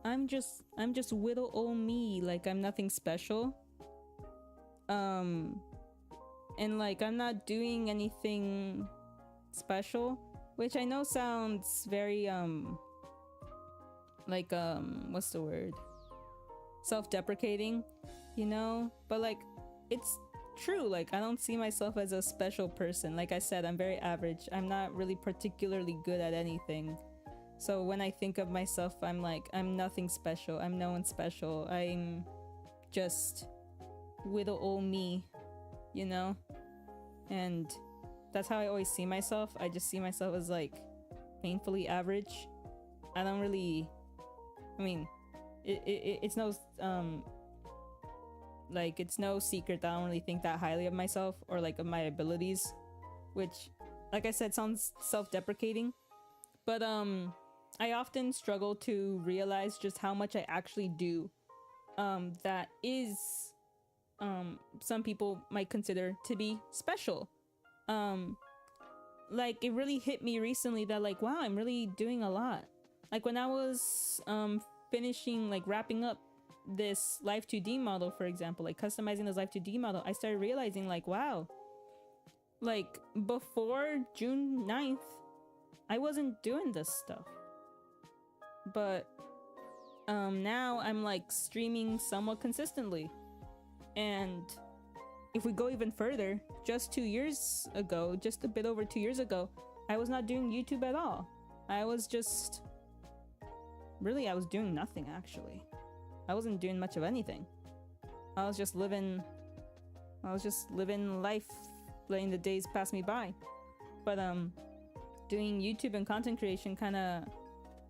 I'm just little old me, like I'm nothing special. And like I'm not doing anything special, which I know sounds very like what's the word? Self-deprecating, you know? But like it's true, like I don't see myself as a special person. Like I said, I'm very average. I'm not really particularly good at anything. So when I think of myself, I'm like, I'm nothing special. I'm no one special. I'm just little old me, you know? And that's how I always see myself. I just see myself as like painfully average. I don't really, I mean, it's no like it's no secret that I don't really think that highly of myself or like of my abilities, which like I said sounds self-deprecating, but I often struggle to realize just how much I actually do that is some people might consider to be special. Like it really hit me recently that like, wow, I'm really doing a lot. Like when I was finishing, like wrapping up this Life 2D model, for example, like customizing this Life 2D model, I started realizing like, wow, like before June 9th, I wasn't doing this stuff. But now I'm like streaming somewhat consistently. And if we go even further, just 2 years ago, just a bit over 2 years ago, I was not doing YouTube at all. I was just really, I was doing nothing actually. I wasn't doing much of anything. I was just living life, letting the days pass me by. But doing YouTube and content creation kind of,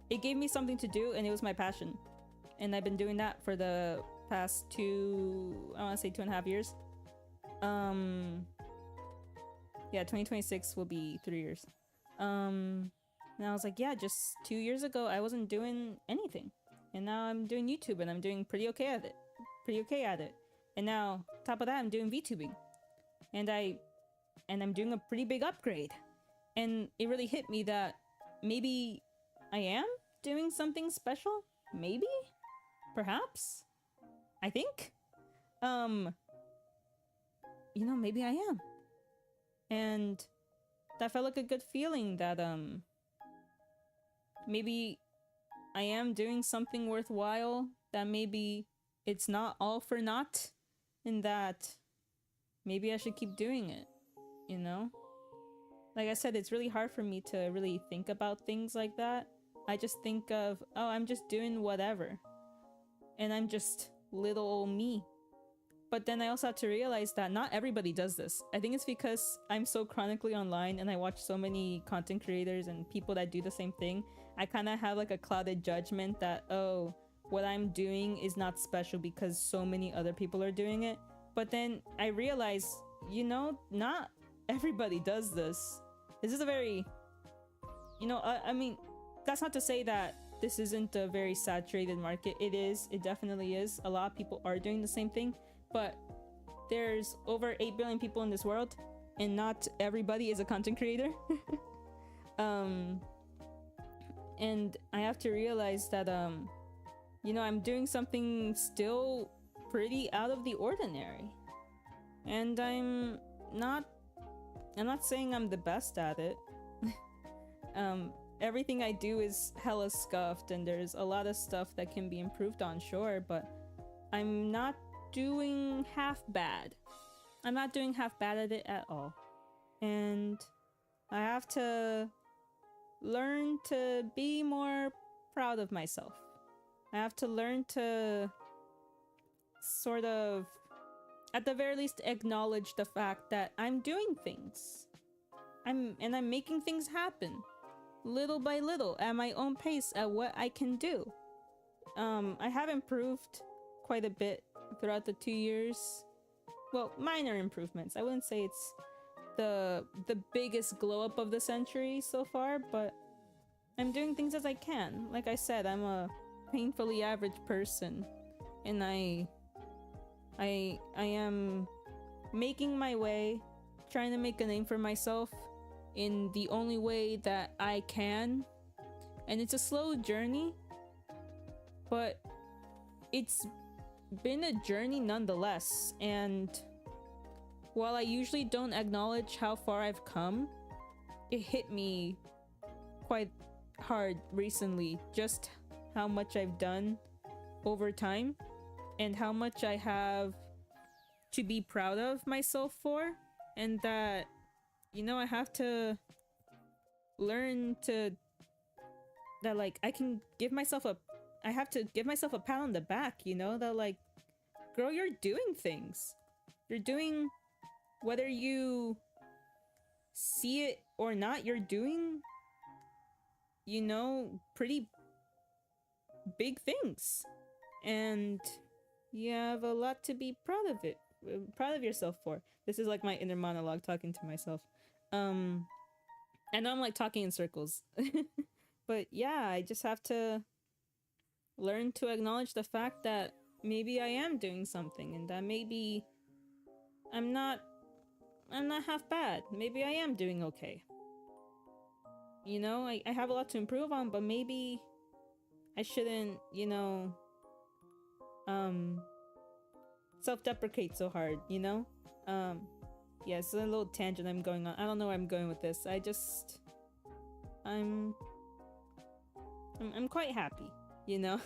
it gave me something to do, and it was my passion. And I've been doing that for the past I want to say 2.5 years. Yeah, 2026 will be 3 years. And I was like, yeah, just 2 years ago I wasn't doing anything, and now I'm doing YouTube and I'm doing pretty okay at it. And now, top of that, I'm doing VTubing, and I'm doing a pretty big upgrade. And it really hit me that maybe I am doing something special. Maybe, perhaps, I think, you know, maybe I am. And that felt like a good feeling that maybe I am doing something worthwhile, that maybe it's not all for naught, and that maybe I should keep doing it, you know? like I said, it's really hard for me to really think about things like that. I just think of, oh, I'm just doing whatever. And I'm just little old me. But then I also have to realize that not everybody does this. I think it's because I'm so chronically online and I watch so many content creators and people that do the same thing. I kind of have like a clouded judgment that, oh, what I'm doing is not special because so many other people are doing it. But then I realize, you know, not everybody does this. This is a very, you know, I mean, that's not to say that this isn't a very saturated market. It is. It definitely is. A lot of people are doing the same thing. But there's over 8 billion people in this world, and not everybody is a content creator. And I have to realize that, you know, I'm doing something still pretty out of the ordinary. And I'm not saying I'm the best at it. Everything I do is hella scuffed, and there's a lot of stuff that can be improved on, sure, but I'm not doing half bad. I'm not doing half bad at it at all. And I have to learn to be more proud of myself. I have to learn to sort of, at the very least, acknowledge the fact that I'm doing things. I'm making things happen. Little by little, at my own pace, at what I can do. I have improved quite a bit throughout the 2 years. Well, minor improvements. I wouldn't say it's the biggest glow up of the century so far, but I'm doing things as I can. Like I said, I'm a painfully average person, and I am making my way, trying to make a name for myself in the only way that I can. And it's a slow journey, but it's been a journey nonetheless. And while I usually don't acknowledge how far I've come, it hit me quite hard recently just how much I've done over time and how much I have to be proud of myself for, and that, you know, I have to learn to, that like I can give myself a, I have to give myself a pat on the back, you know, that like, girl, you're doing things. You're doing, whether you see it or not, you're doing, you know, pretty big things. And you have a lot to be proud of it, proud of yourself for. This is like my inner monologue talking to myself. I know I'm like talking in circles. But yeah, I just have to learn to acknowledge the fact that maybe I am doing something, and that maybe I'm not half bad. Maybe I am doing okay. You know, I have a lot to improve on, but maybe I shouldn't, you know, self-deprecate so hard, you know? Yeah, it's a little tangent I'm going on. I don't know where I'm going with this. I'm quite happy, you know?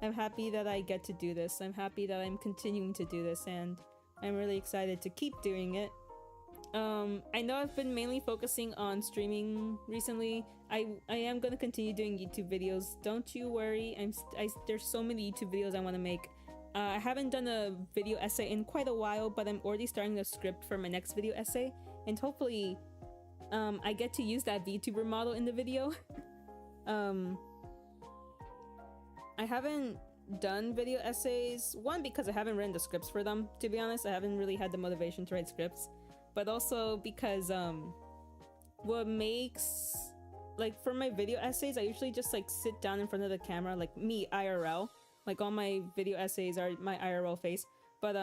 I'm happy that I get to do this. I'm happy that I'm continuing to do this, and I'm really excited to keep doing it. I know I've been mainly focusing on streaming recently. I am gonna continue doing YouTube videos. Don't you worry. There's so many YouTube videos I want to make. I haven't done a video essay in quite a while, but I'm already starting the script for my next video essay, and hopefully I get to use that VTuber model in the video. I haven't done video essays, one, because I haven't written the scripts for them, to be honest. I haven't really had the motivation to write scripts, but also because what makes, like, for my video essays, I usually just like sit down in front of the camera, like me IRL. Like, all my video essays are my IRL face. But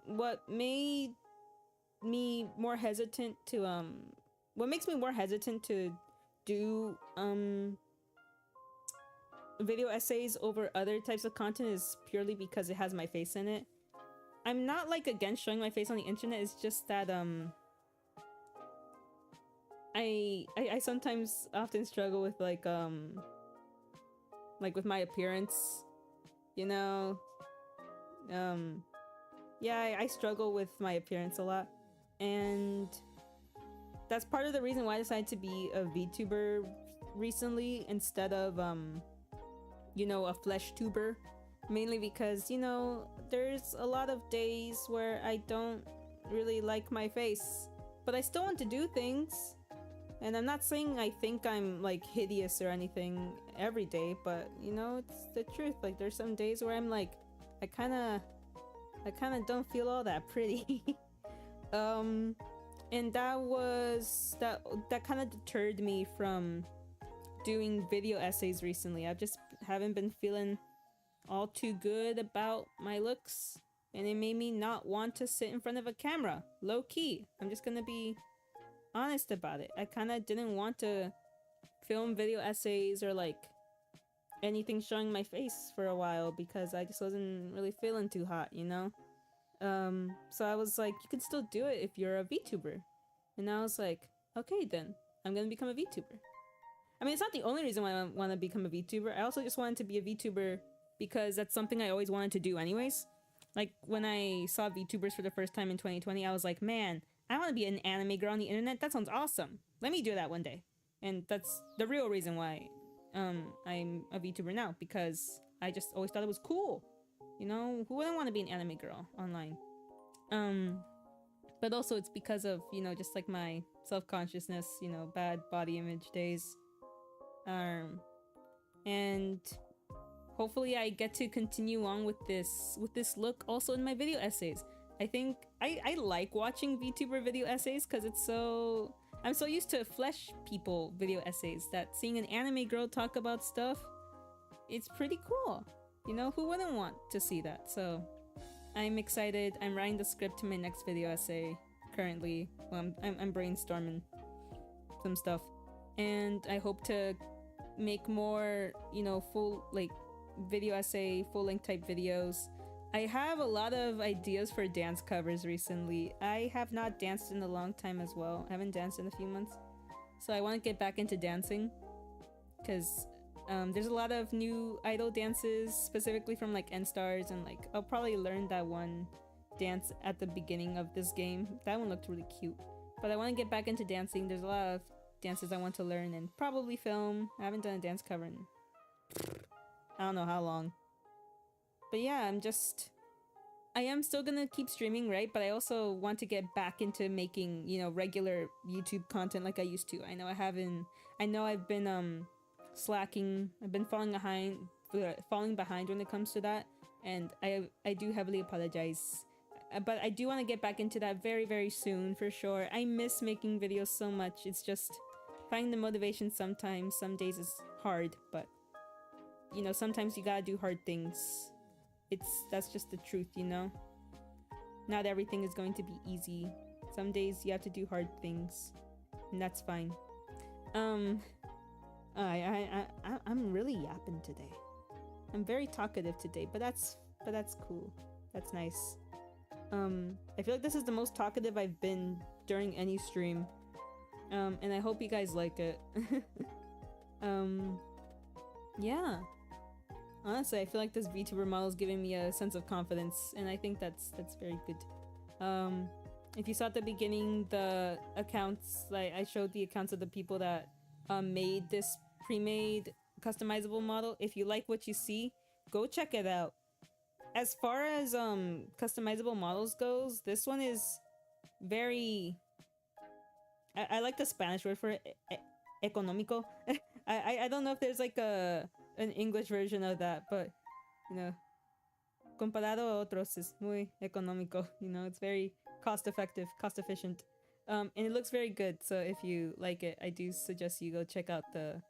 what made me more hesitant to what makes me more hesitant to do video essays over other types of content is purely because it has my face in it. I'm not like against showing my face on the internet. It's just that I sometimes often struggle with like with my appearance, you know. Yeah, I struggle with my appearance a lot, and that's part of the reason why I decided to be a VTuber recently instead of you know, a flesh tuber. Mainly because, you know, there's a lot of days where I don't really like my face, but I still want to do things. And I'm not saying I think I'm like hideous or anything every day, but you know, it's the truth. Like there's some days where I'm like, I kind of don't feel all that pretty. And that kind of deterred me from doing video essays recently. I just haven't been feeling all too good about my looks, and it made me not want to sit in front of a camera. Low key, I'm just gonna be honest about it. I kind of didn't want to film video essays or like anything showing my face for a while because I just wasn't really feeling too hot, you know? So I was like, you can still do it if you're a VTuber. And I was like, okay then, I'm gonna become a VTuber. I mean, it's not the only reason why I want to become a VTuber. I also just wanted to be a VTuber because that's something I always wanted to do anyways. Like, when I saw VTubers for the first time in 2020, I was like, man, I want to be an anime girl on the internet. That sounds awesome. Let me do that one day. And that's the real reason why I'm a VTuber now, because I just always thought it was cool. You know, who wouldn't want to be an anime girl online? But also it's because of, you know, just like my self-consciousness, you know, bad body image days. And hopefully I get to continue on with this look also in my video essays. I think I like watching VTuber video essays because I'm so used to flesh people video essays that seeing an anime girl talk about stuff, it's pretty cool. You know, who wouldn't want to see that? So I'm excited. I'm writing the script to my next video essay currently. Well, I'm brainstorming some stuff, and I hope to make more, you know, full like video essay, full-length type videos. I have a lot of ideas for dance covers recently. I have not danced in a long time as well. I haven't danced in a few months. So I want to get back into dancing because there's a lot of new idol dances, specifically from like N-Stars, and like I'll probably learn that one dance at the beginning of this game. That one looked really cute. But I want to get back into dancing. There's a lot of dances I want to learn and probably film. I haven't done a dance cover in I don't know how long. But yeah, I am still gonna keep streaming, right? But I also want to get back into making, you know, regular YouTube content like I used to. I know I've been slacking. I've been falling behind when it comes to that, and I do heavily apologize. But I do want to get back into that very, very soon for sure. I miss making videos so much. It's just finding the motivation sometimes. Some days is hard, but you know, sometimes you gotta do hard things. That's just the truth, you know? Not everything is going to be easy. Some days you have to do hard things, and that's fine. I'm really yapping today. I'm very talkative today, but that's cool. That's nice. I feel like this is the most talkative I've been during any stream. And I hope you guys like it. Yeah. Honestly, I feel like this VTuber model is giving me a sense of confidence, and I think that's very good. If you saw at the beginning the accounts, like I showed the accounts of the people that made this pre-made customizable model. If you like what you see, go check it out. As far as customizable models goes, this one is very... I like the Spanish word for it, económico. I don't know if there's like an English version of that, but you know, comparado a otros is muy económico. You know, it's very cost effective, cost efficient, and it looks very good. So if you like it, I do suggest you go check out the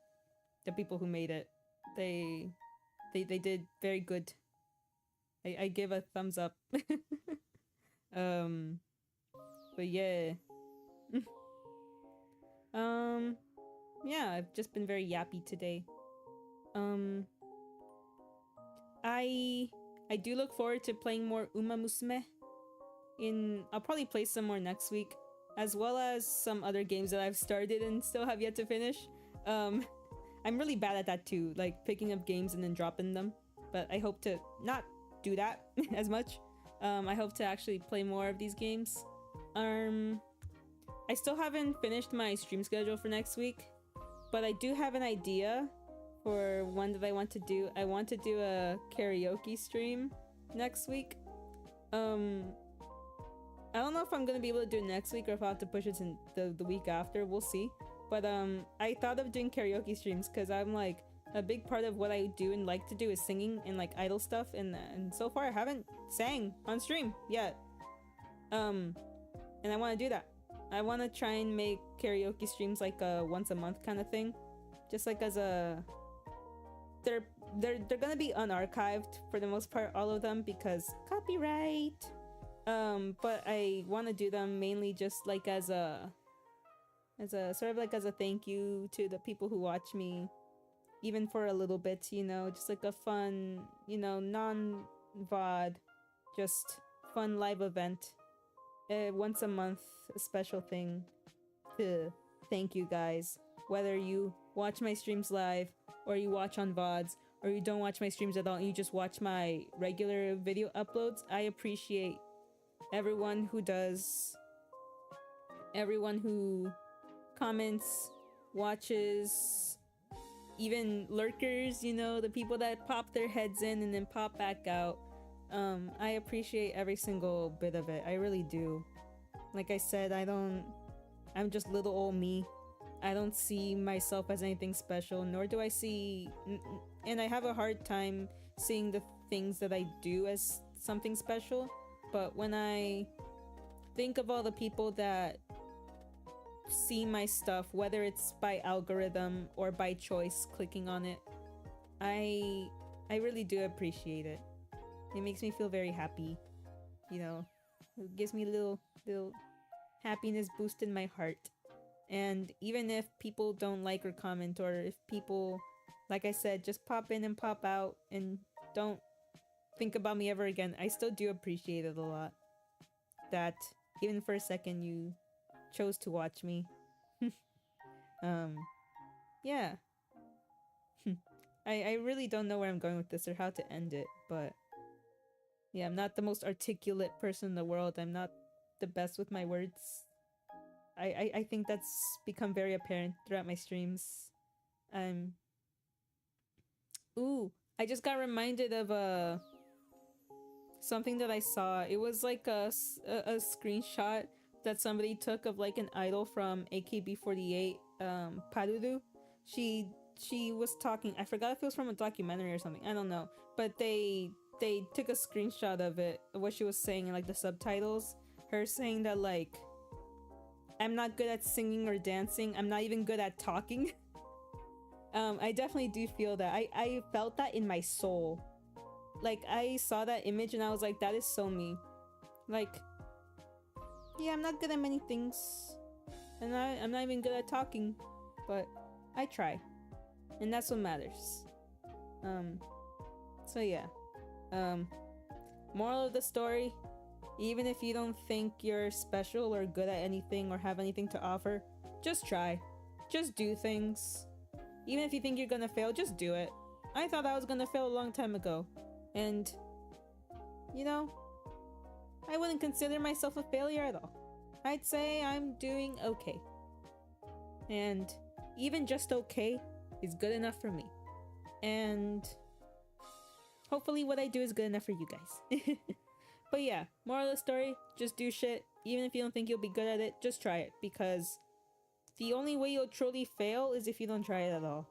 people who made it. They did very good. I give a thumbs up. But yeah. Yeah, I've just been very yappy today. I do look forward to playing more Uma Musume. I'll probably play some more next week, as well as some other games that I've started and still have yet to finish. I'm really bad at that too, like picking up games and then dropping them. But I hope to not do that as much. I hope to actually play more of these games. I still haven't finished my stream schedule for next week, but I do have an idea for one that I want to do. I want to do a karaoke stream next week. I don't know if I'm gonna be able to do it next week or if I'll have to push it to the week after. We'll see. But I thought of doing karaoke streams because I'm like, a big part of what I do and like to do is singing and like idol stuff, and so far I haven't sang on stream yet. And I want to do that. I want to try and make karaoke streams like a once a month kind of thing, just like as a they're gonna be unarchived for the most part, all of them, because copyright. But I want to do them mainly just like as a sort of like as a thank you to the people who watch me, even for a little bit, you know, just like a fun, you know, non-VOD, just fun live event. Once a month, a special thing to thank you guys. Whether you watch my streams live, or you watch on VODs, or you don't watch my streams at all and you just watch my regular video uploads, I appreciate everyone who does, everyone who comments, watches, even lurkers, you know, the people that pop their heads in and then pop back out. I appreciate every single bit of it. I really do. Like I said, I'm just little old me. I don't see myself as anything special, nor do I see, and I have a hard time seeing the things that I do as something special. But when I think of all the people that see my stuff, whether it's by algorithm or by choice clicking on it, I really do appreciate it. It makes me feel very happy, you know. It gives me a little happiness boost in my heart. And even if people don't like or comment, or if people, like I said, just pop in and pop out and don't think about me ever again, I still do appreciate it a lot. That even for a second you chose to watch me. Yeah. I really don't know where I'm going with this or how to end it, but yeah, I'm not the most articulate person in the world. I'm not the best with my words. I think that's become very apparent throughout my streams. Ooh, I just got reminded of something that I saw. It was like a screenshot that somebody took of like an idol from AKB48, 𝒔𝒕𝒓𝒂𝒎. She was talking, I forgot if it was from a documentary or something, I don't know, but they took a screenshot of it, what she was saying in like the subtitles, her saying that like, I'm not good at singing or dancing, I'm not even good at talking. I definitely do feel that. I felt that in my soul. Like, I saw that image and I was like, that is so me. Like, yeah, I'm not good at many things, and I'm not even good at talking, but I try, and that's what matters. So yeah. Moral of the story, even if you don't think you're special or good at anything or have anything to offer, just try. Just do things. Even if you think you're gonna fail, just do it. I thought I was gonna fail a long time ago, and you know, I wouldn't consider myself a failure at all. I'd say I'm doing okay. And even just okay is good enough for me. And hopefully what I do is good enough for you guys. But yeah, moral of the story, just do shit. Even if you don't think you'll be good at it, just try it. Because the only way you'll truly fail is if you don't try it at all.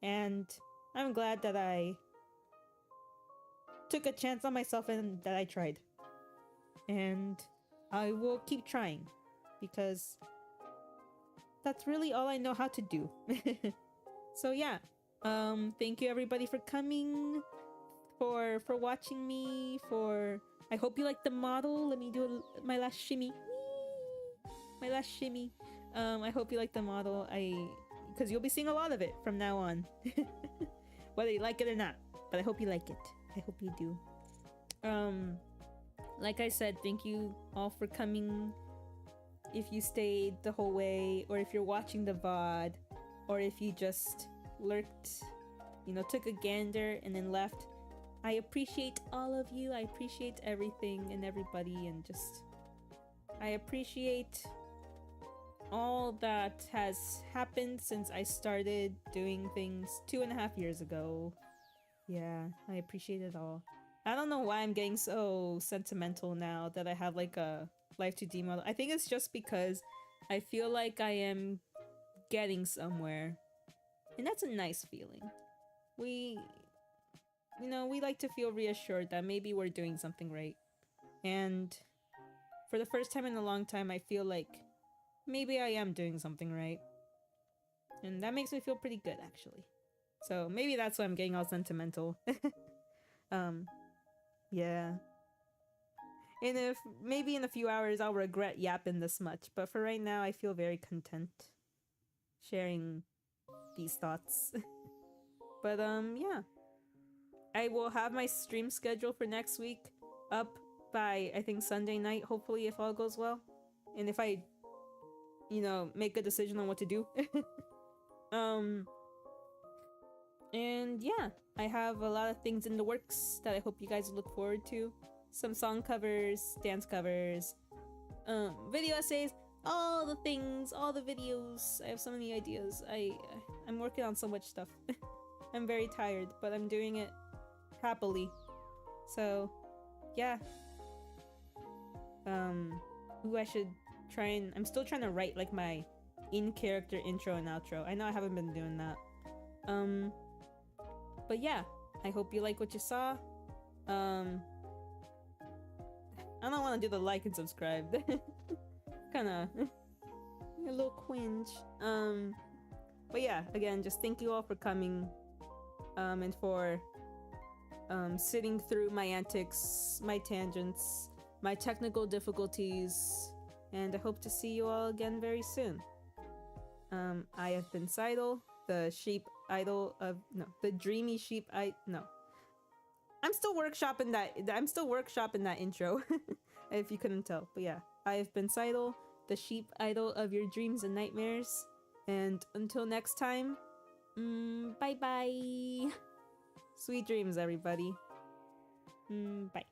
And I'm glad that I took a chance on myself and that I tried. And I will keep trying, because that's really all I know how to do. So yeah, thank you everybody for coming, for watching me, I hope you like the model. Let me do my last shimmy. Whee! My last shimmy. I hope you like the model. Because you'll be seeing a lot of it from now on. Whether you like it or not. But I hope you like it. I hope you do. Like I said, thank you all for coming. If you stayed the whole way, or if you're watching the VOD, or if you just lurked, you know, took a gander and then left. I appreciate all of you. I appreciate everything and everybody, and just I appreciate all that has happened since I started doing things 2.5 years ago. Yeah, I appreciate it all. I don't know why I'm getting so sentimental now that I have like a Life 2D model. I think it's just because I feel like I am getting somewhere. And that's a nice feeling. We like to feel reassured that maybe we're doing something right. And for the first time in a long time, I feel like maybe I am doing something right. And that makes me feel pretty good, actually. So maybe that's why I'm getting all sentimental. Yeah. And if maybe in a few hours I'll regret yapping this much, but for right now I feel very content sharing these thoughts. But yeah. I will have my stream schedule for next week up by I think Sunday night, hopefully, if all goes well. And if I make a decision on what to do. And yeah, I have a lot of things in the works that I hope you guys look forward to. Some song covers, dance covers, video essays, all the things, all the videos. I have so many ideas. I'm working on so much stuff. I'm very tired, but I'm doing it happily. So, yeah. Ooh, I should try and... I'm still trying to write like my in-character intro and outro. I know I haven't been doing that. But yeah, I hope you like what you saw. I don't want to do the like and subscribe. Kinda a little cringe. But yeah, again, just thank you all for coming, and for sitting through my antics, my tangents, my technical difficulties, and I hope to see you all again very soon. I have been 𝒔𝒕𝒓𝒂𝒎, the sheep idol of the dreamy sheep I'm still workshopping that intro. If you couldn't tell. But yeah, I have been 𝒔𝒕𝒓𝒂𝒎, the sheep idol of your dreams and nightmares. And until next time, bye bye. Sweet dreams, everybody. Bye.